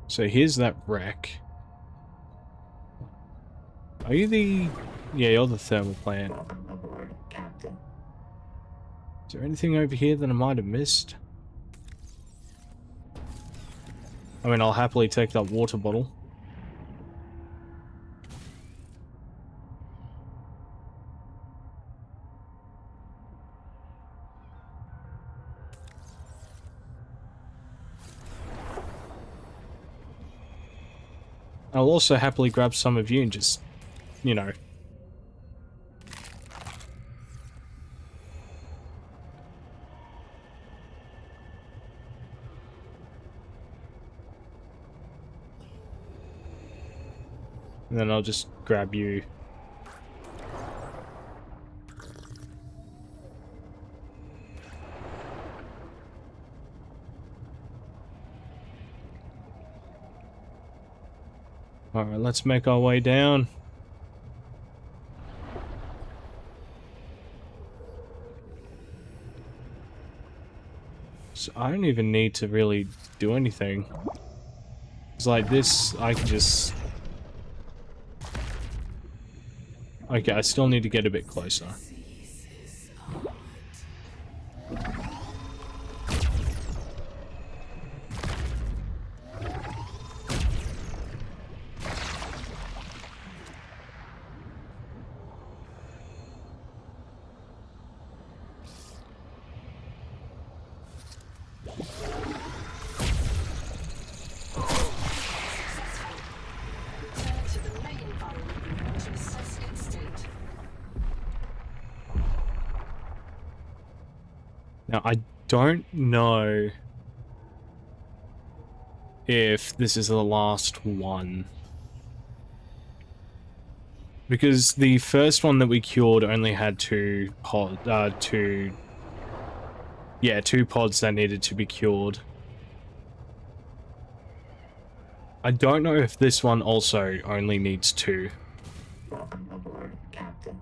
So here's that wreck. Are you the... Yeah, you're the thermal plant. Welcome aboard, Captain. Is there anything over here that I might have missed? I mean, I'll happily take that water bottle. I'll also happily grab some of you and just, you know. And then I'll just grab you. Alright, let's make our way down. So I don't even need to really do anything. It's like this, I can just... Okay, I still need to get a bit closer. Successful. Return to the main environment to assess its state. Now, I don't know if this is the last one. Because the first one that we cured only had two pods that needed to be cured. I don't know if this one also only needs two. Welcome aboard, Captain.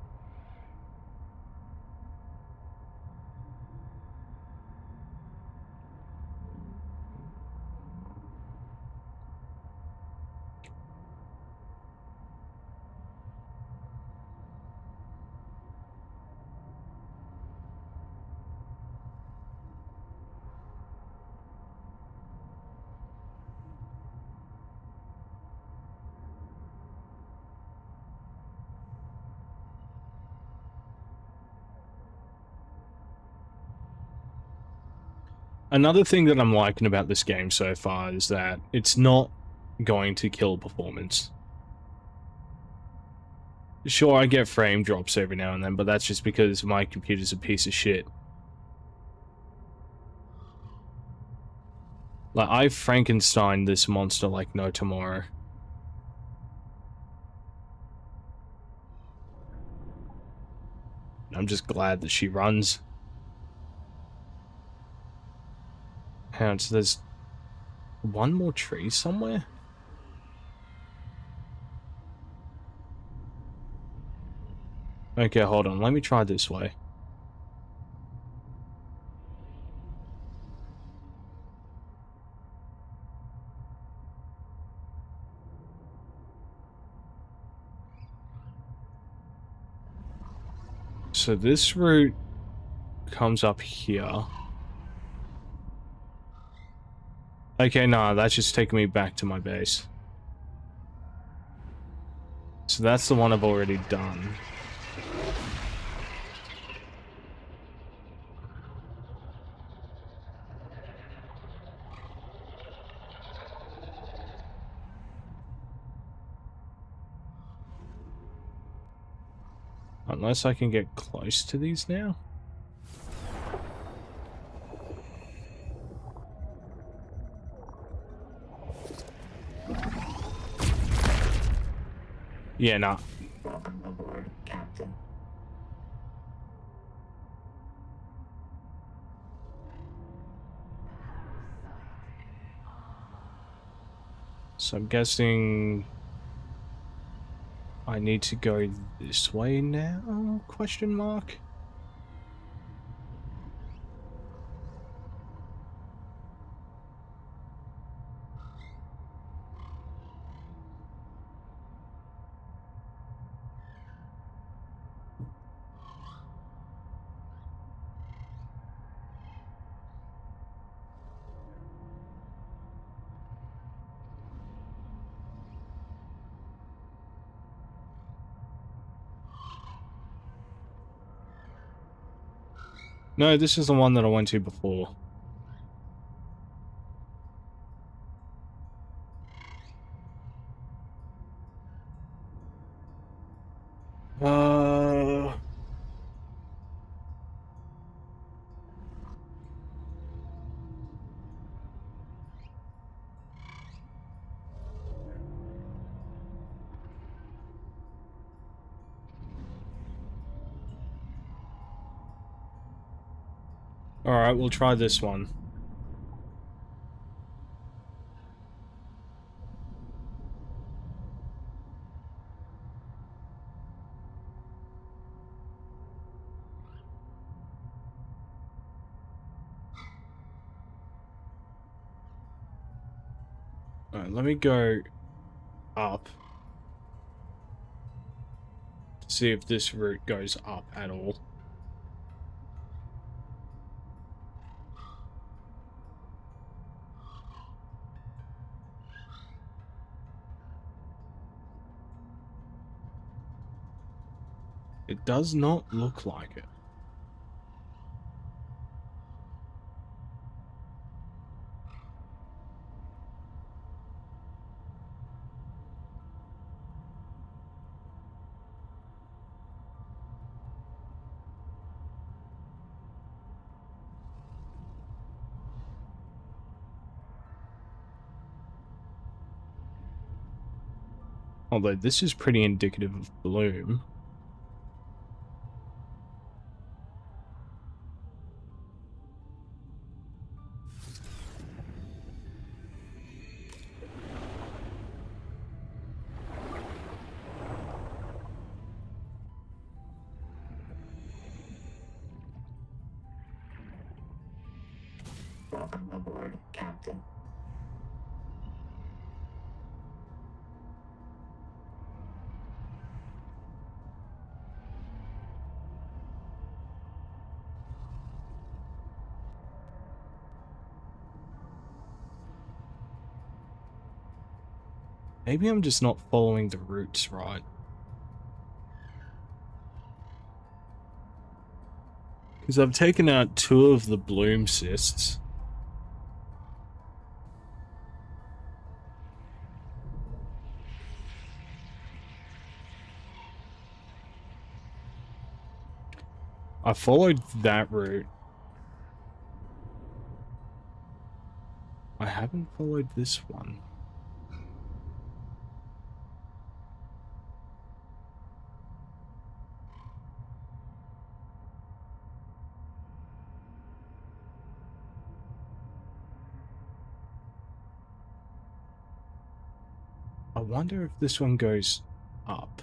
Another thing that I'm liking about this game so far is that it's not going to kill performance. Sure, I get frame drops every now and then, but that's just because my computer's a piece of shit. Like, I Frankenstein this monster like no tomorrow. I'm just glad that she runs. Hang on, so there's one more tree somewhere? Okay, hold on. Let me try this way. So this route comes up here. Okay, nah, that's just taking me back to my base. So that's the one I've already done. Unless I can get close to these now. Yeah, nah. Welcome aboard, Captain. So I'm guessing I need to go this way now? Question mark. No, this is the one that I went to before. Alright, we'll try this one. Alright, let me go up. To see if this route goes up at all. It does not look like it. Although this is pretty indicative of bloom. Welcome aboard, Captain. Maybe I'm just not following the routes right. Because I've taken out 2 of the bloom cysts. I followed that route. I haven't followed this one. I wonder if this one goes up.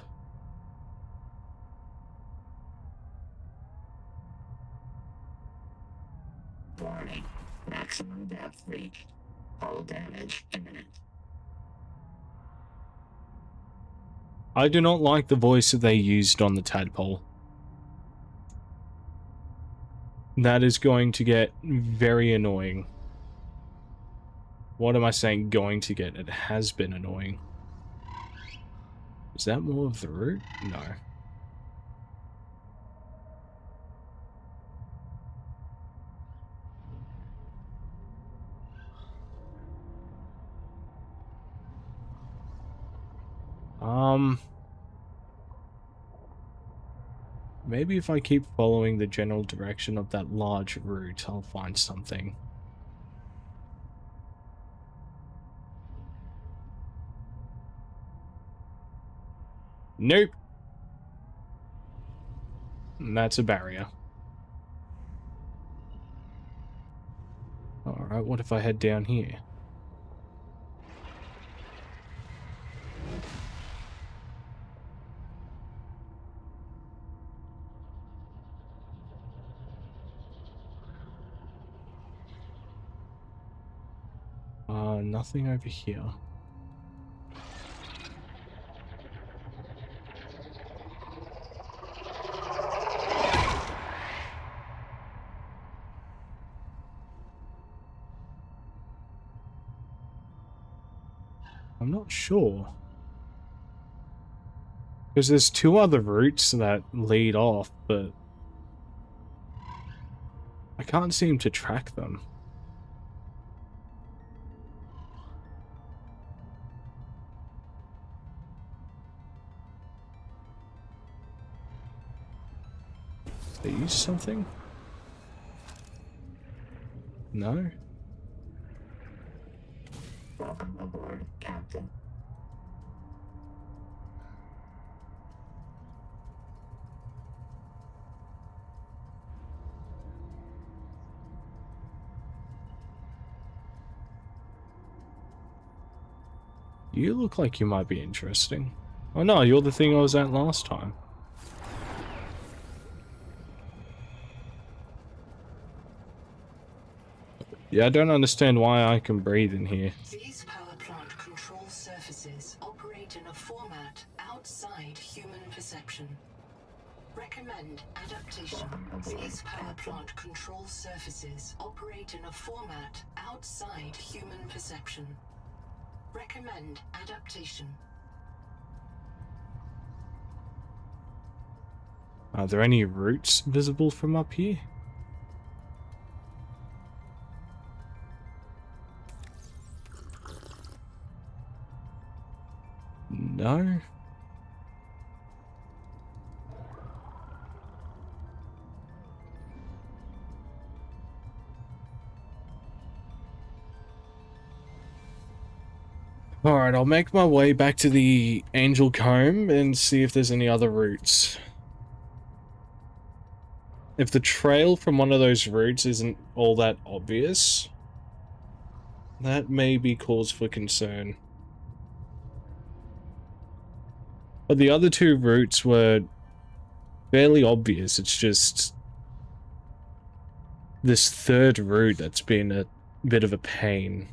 Warning. Maximum depth reached. Hull damage imminent. I do not like the voice that they used on the tadpole. That is going to get very annoying. What am I saying going to get? It has been annoying. Is that more of the route? No. Maybe if I keep following the general direction of that large route, I'll find something. Nope. And that's a barrier. Alright, what if I head down here? Nothing over here. I'm not sure. Because there's 2 other routes that lead off, but I can't seem to track them. They use something? No? Welcome aboard, Captain. You look like you might be interesting. Oh no, you're the thing I was at last time. Yeah, I don't understand why I can breathe in here. These power plant control surfaces operate in a format outside human perception. Recommend adaptation. These power plant control surfaces operate in a format outside human perception. Recommend adaptation. Are there any routes visible from up here? No? Alright, I'll make my way back to the Angel Comb and see if there's any other routes. If the trail from one of those routes isn't all that obvious, that may be cause for concern. But the other two routes were fairly obvious. It's just this third route that's been a bit of a pain.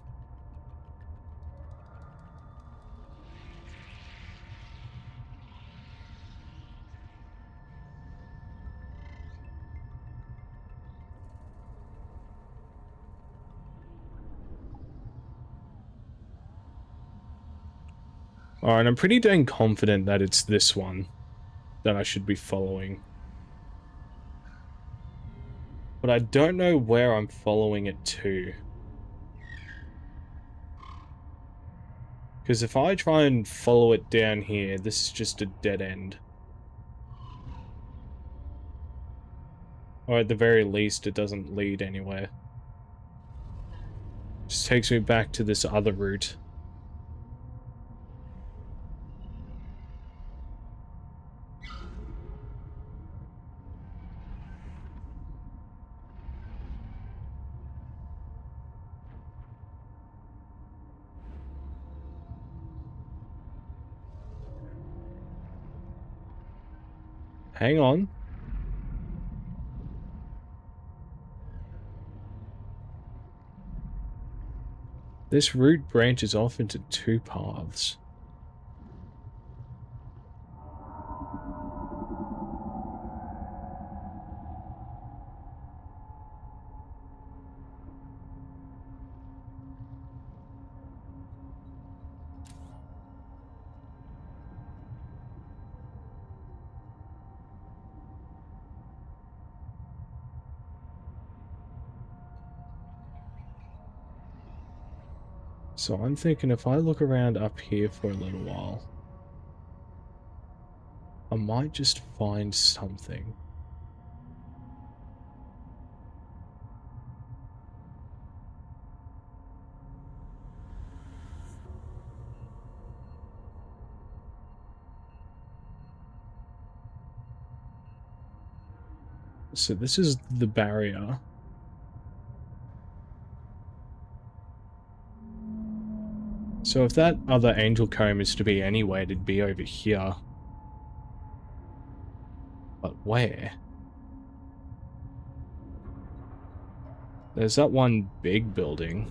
Alright, I'm pretty dang confident that it's this one that I should be following. But I don't know where I'm following it to. Because if I try and follow it down here, this is just a dead end. Or at the very least, it doesn't lead anywhere. Just takes me back to this other route. Hang on. This route branches off into two paths. So I'm thinking if I look around up here for a little while, I might just find something. So this is the barrier. So if that other angel comb is to be anywhere, it'd be over here. But where? There's that one big building.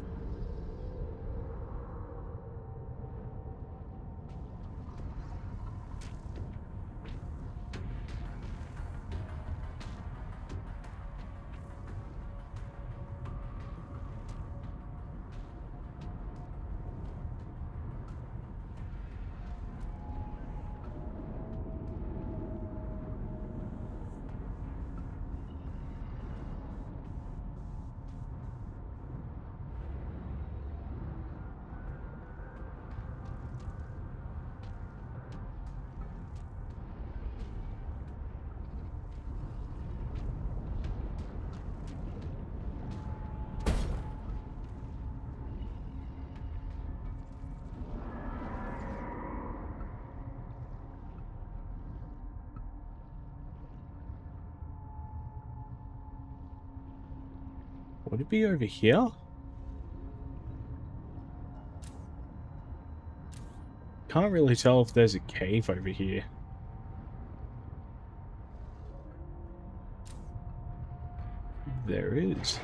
Would it be over here? Can't really tell if there's a cave over here. There is.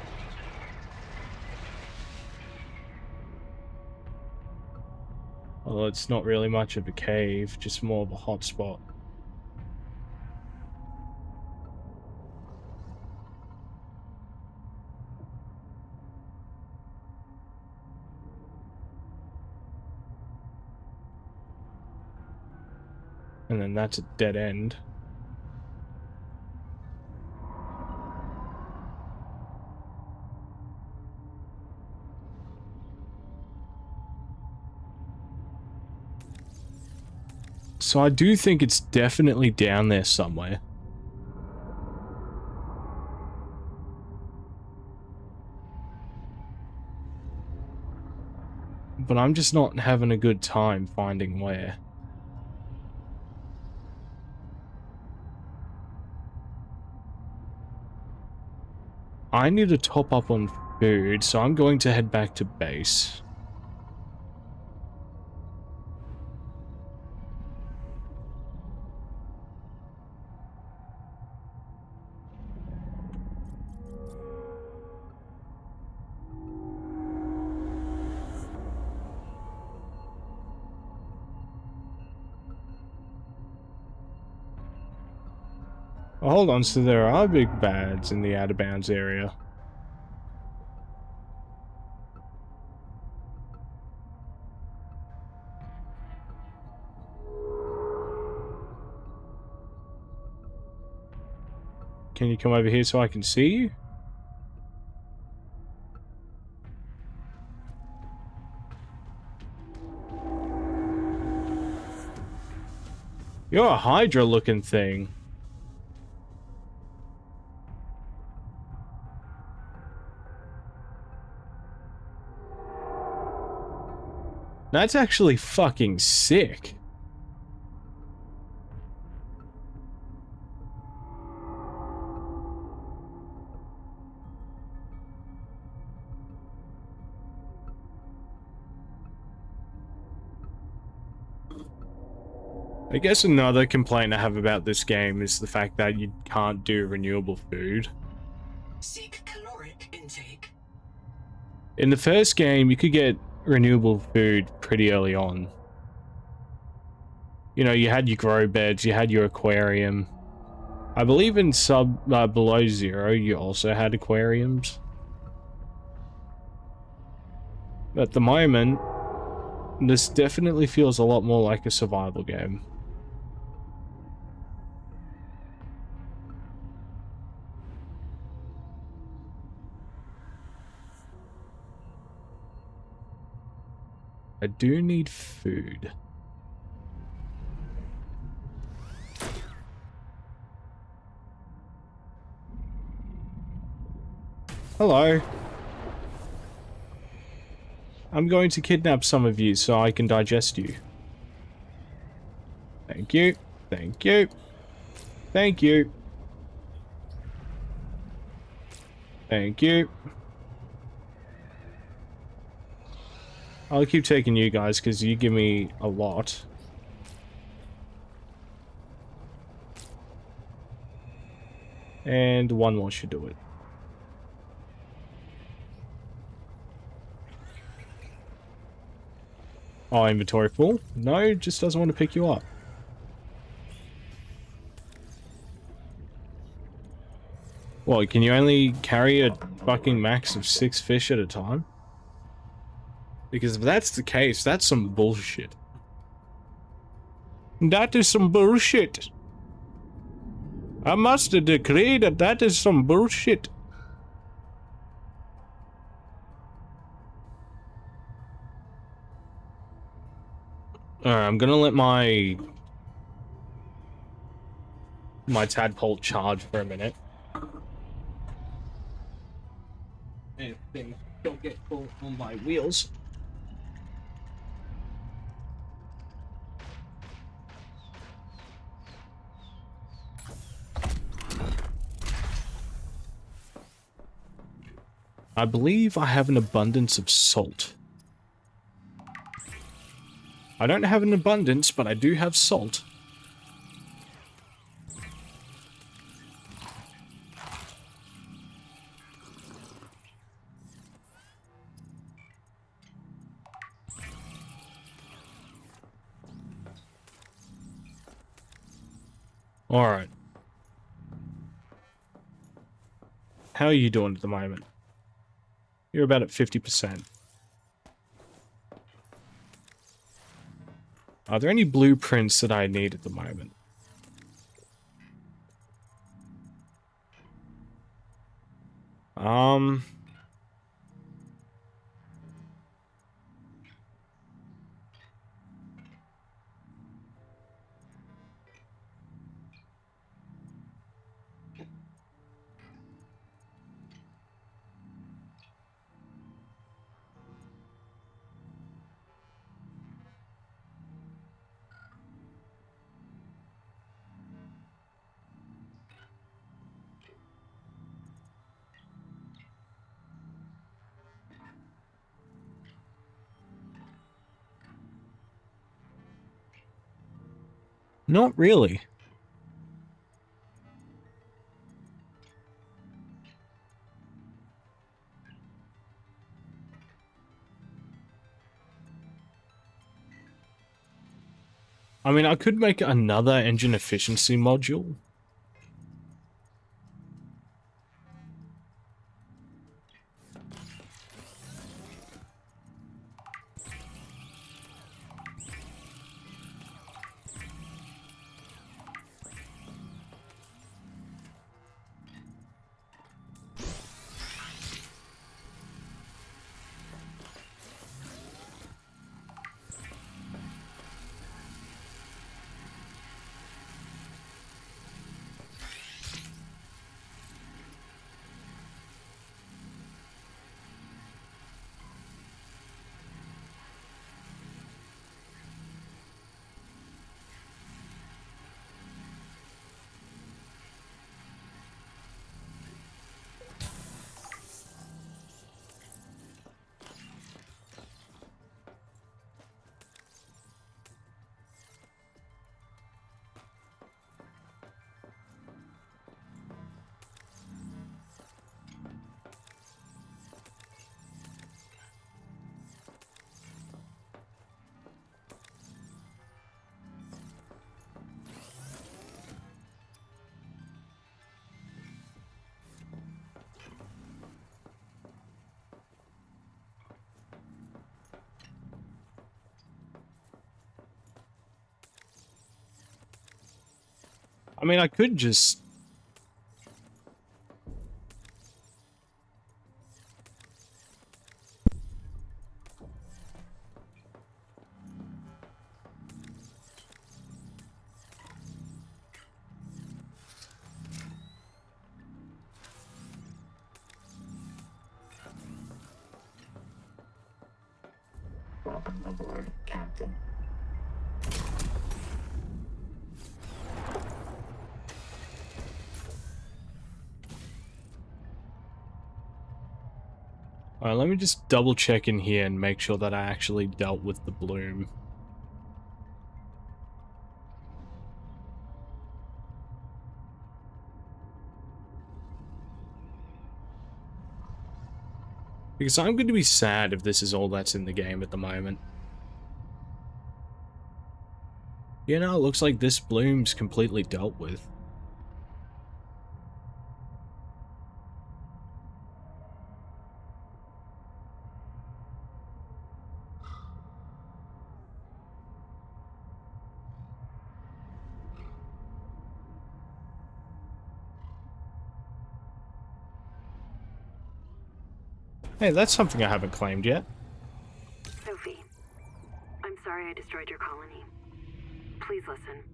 Although it's not really much of a cave, just more of a hotspot. And then that's a dead end. So I do think it's definitely down there somewhere. but I'm just not having a good time finding where. I need to top up on food, so I'm going to head back to base. Oh, hold on, so there are big bads in the out of bounds area. Can you come over here so I can see you? You're a Hydra looking thing. That's actually fucking sick. I guess another complaint I have about this game is the fact that you can't do renewable food. Seek caloric intake. In the first game, you could get renewable food pretty early on. You know, you had your grow beds, you had your aquarium. I believe in Below Zero, you also had aquariums. At the moment, this definitely feels a lot more like a survival game. I do need food. Hello. I'm going to kidnap some of you so I can digest you. Thank you. Thank you. Thank you. Thank you. I'll keep taking you guys because you give me a lot. And one more should do it. Oh, inventory full? No, just doesn't want to pick you up. What, can you only carry a fucking max of 6 fish at a time? Because if that's the case, that's some bullshit. That is some bullshit. I must decree that that is some bullshit. Alright, I'm gonna let my tadpole charge for a minute. And things don't get caught on my wheels. I believe I have an abundance of salt. I don't have an abundance, but I do have salt. Alright. How are you doing at the moment? You're about at 50%. Are there any blueprints that I need at the moment? Not really. I mean, I could make another engine efficiency module. I mean, I could just... Welcome aboard, Captain. Alright, let me just double check in here and make sure that I actually dealt with the bloom. Because I'm going to be sad if this is all that's in the game at the moment. You know, it looks like this bloom's completely dealt with. Hey, that's something I haven't claimed yet. Sophie, I'm sorry I destroyed your colony. Please listen.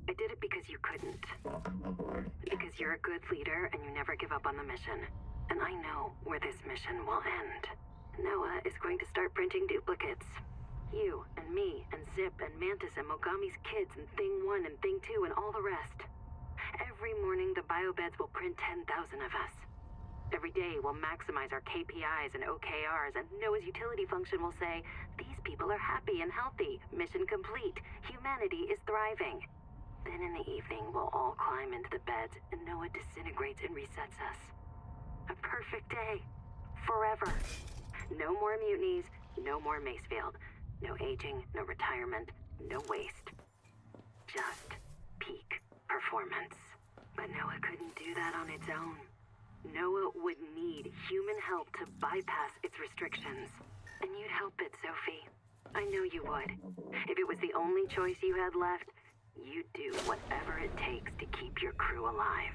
I did it because you couldn't. Welcome aboard. Because you're a good leader and you never give up on the mission. And I know where this mission will end. Noah is going to start printing duplicates. You and me and Zip and Mantis and Mogami's kids and Thing 1 and Thing 2 and all the rest. Every morning the biobeds will print 10,000 of us. Every day we'll maximize our KPIs and OKRs, and Noah's utility function will say, these people are happy and healthy, mission complete, humanity is thriving. Then in the evening we'll all climb into the beds and Noah disintegrates and resets us. A perfect day. Forever. No more mutinies, no more Macefield. No aging, no retirement, no waste. Just peak performance. But Noah couldn't do that on its own. Noah would need human help to bypass its restrictions. And you'd help it, Sophie. I know you would. If it was the only choice you had left, you'd do whatever it takes to keep your crew alive.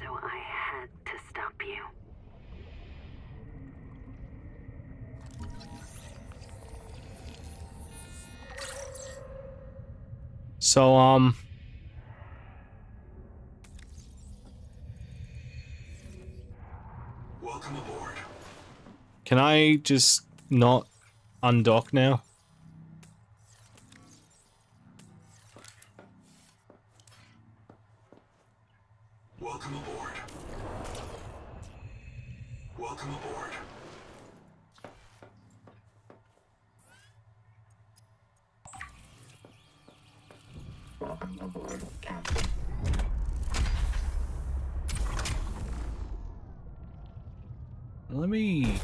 So I had to stop you. So, Welcome aboard. can I just not undock now? Welcome aboard. Welcome aboard. Welcome let me...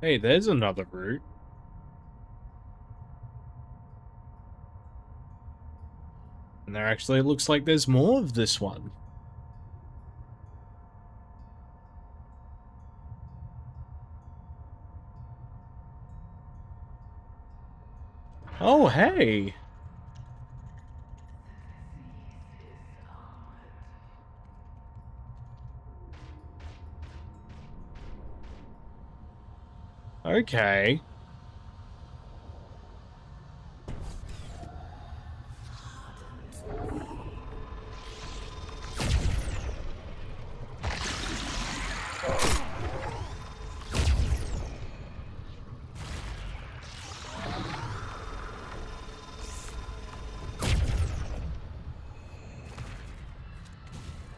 Hey, there's another route. And there actually looks like there's more of this one. Oh, hey! Okay.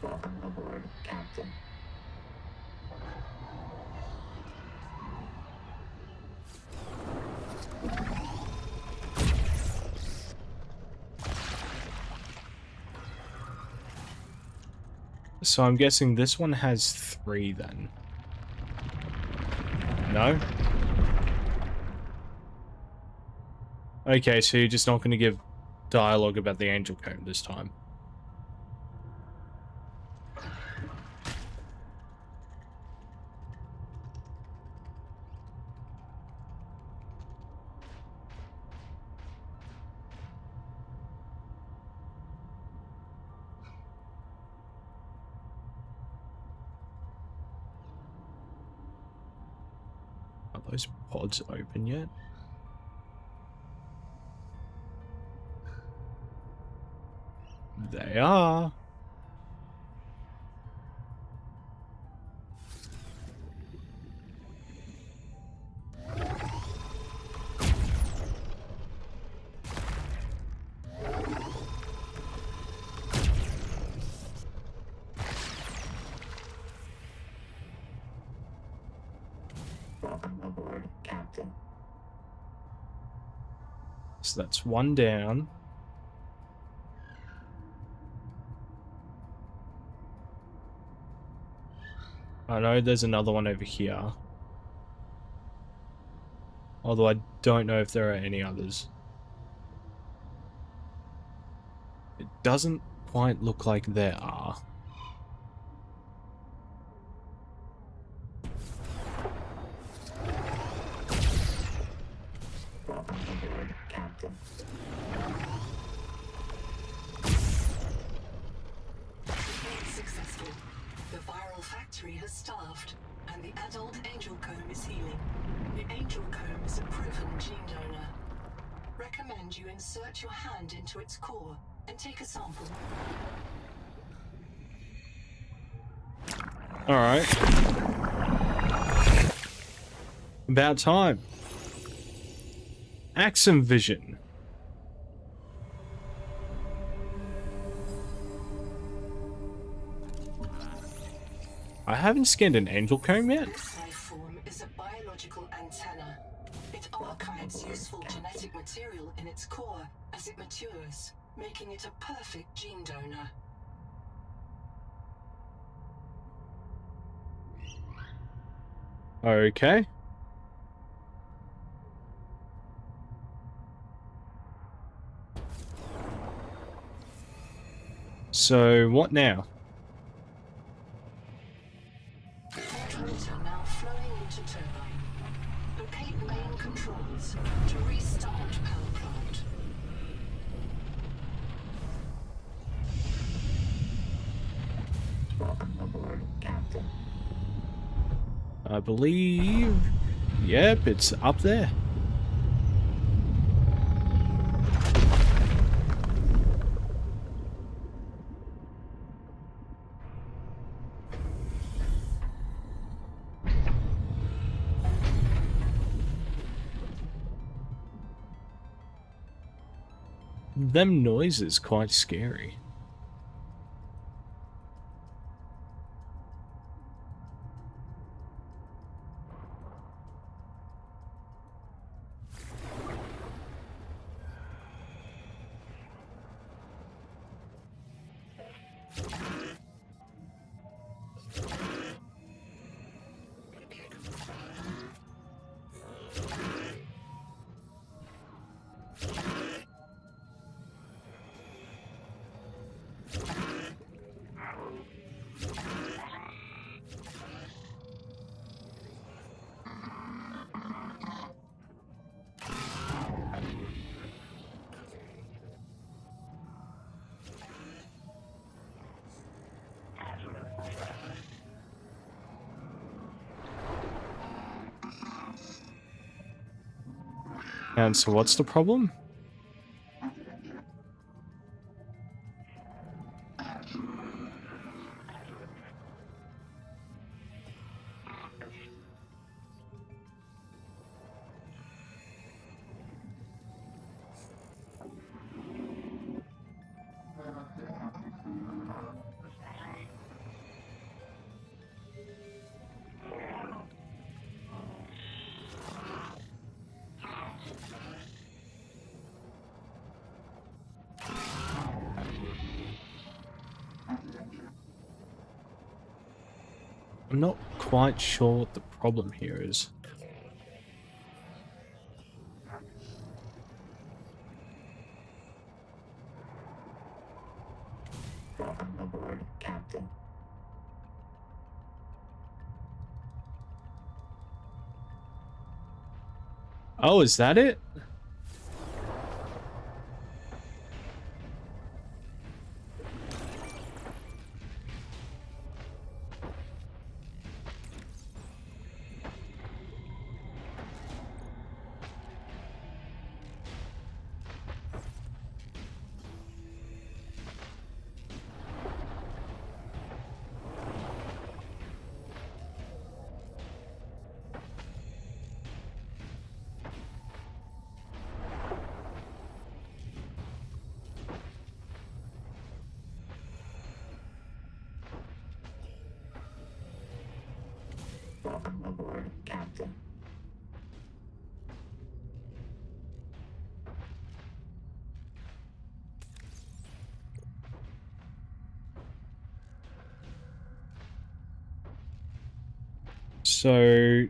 Welcome aboard, Captain. So I'm guessing this one has 3 then. No? Okay, so you're just not going to give dialogue about the angel comb this time. Are those pods open yet? They are. Welcome aboard, Captain. So that's 1 down. I know there's another one over here. Although I don't know if there are any others. It doesn't quite look like there are. Welcome aboard, Captain. Successful. The viral factory has starved, and the adult angel comb is healing. The angel comb is a proven gene donor. Recommend you insert your hand into its core and take a sample. Alright. About time. Axum Vision. I haven't scanned an angel comb yet. This life form is a biological antenna. It archives useful genetic material in its core as it matures, making it a perfect gene donor. Okay. So, what now? Water now flowing into turbine. Locate main controls to restart power plant. Welcome aboard, Captain. I believe... Yep, it's up there. Them noises quite scary. And so what's the problem? I'm not quite sure what the problem here is. Welcome aboard, Captain. Oh, is that it? Welcome aboard, Captain. So...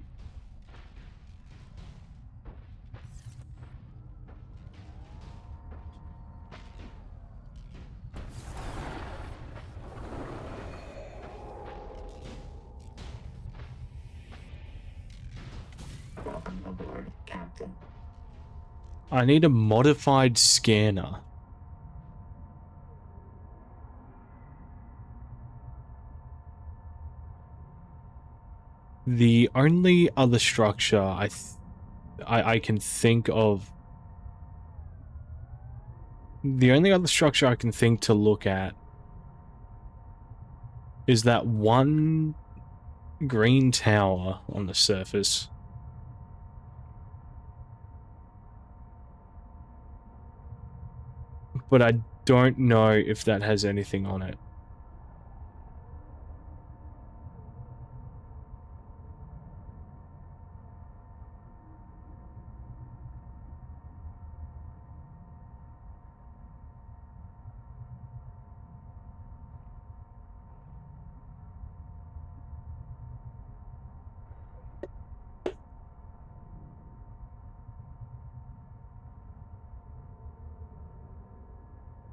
Welcome aboard, Captain. I need a modified scanner. The only other structure I can think of... The only other structure I can think to look at is that one green tower on the surface. But I don't know if that has anything on it.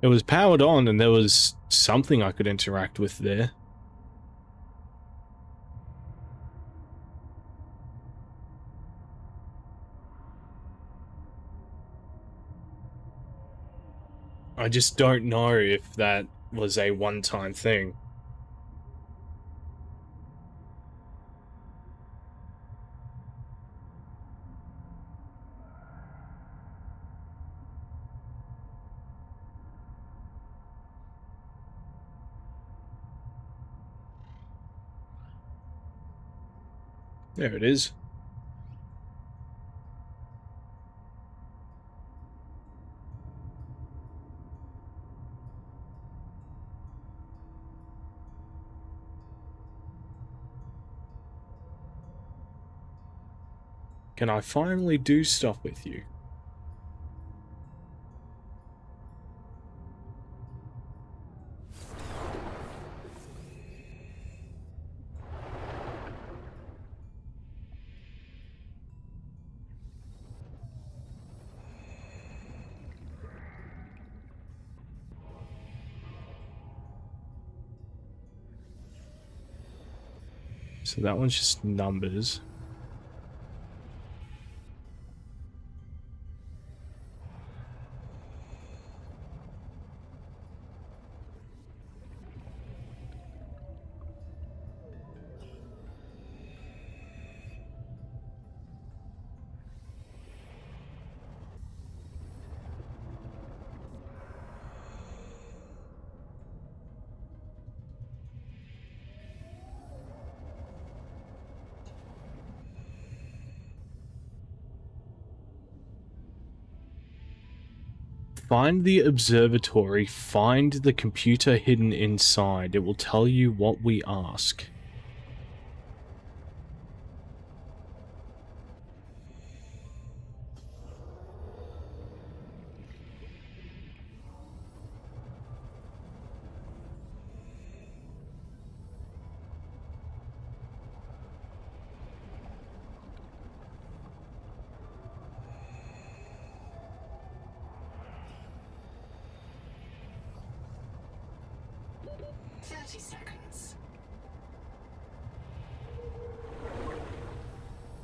It was powered on and there was something I could interact with there. I just don't know if that was a one-time thing. There it is. Can I finally do stuff with you? So that one's just numbers. Find the observatory, find the computer hidden inside. It will tell you what we ask.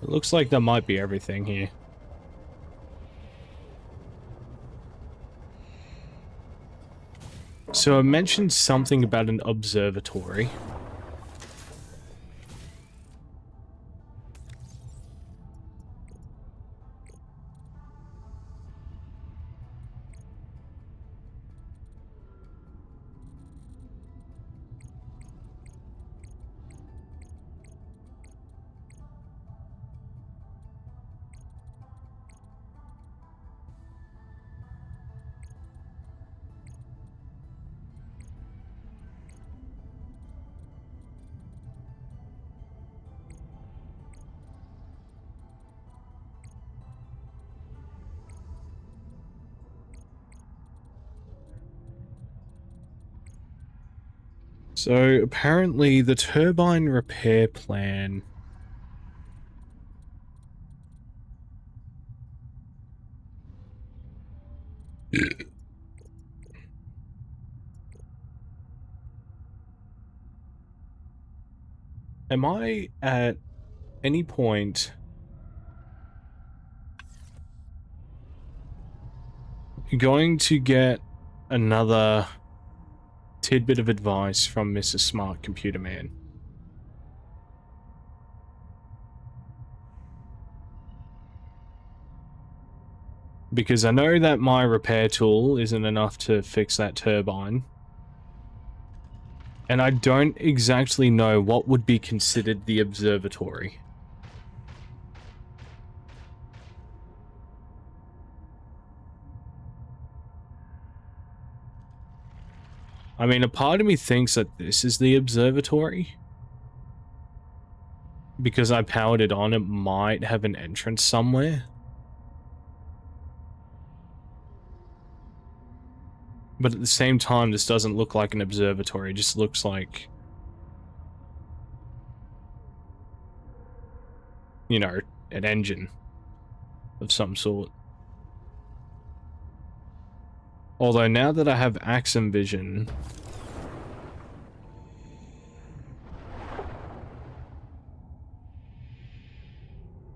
It looks like that might be everything here. So I mentioned something about an observatory. So apparently the turbine repair plan am I at any point going to get another tidbit of advice from Mr. Smart Computer Man? Because I know that my repair tool isn't enough to fix that turbine. And I don't exactly know what would be considered the observatory. I mean, a part of me thinks that this is the observatory. Because I powered it on, it might have an entrance somewhere. But at the same time, this doesn't look like an observatory. It just looks like, you know, an engine of some sort. Although now that I have Axum Vision,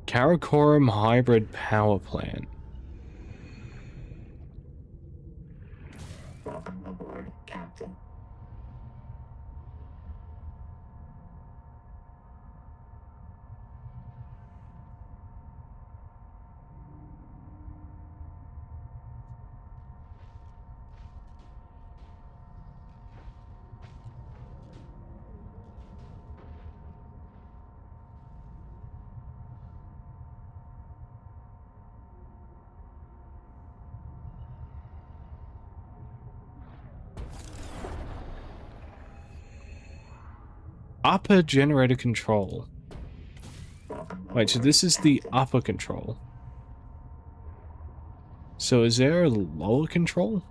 Karakoram Hybrid Power Plant. Welcome aboard, Captain. Upper generator control. Welcome Wait, so this is the upper control. So is there a lower control?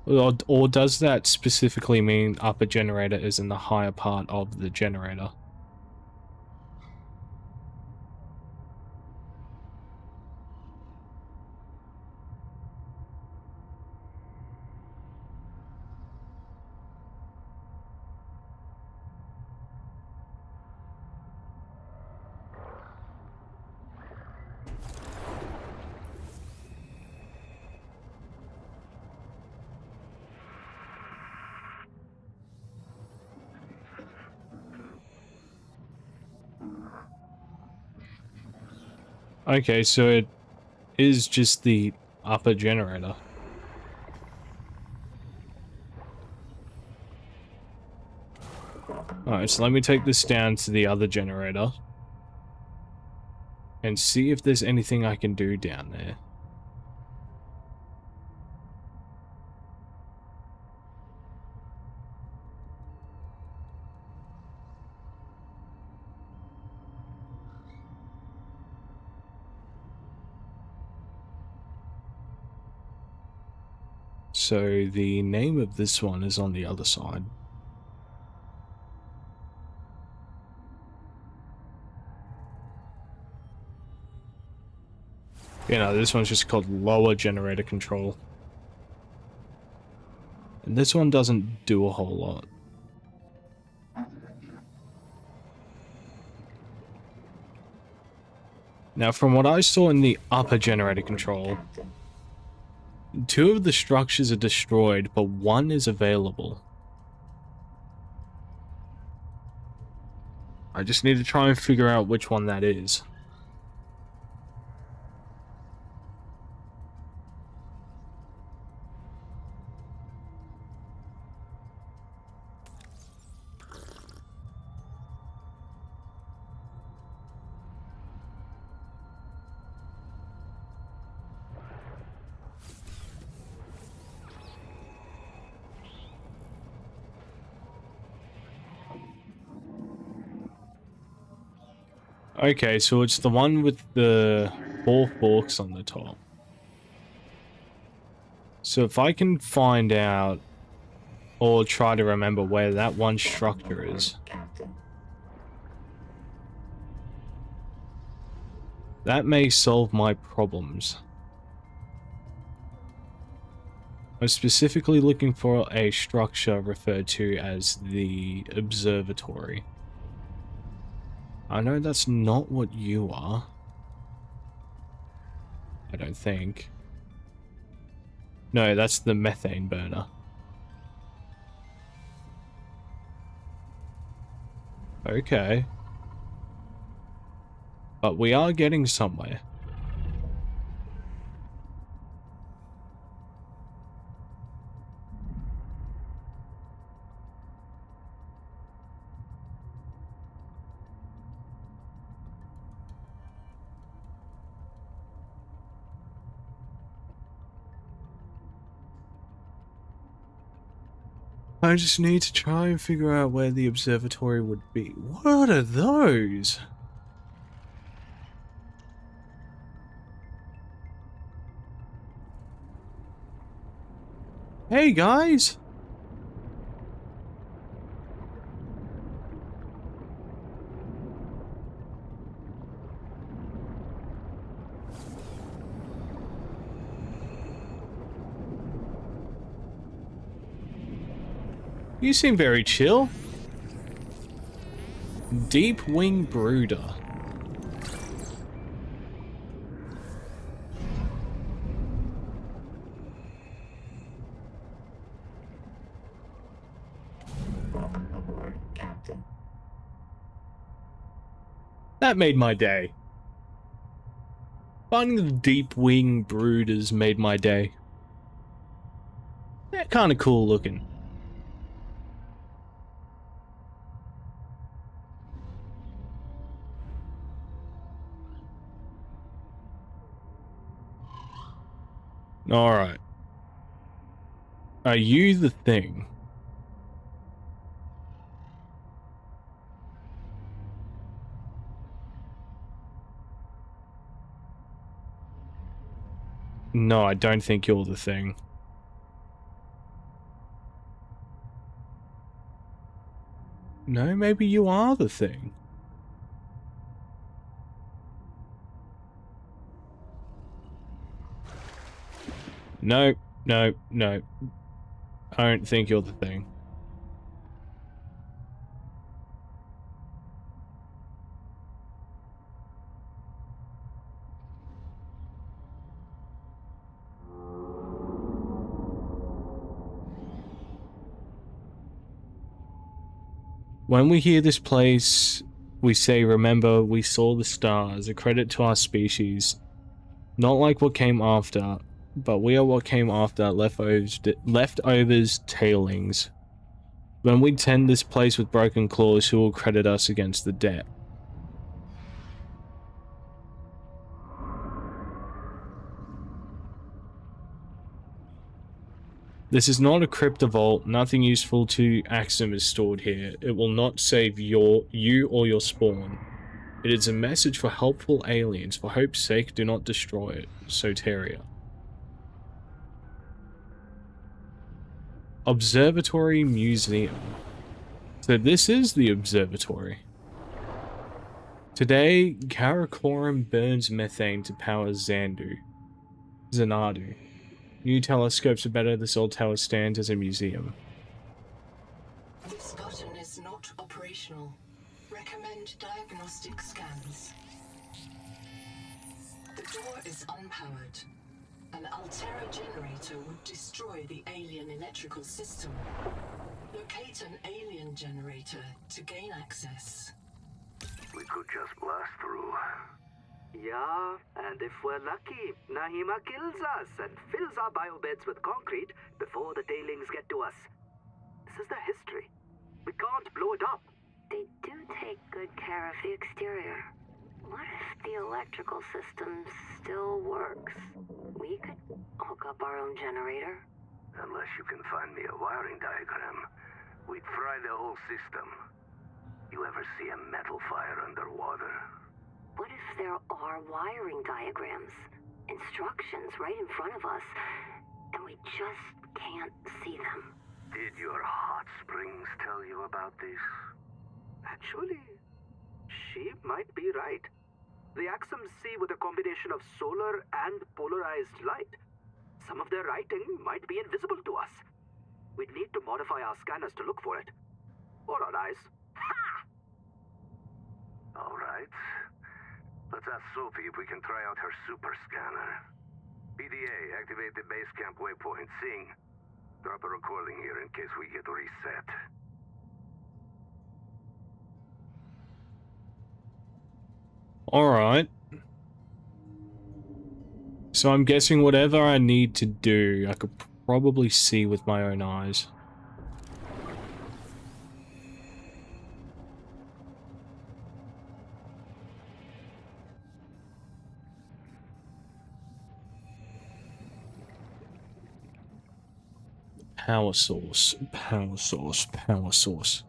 Or does that specifically mean upper generator is in the higher part of the generator? Okay, so it is just the upper generator. Alright, so let me take this down to the other generator and see if there's anything I can do down there. So the name of this one is on the other side. You know, this one's just called lower generator control. And this one doesn't do a whole lot. Now, from what I saw in the upper generator control, 2 of the structures are destroyed, but 1 is available. I just need to try and figure out which one that is. Okay, so it's the one with the 4 forks on the top. So if I can find out, or try to remember where that one structure is, that may solve my problems. I'm specifically looking for a structure referred to as the observatory. I know that's not what you are. I don't think. No, that's the methane burner. Okay. But we are getting somewhere. I just need to try and figure out where the observatory would be. What are those? Hey guys! You seem very chill. Deep Wing Brooder. Welcome aboard, Captain. That made my day. Finding the Deep Wing Brooders made my day. They're kind of cool looking. Alright. Are you the thing? No, I don't think you're the thing. No, maybe you are the thing. No, no, no. I don't think you're the thing. When we hear this place, we say, remember, we saw the stars, a credit to our species. Not like what came after, but we are what came after, leftovers, tailings. When we tend this place with broken claws, who will credit us against the debt? This is not a cryptovault. Nothing useful to Axum is stored here. It will not save you or your spawn. It is a message for helpful aliens. For hope's sake, do not destroy it. Soteria. Observatory Museum. So this is the observatory. Today, Karakoram burns methane to power Xanadu. New telescopes are better. This old tower stands as a museum. This button is not operational. Recommend diagnostic scans. The door is unpowered. An Altera generator would destroy the alien electrical system. Locate an alien generator to gain access. We could just blast through. Yeah, and if we're lucky, Nahima kills us and fills our biobeds with concrete before the tailings get to us. This is the history. We can't blow it up. They do take good care of the exterior. What if the electrical system still works? We could hook up our own generator. Unless you can find me a wiring diagram, we'd fry the whole system. You ever see a metal fire underwater? What if there are wiring diagrams, instructions right in front of us, and we just can't see them? Did your hot springs tell you about this? Actually, she might be right. The Axums see with a combination of solar and polarized light. Some of their writing might be invisible to us. We'd need to modify our scanners to look for it. Or our eyes. Ha! All right. Let's ask Sophie if we can try out her super scanner. PDA, activate the base camp waypoint. Sing. Drop a recording here in case we get reset. Alright. So I'm guessing whatever I need to do, I could probably see with my own eyes. Power source, power source, power source.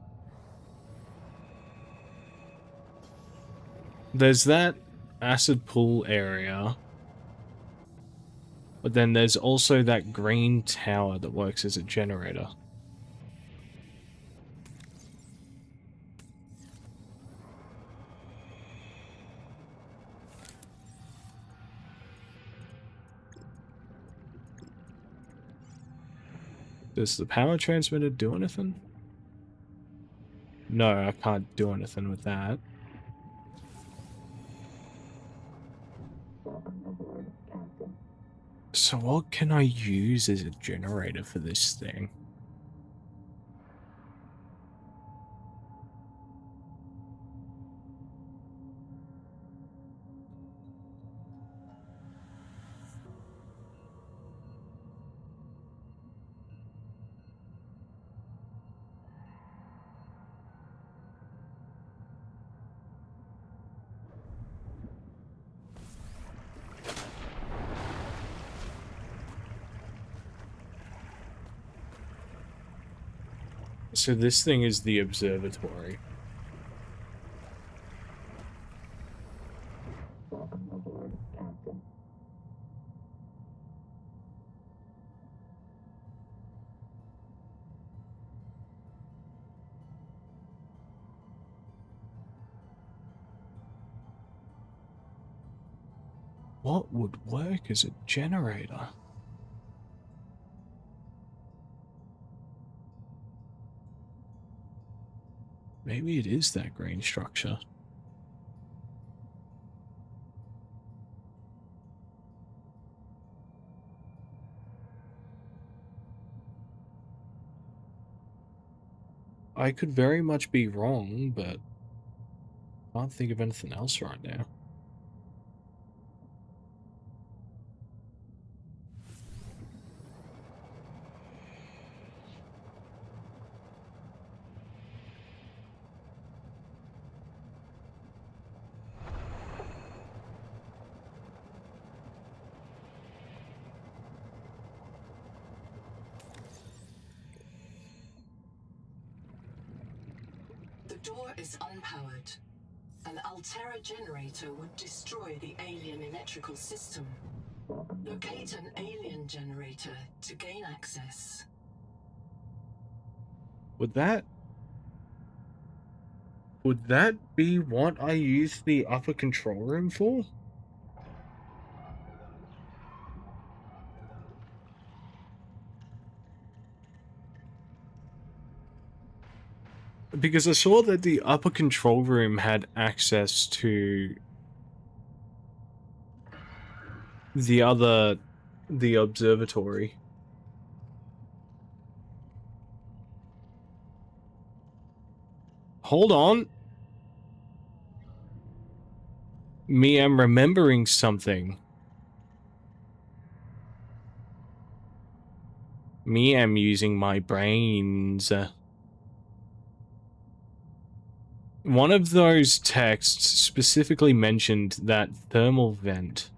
There's that acid pool area. But then there's also that green tower that works as a generator. Does the power transmitter do anything? No, I can't do anything with that. So what can I use as a generator for this thing? So this thing is the observatory. Welcome aboard, Captain. What would work as a generator? Maybe it is that green structure. I could very much be wrong, but I can't think of anything else right now. The door is unpowered. An Altera generator would destroy the alien electrical system. Locate an alien generator to gain access. Would that be what I use the upper control room for? Because I saw that the upper control room had access to the observatory. Hold on. Me, I'm remembering something. Me, I'm using my brains. One of those texts specifically mentioned that thermal vent.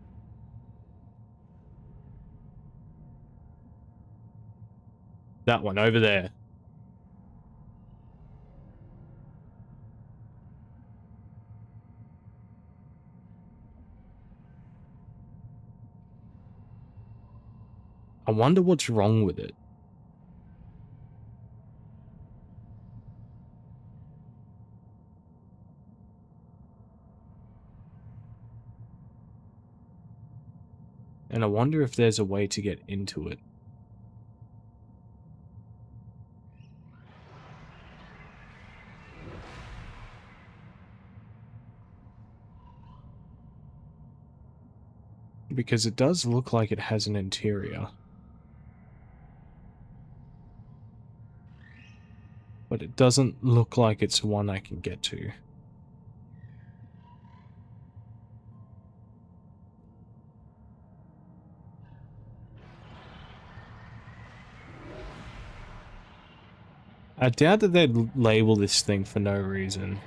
That one over there. I wonder what's wrong with it. And I wonder if there's a way to get into it. Because it does look like it has an interior. But it doesn't look like it's one I can get to. I doubt that they'd label this thing for no reason.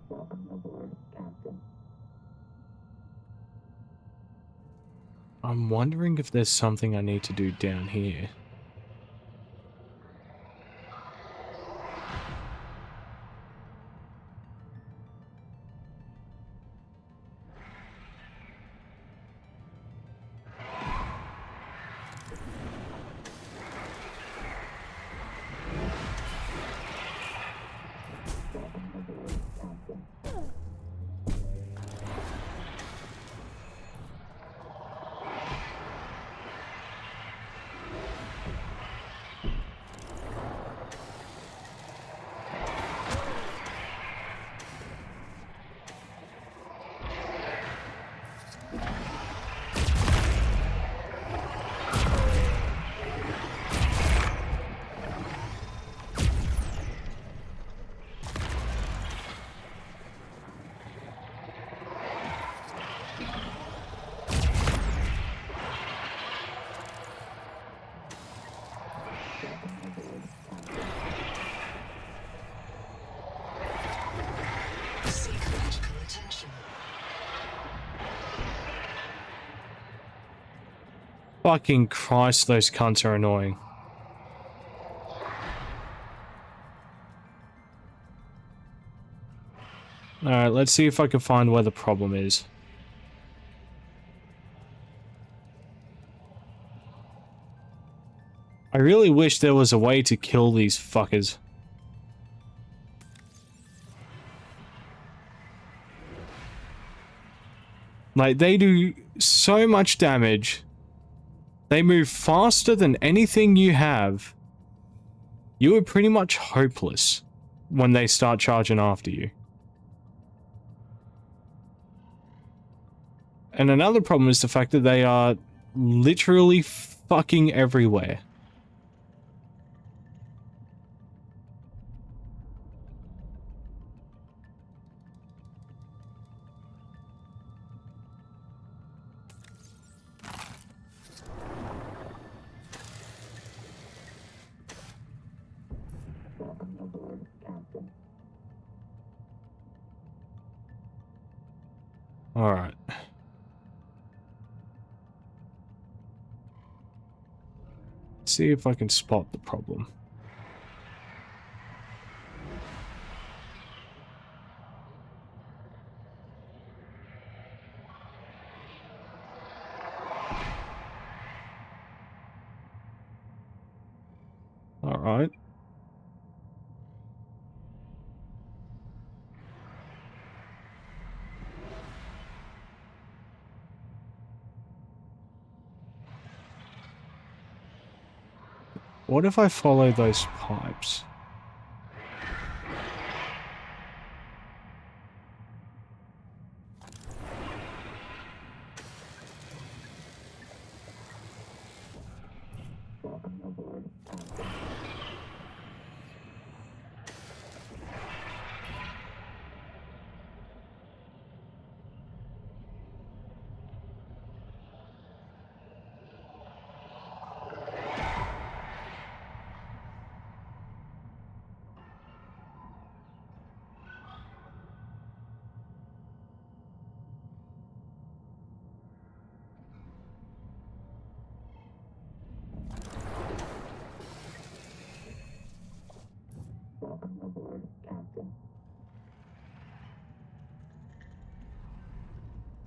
Welcome aboard, Captain. I'm wondering if there's something I need to do down here. Welcome aboard, Captain. fucking Christ, those cunts are annoying. Alright, let's see if I can find where the problem is. I really wish there was a way to kill these fuckers. Like, they do so much damage. They move faster than anything you have. You are pretty much hopeless when they start charging after you. And another problem is the fact that they are literally fucking everywhere. All right. See if I can spot the problem. All right. What if I follow those pipes?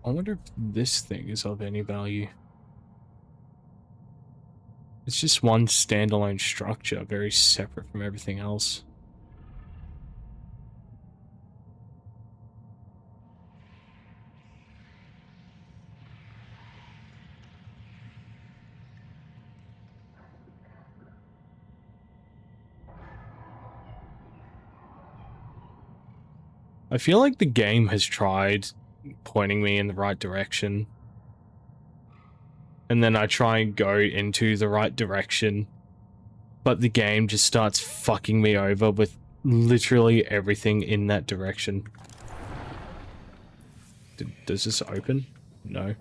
I wonder if this thing is of any value. It's just one standalone structure, very separate from everything else. I feel like the game has tried pointing me in the right direction. And then I try and go into the right direction. But the game just starts fucking me over with literally everything in that direction. Does this open? No.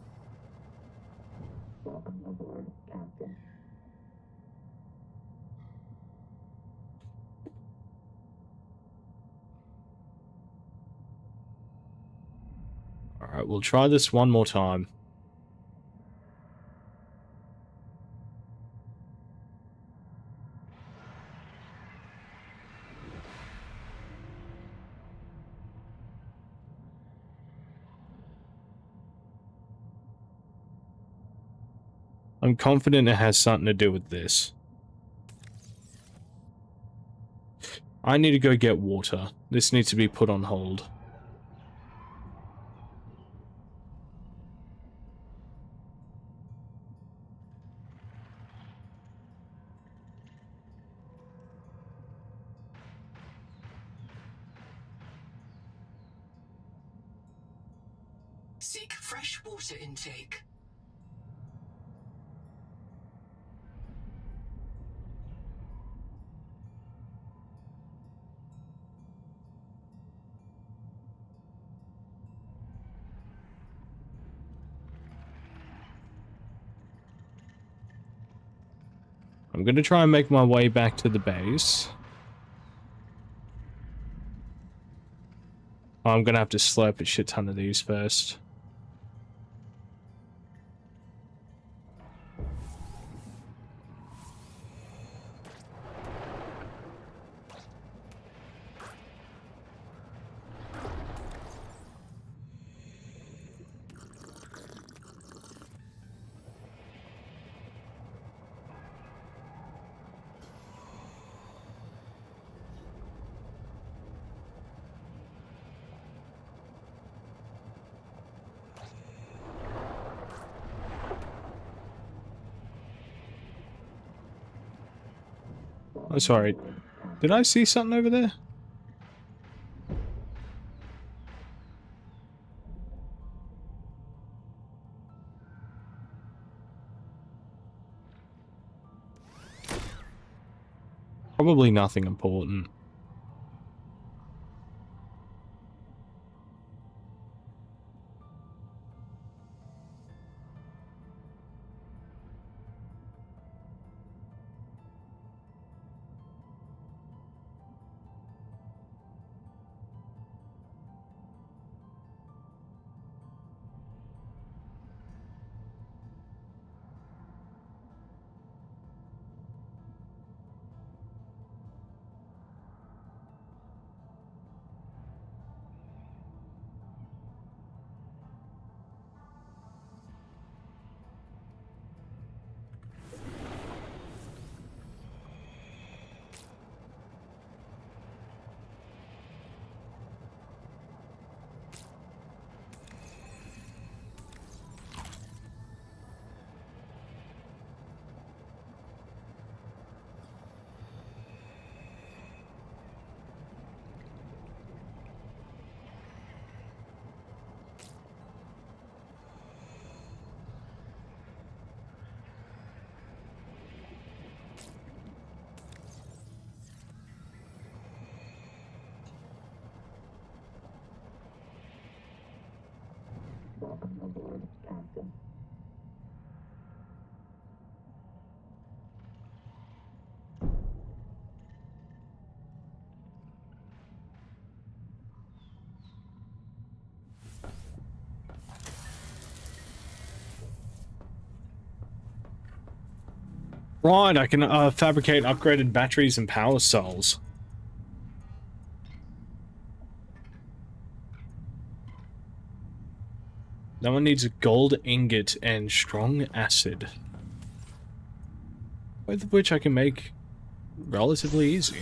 Alright, we'll try this one more time. I'm confident it has something to do with this. I need to go get water. This needs to be put on hold. Seek fresh water intake. I'm gonna try and make my way back to the base. I'm gonna have to slurp a shit ton of these first. Oh, sorry. Did I see something over there? Probably nothing important. Welcome aboard, Captain. Right, I can fabricate upgraded batteries and power cells. That one needs a gold ingot and strong acid. Both of which I can make relatively easy.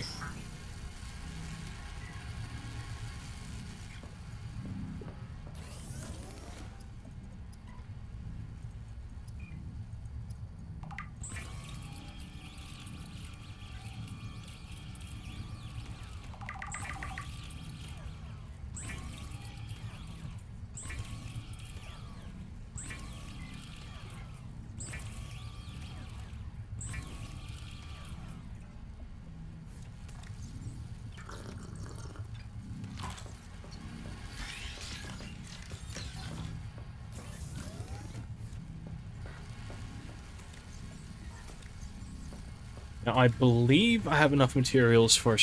Now, I believe I have enough materials for a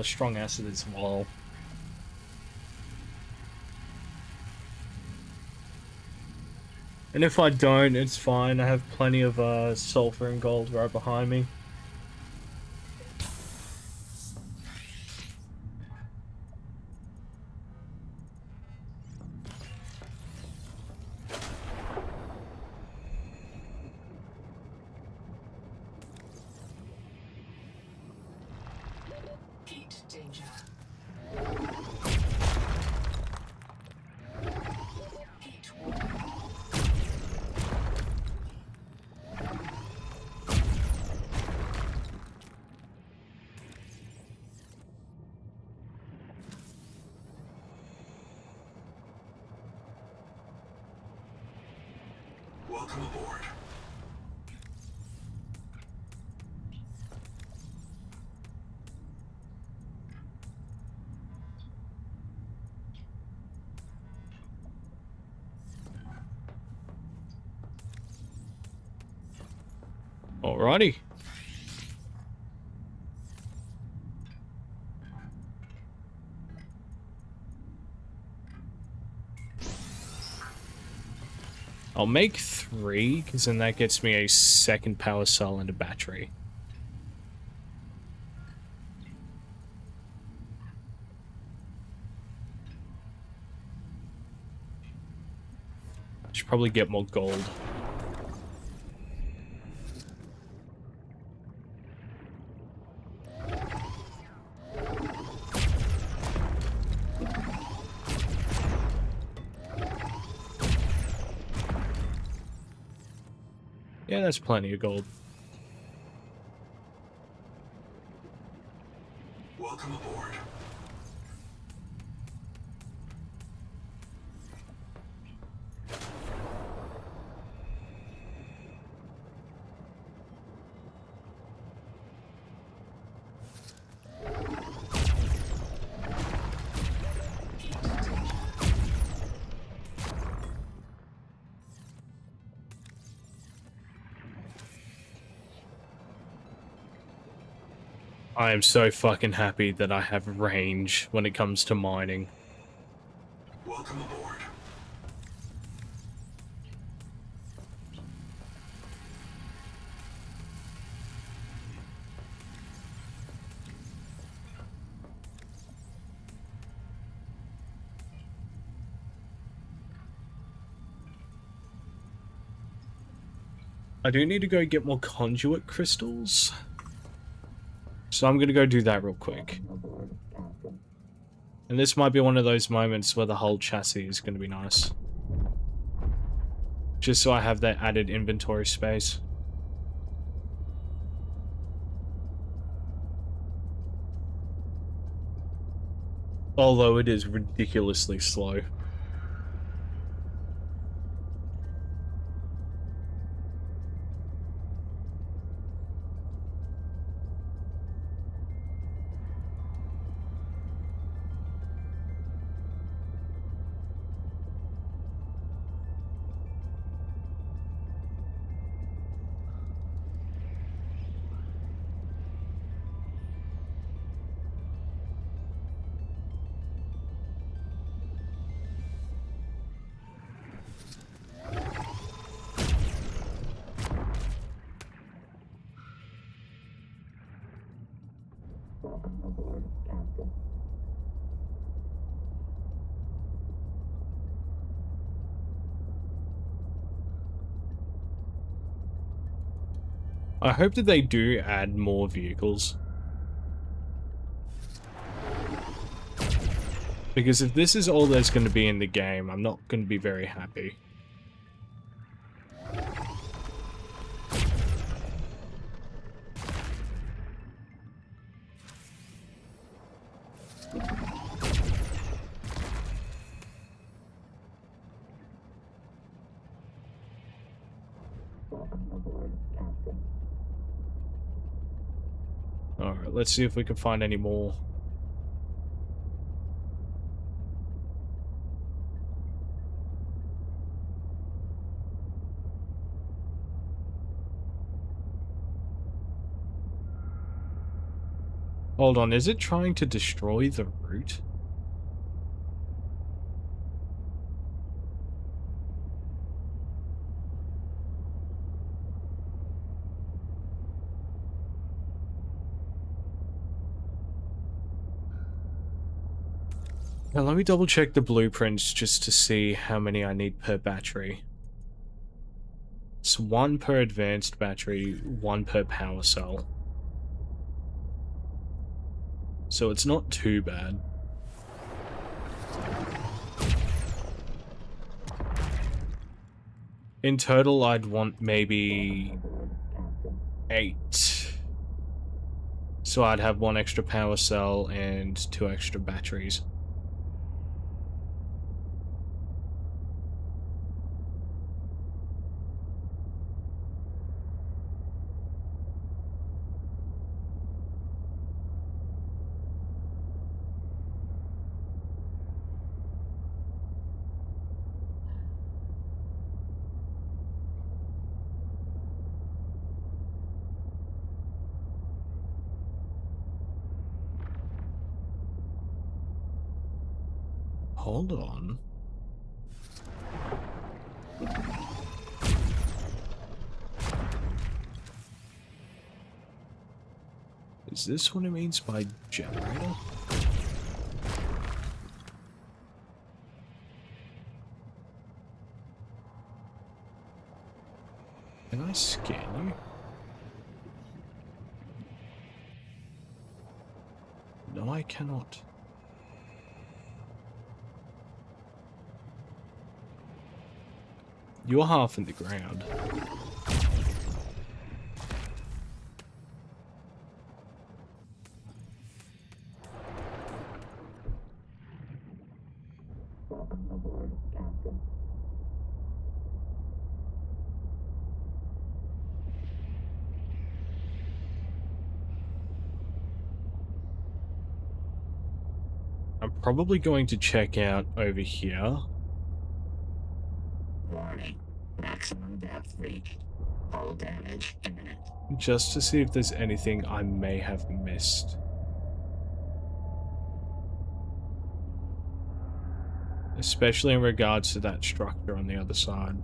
strong acid as well. And if I don't, it's fine. I have plenty of sulfur and gold right behind me. Heat danger. Heat warning. Welcome aboard. Alrighty. I'll make 3, because then that gets me a second power cell and a battery. Should probably get more gold. Yeah, that's plenty of gold. Welcome aboard. I am so fucking happy that I have range when it comes to mining. Welcome aboard. I do need to go get more conduit crystals. So I'm gonna go do that real quick. And this might be one of those moments where the whole chassis is gonna be nice. Just so I have that added inventory space. Although it is ridiculously slow. I hope that they do add more vehicles. Because if this is all there's going to be in the game, I'm not going to be very happy. Alright, let's see if we can find any more. Hold on, is it trying to destroy the route? Now let me double check the blueprints just to see how many I need per battery. It's 1 per advanced battery, 1 per power cell. So it's not too bad. In total, I'd want maybe 8. So I'd have 1 extra power cell and 2 extra batteries. Hold on. Is this what it means by generator? Can I scan you? No, I cannot. You're half in the ground. I'm probably going to check out over here. Warning. Maximum depth reached. Hull damage imminent. Just to see if there's anything I may have missed. Especially in regards to that structure on the other side.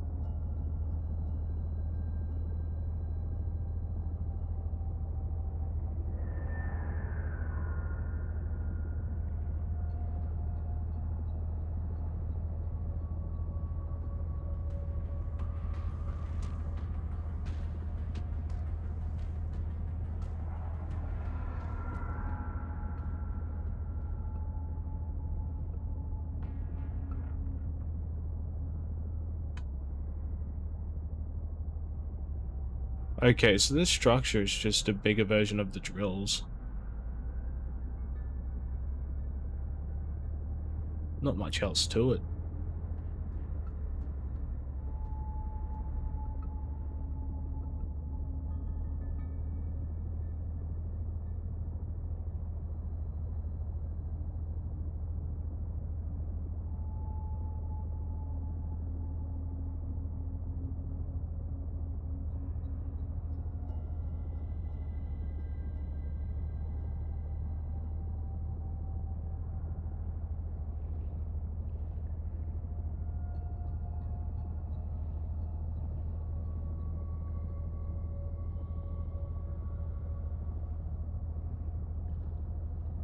Okay, so this structure is just a bigger version of the drills. Not much else to it.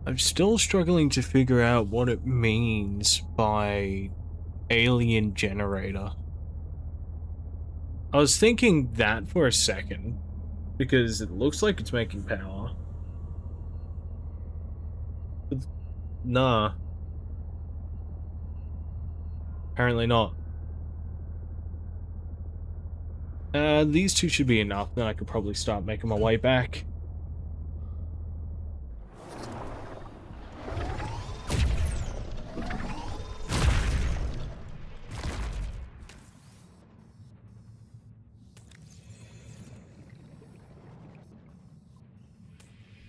I'm still struggling to figure out what it means by alien generator. I was thinking that for a second, because it looks like it's making power. But nah. Apparently not. These two should be enough, then I could probably start making my way back.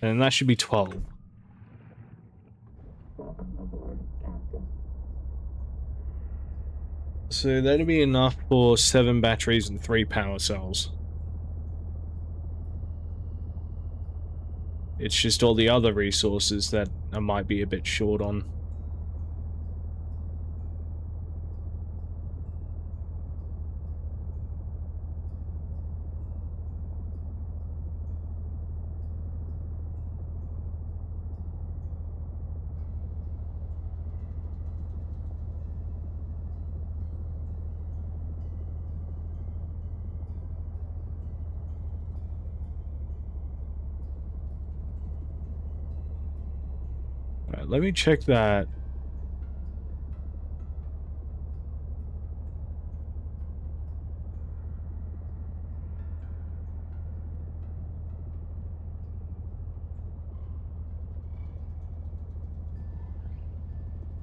And that should be 12. So that'd be enough for 7 batteries and 3 power cells. It's just all the other resources that I might be a bit short on. Alright, let me check that.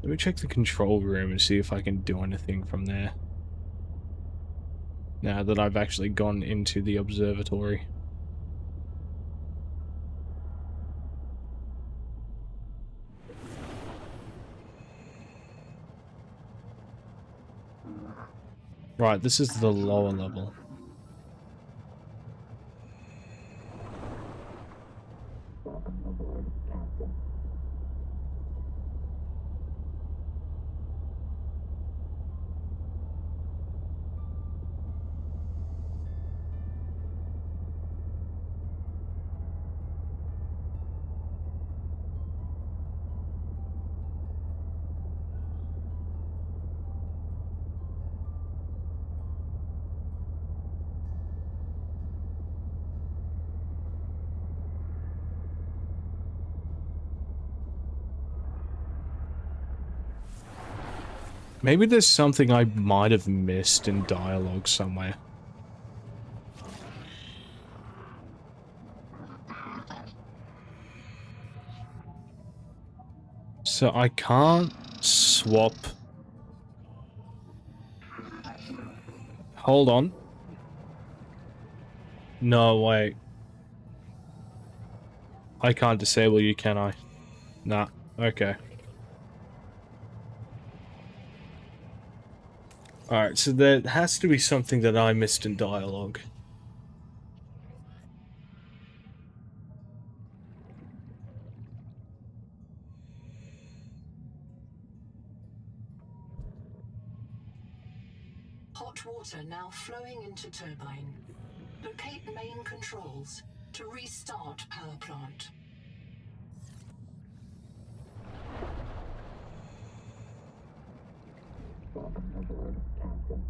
Let me check the control room and see if I can do anything from there. Now that I've actually gone into the observatory. Right, this is the lower level. Maybe there's something I might have missed in dialogue somewhere. So I can't swap Hold on. No, wait. I can't disable you, can I? Nah. Okay. Alright, so there has to be something that I missed in dialogue. Hot water now flowing into turbine. Locate main controls to restart power plant. Welcome aboard, Captain.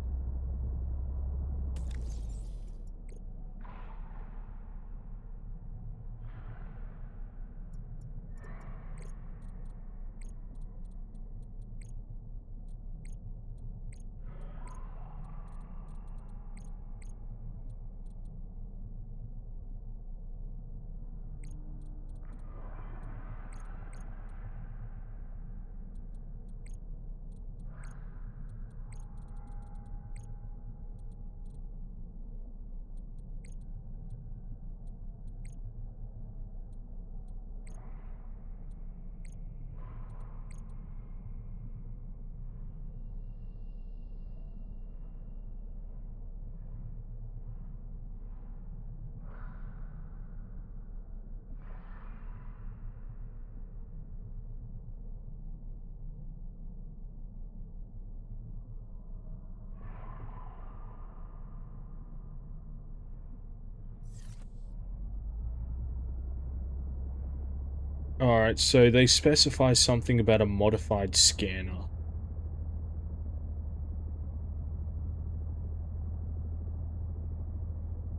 Alright, so they specify something about a modified scanner.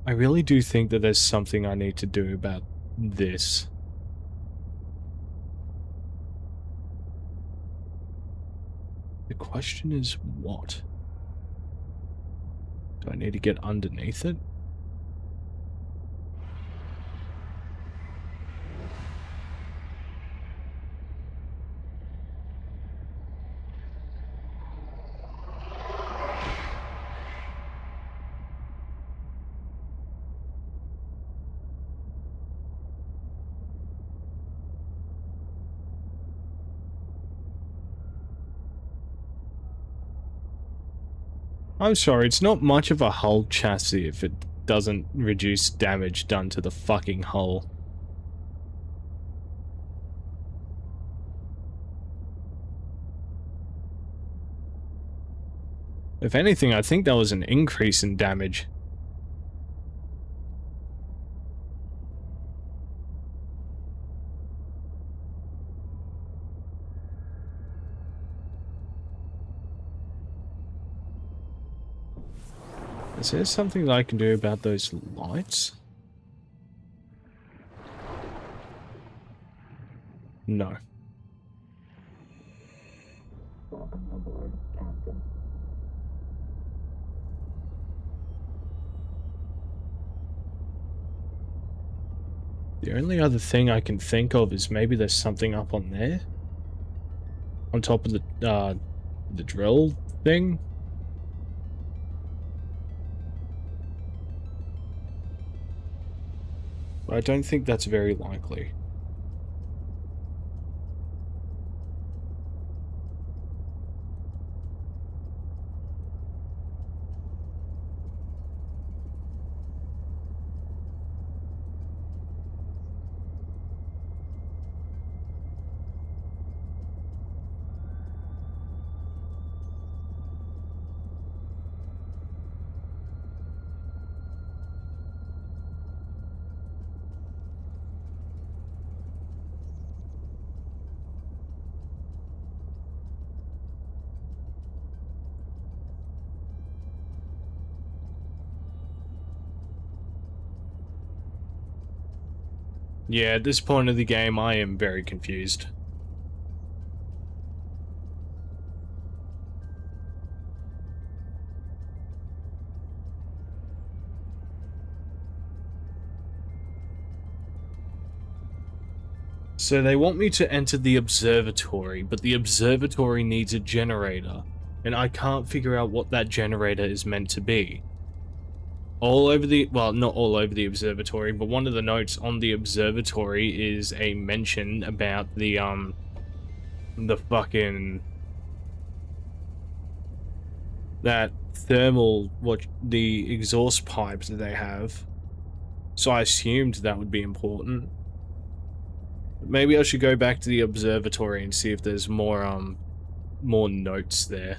I really do think that there's something I need to do about this. The question is what? Do I need to get underneath it? I'm sorry, it's not much of a hull chassis if it doesn't reduce damage done to the fucking hull. If anything, I think that was an increase in damage. Is there something that I can do about those lights? No. Welcome aboard, Captain. The only other thing I can think of is maybe there's something up on there? On top of the drill thing? But I don't think that's very likely. Yeah, at this point of the game, I am very confused. So they want me to enter the observatory, but the observatory needs a generator. And I can't figure out what that generator is meant to be. All over the, well, not all over the observatory, but one of the notes on the observatory is a mention about the fucking, that thermal, what, the exhaust pipes that they have. So I assumed that would be important. Maybe I should go back to the observatory and see if there's more notes there.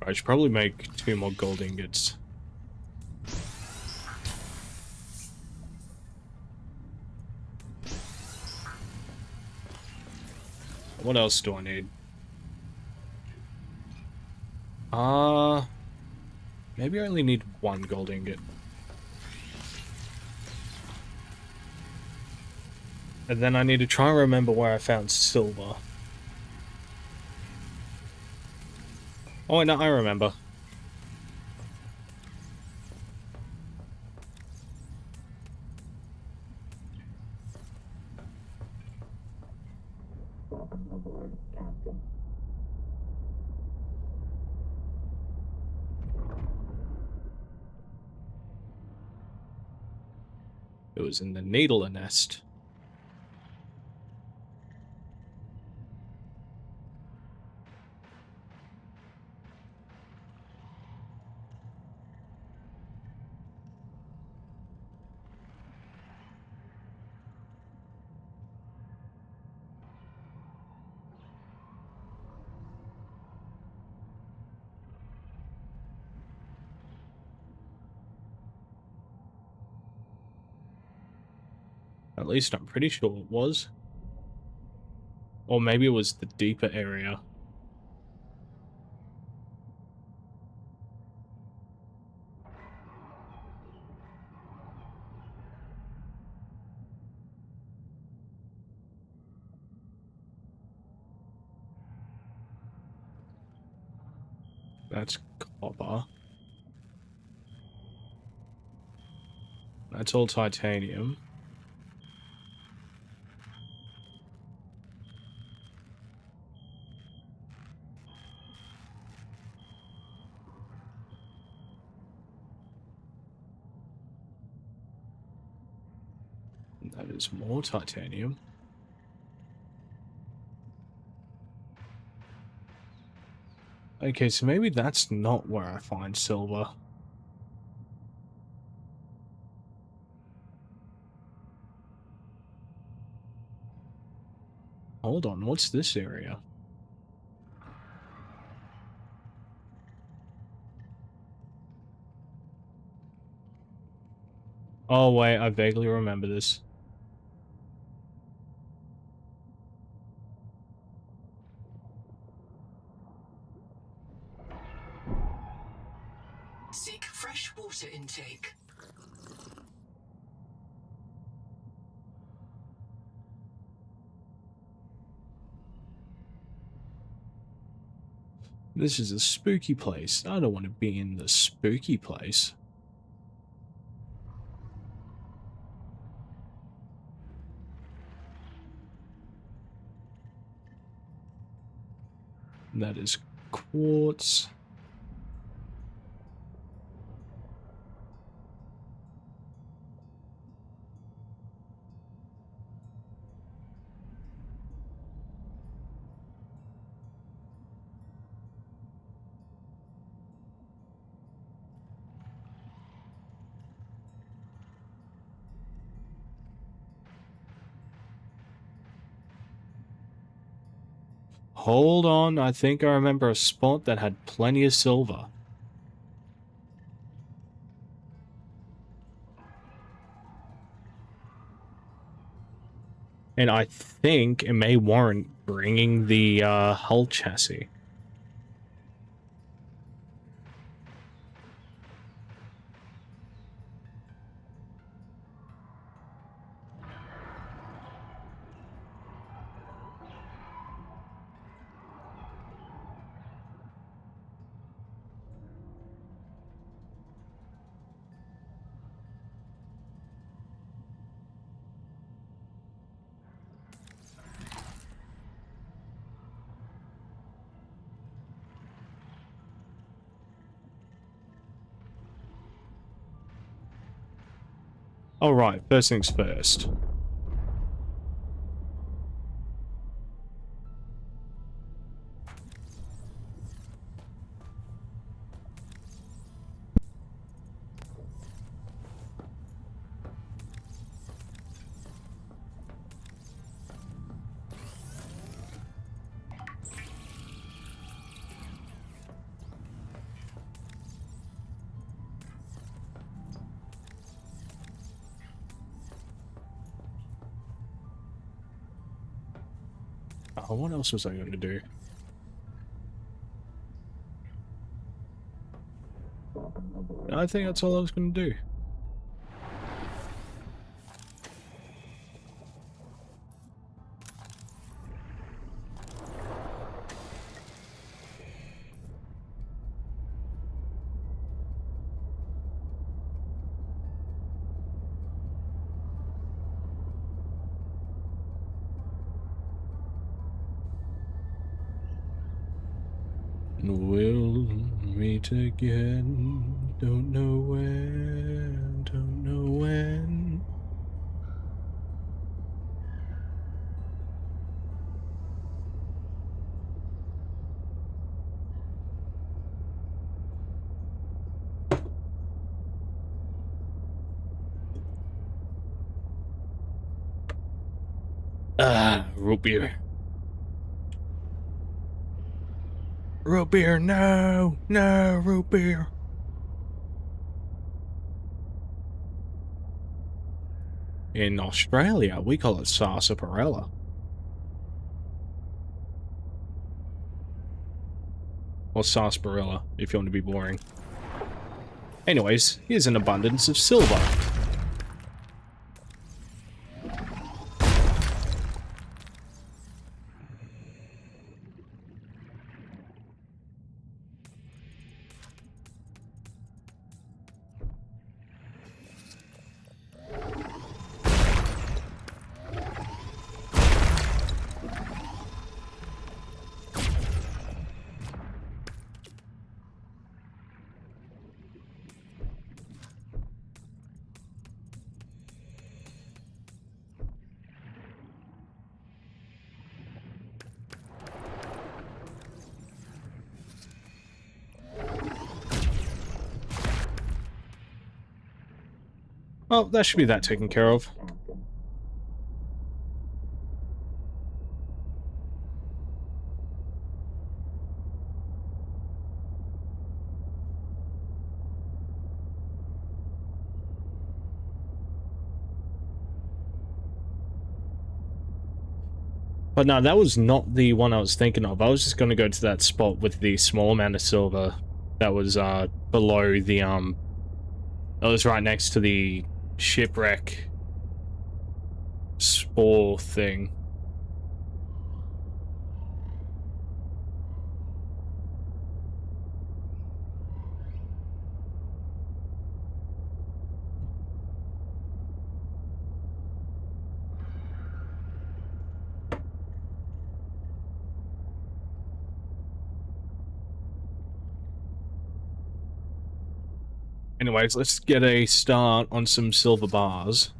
I should probably make 2 more gold ingots. What else do I need? Maybe I only need 1 gold ingot. And then I need to try and remember where I found silver. Oh, wait, no, I remember. It was in the needle nest. At least I'm pretty sure it was. Or maybe it was the deeper area. That's copper. That's all titanium. That is more titanium. Okay, so maybe that's not where I find silver. Hold on, what's this area? Oh wait, I vaguely remember this. Seek fresh water intake. This is a spooky place. I don't want to be in the spooky place. That is quartz. Hold on, I think I remember a spot that had plenty of silver. And I think it may warrant bringing the hull chassis. Alright, first things first. Oh, what else was I going to do? I think that's all I was going to do. We'll meet again. Don't know when. Don't know when. Ah, root beer. Root beer, no! No, root beer! In Australia, we call it sarsaparilla. Or sarsaparilla, if you want to be boring. Anyways, here's an abundance of silver. Well, that should be that taken care of. But no, that was not the one I was thinking of. I was just going to go to that spot with the small amount of silver that was below the that was right next to the shipwreck spore thing. Anyways, let's get a start on some silver bars.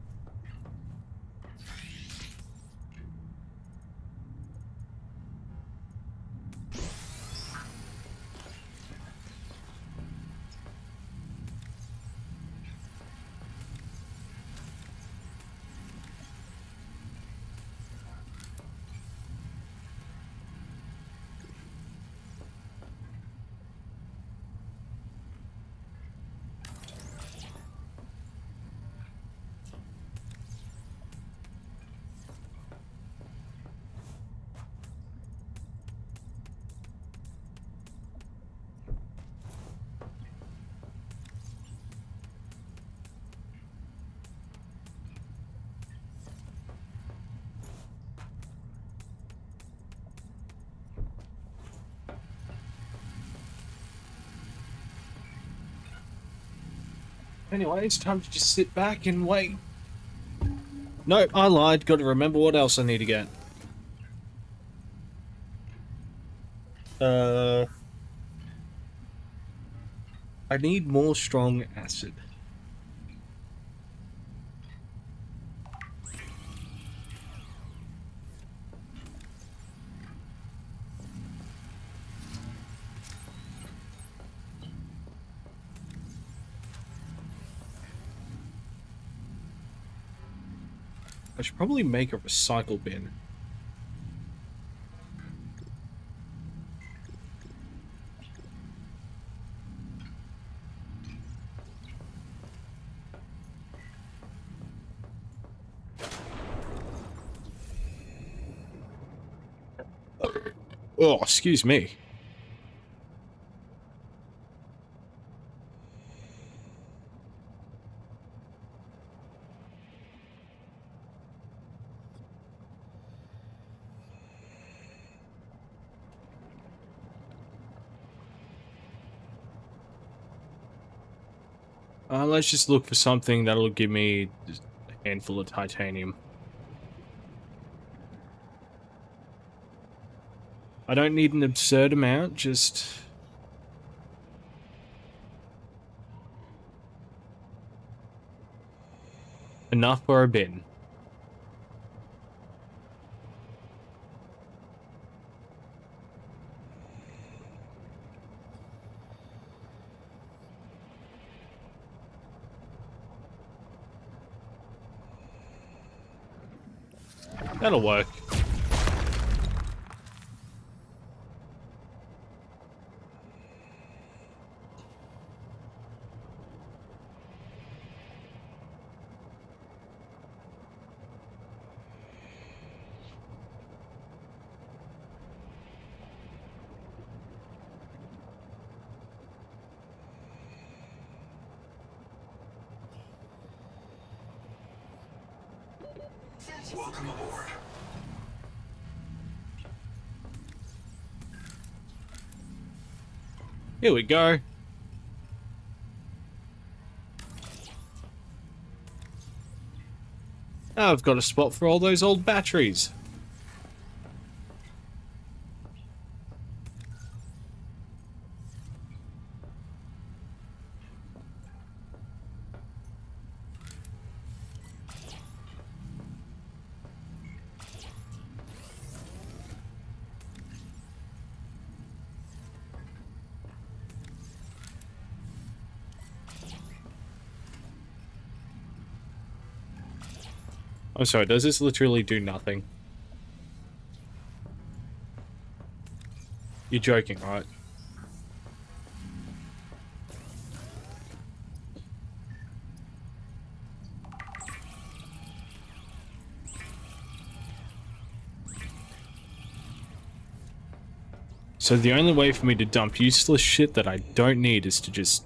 Anyway, it's time to just sit back and wait. No, I lied. Got to remember what else I need to get. I need more strong acid. I should probably make a recycle bin. Oh, excuse me. Let's just look for something that'll give me just a handful of titanium. I don't need an absurd amount, just... enough for a bin. That'll work. Welcome aboard. Here we go. Now I've got a spot for all those old batteries. I'm sorry, does this literally do nothing? You're joking, right? So the only way for me to dump useless shit that I don't need is to just...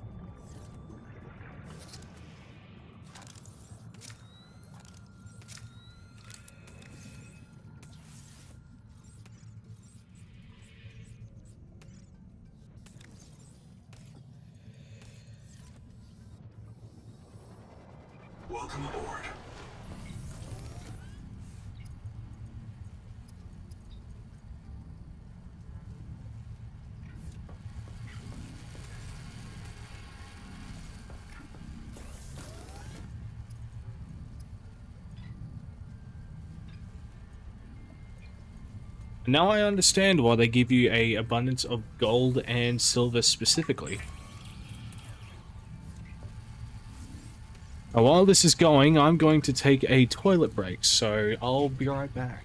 Welcome aboard. Now I understand why they give you a abundance of gold and silver specifically. Now, while this is going, I'm going to take a toilet break, so I'll be right back.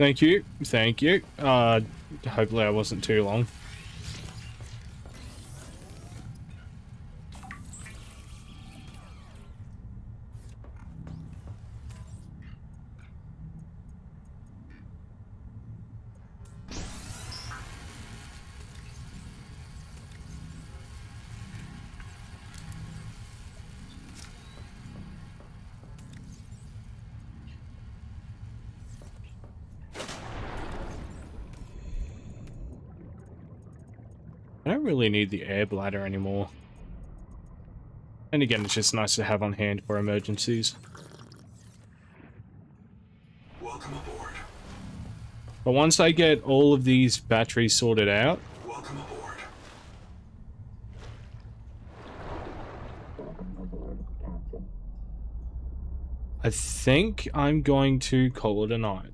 Thank you. Thank you. Hopefully I wasn't too long. I don't really need the air bladder anymore. And again, it's just nice to have on hand for emergencies. Welcome aboard. But once I get all of these batteries sorted out, Welcome aboard. I think I'm going to call it a night.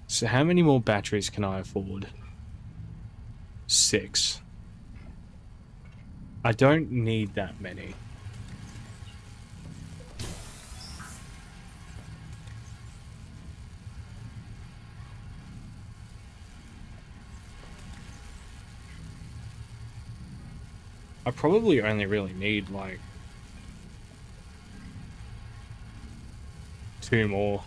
So how many more batteries can I afford? 6. I don't need that many. I probably only really need like 2 more.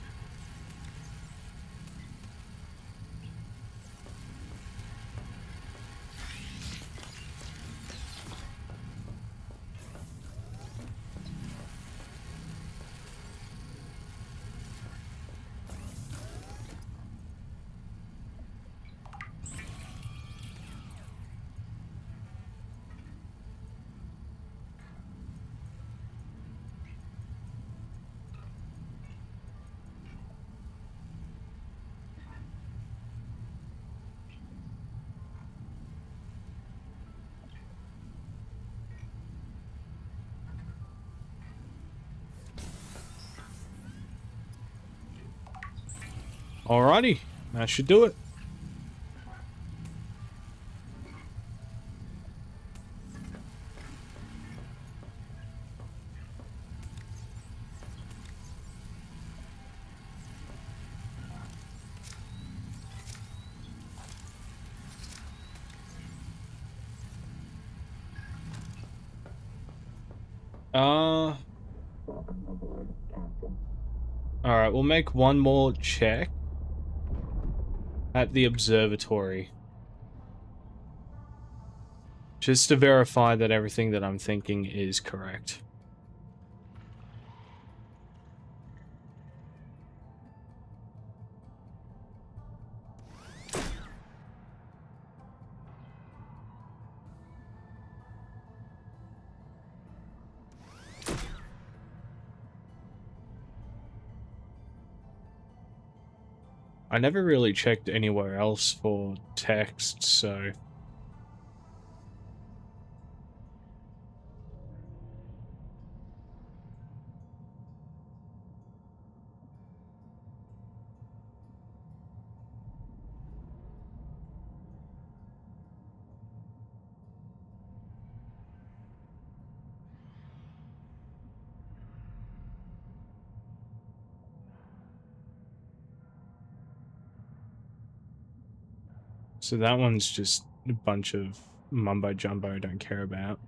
Alrighty, that should do it. Alright, we'll make one more check at the observatory. Just to verify that everything that I'm thinking is correct. I never really checked anywhere else for text, so... So that one's just a bunch of mumbo jumbo I don't care about.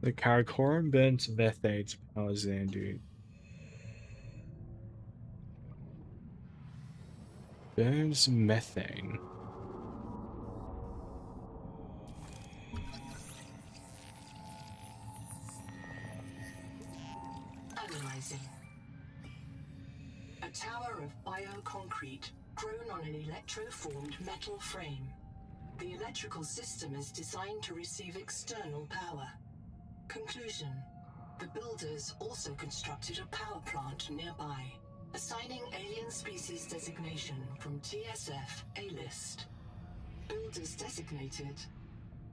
The Karakoram burns methane to power Xandu. Burns methane. Analyzing. A tower of bioconcrete grown on an electro-formed metal frame. The electrical system is designed to receive external power. Conclusion. The builders also constructed a power plant nearby, assigning alien species designation from TSF A-list. Builders designated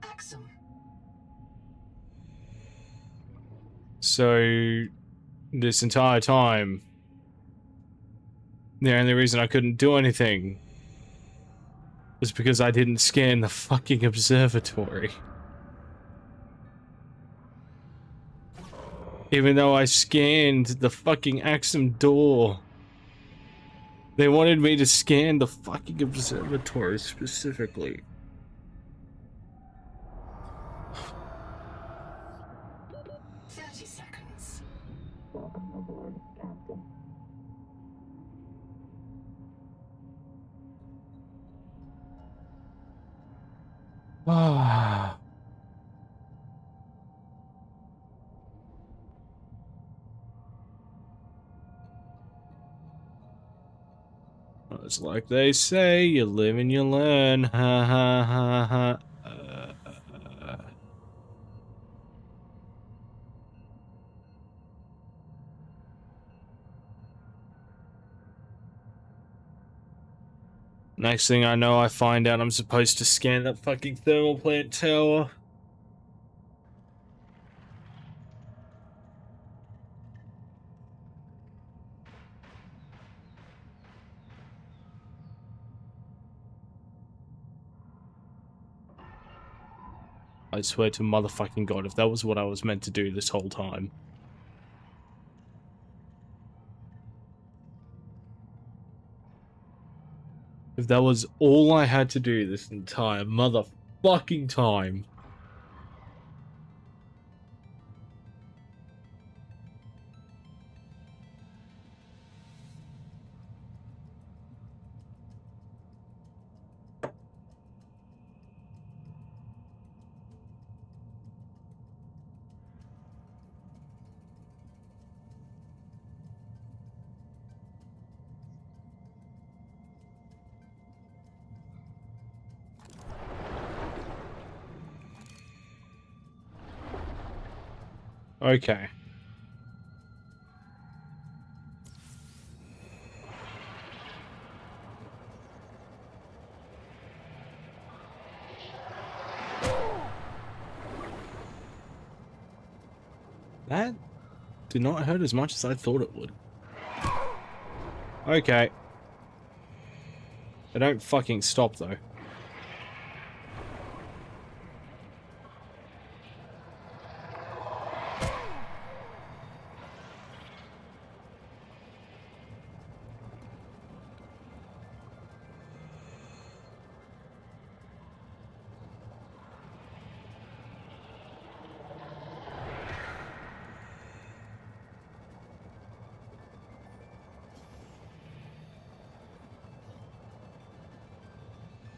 Axum. So, this entire time, the only reason I couldn't do anything was because I didn't scan the fucking observatory. Even though I scanned the fucking Axum door. They wanted me to scan the fucking observatory specifically. Ah. It's like they say, you live and you learn. Ha ha ha ha. Next thing I know, I find out I'm supposed to scan that fucking thermal plant tower. I swear to motherfucking God, if that was what I was meant to do this whole time. If that was all I had to do this entire motherfucking time. Okay. That did not hurt as much as I thought it would. Okay. They don't fucking stop though.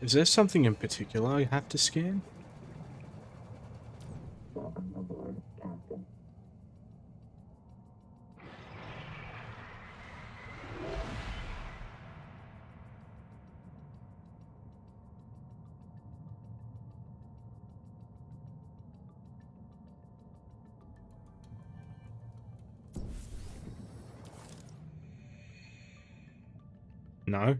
Is there something in particular I have to scan? No.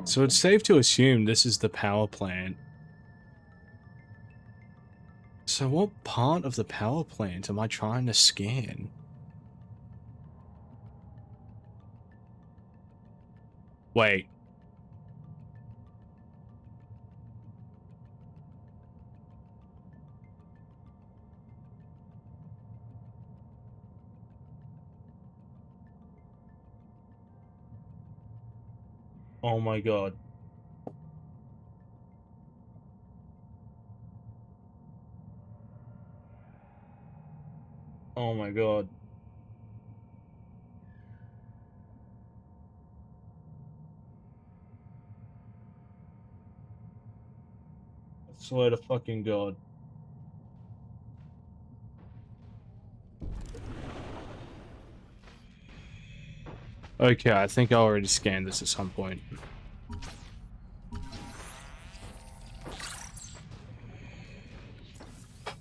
So it's safe to assume this is the power plant. So what part of the power plant am I trying to scan? Wait. Oh my God. Oh my God. I swear to fucking God. Okay, I think I already scanned this at some point.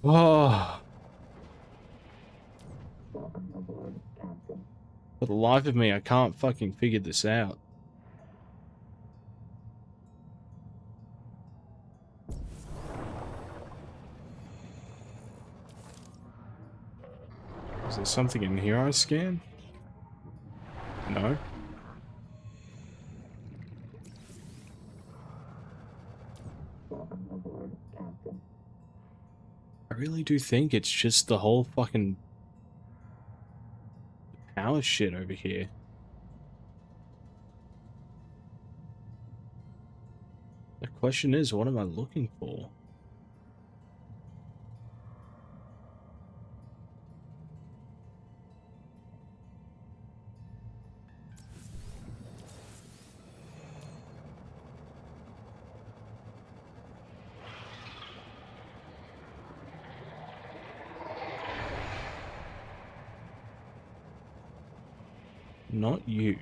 Oh. For the life of me, I can't fucking figure this out. Is there something in here I scan? No. I really do think it's just the whole fucking power shit over here. The question is, what am I looking for? Not you.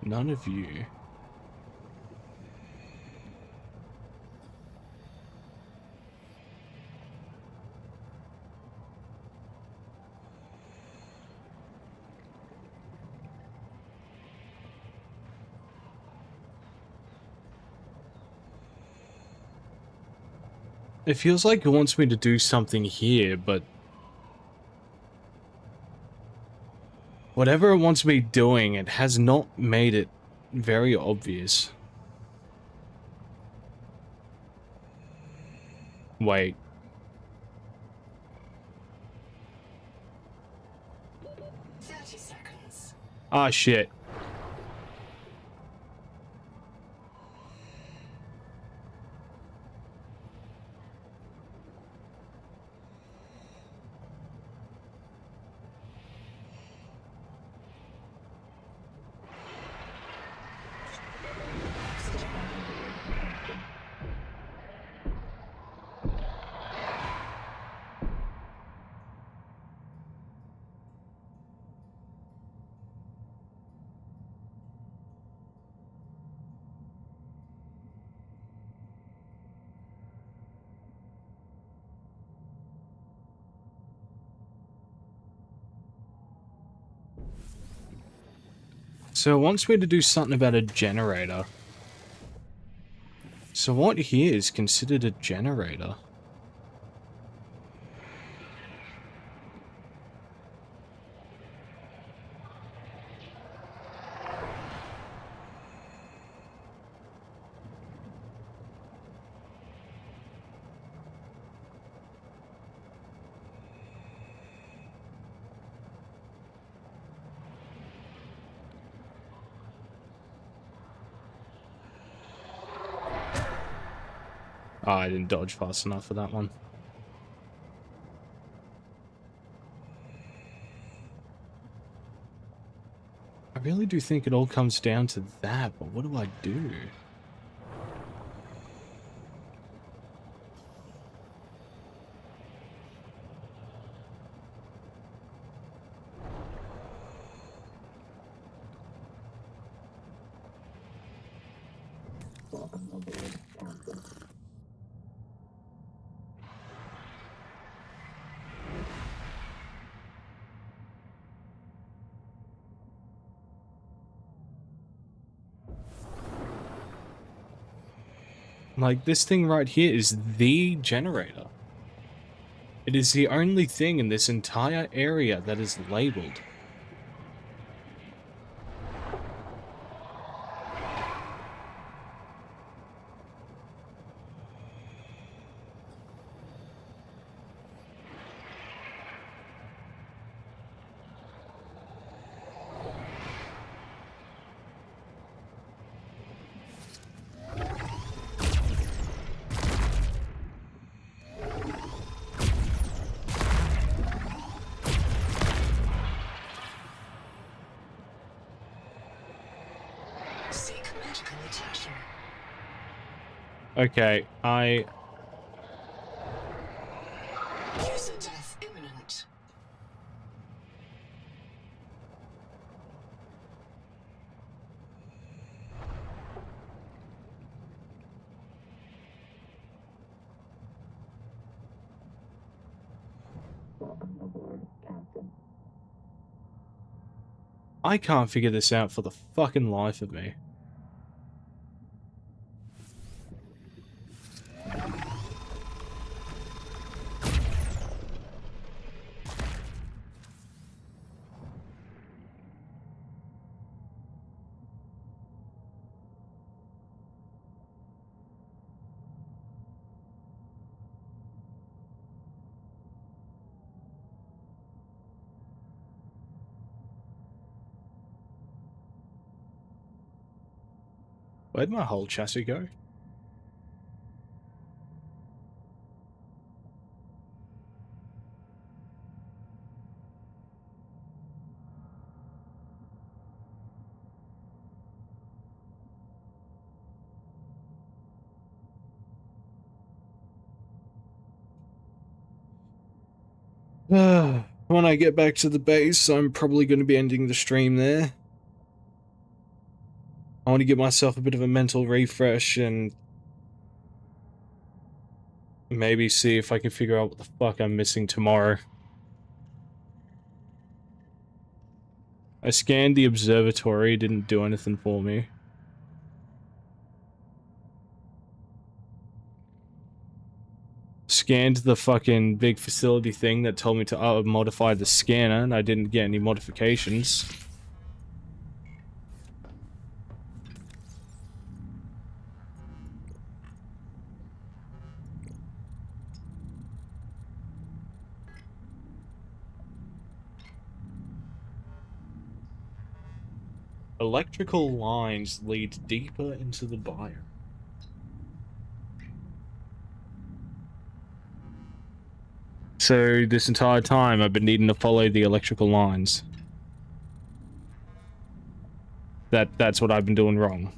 None of you. It feels like it wants me to do something here, but whatever it wants me doing, it has not made it very obvious. Wait. 30 seconds. Ah, shit. So it wants me to do something about a generator. So what here is considered a generator? Oh, I didn't dodge fast enough for that one. I really do think it all comes down to that, but what do I do? Like, this thing right here is the generator. It is the only thing in this entire area that is labeled. Seek medical attention. Okay, User death imminent. Welcome aboard, Captain. I can't figure this out for the fucking life of me. Where'd my whole chassis go? When I get back to the base, I'm probably going to be ending the stream there. I want to give myself a bit of a mental refresh and maybe see if I can figure out what the fuck I'm missing tomorrow. I scanned the observatory, didn't do anything for me. Scanned the fucking big facility thing that told me to modify the scanner, and I didn't get any modifications. Electrical lines lead deeper into the biome. So this entire time I've been needing to follow the electrical lines. That's what I've been doing wrong.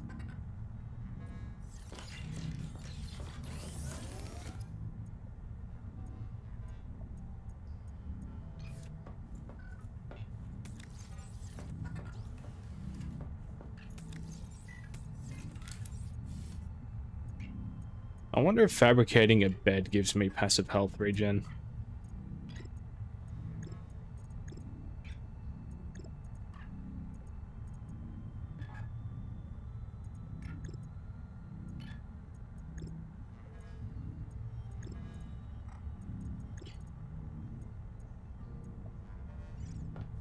I wonder if fabricating a bed gives me passive health regen.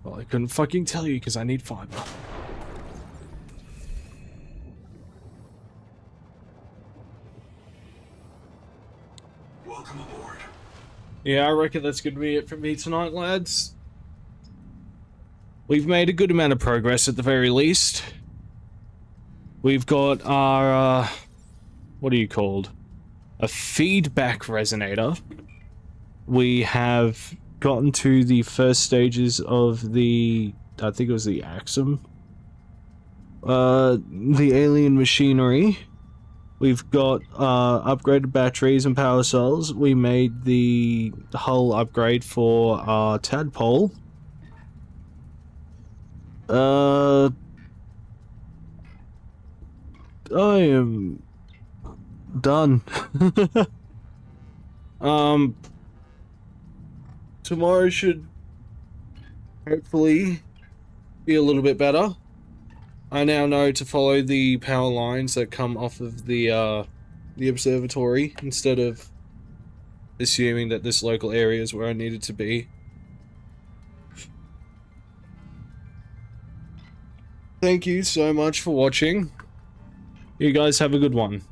Well, I couldn't fucking tell you because I need fiber. Welcome aboard. Yeah, I reckon that's gonna be it for me tonight, lads. We've made a good amount of progress at the very least. We've got our, what are you called? A feedback resonator. We have gotten to the first stages of the, I think it was the Axum. The alien machinery. We've got upgraded batteries and power cells. We made the hull upgrade for our tadpole. I am done. Tomorrow should hopefully be a little bit better. I now know to follow the power lines that come off of the observatory instead of assuming that this local area is where I needed to be. Thank you so much for watching. You guys have a good one.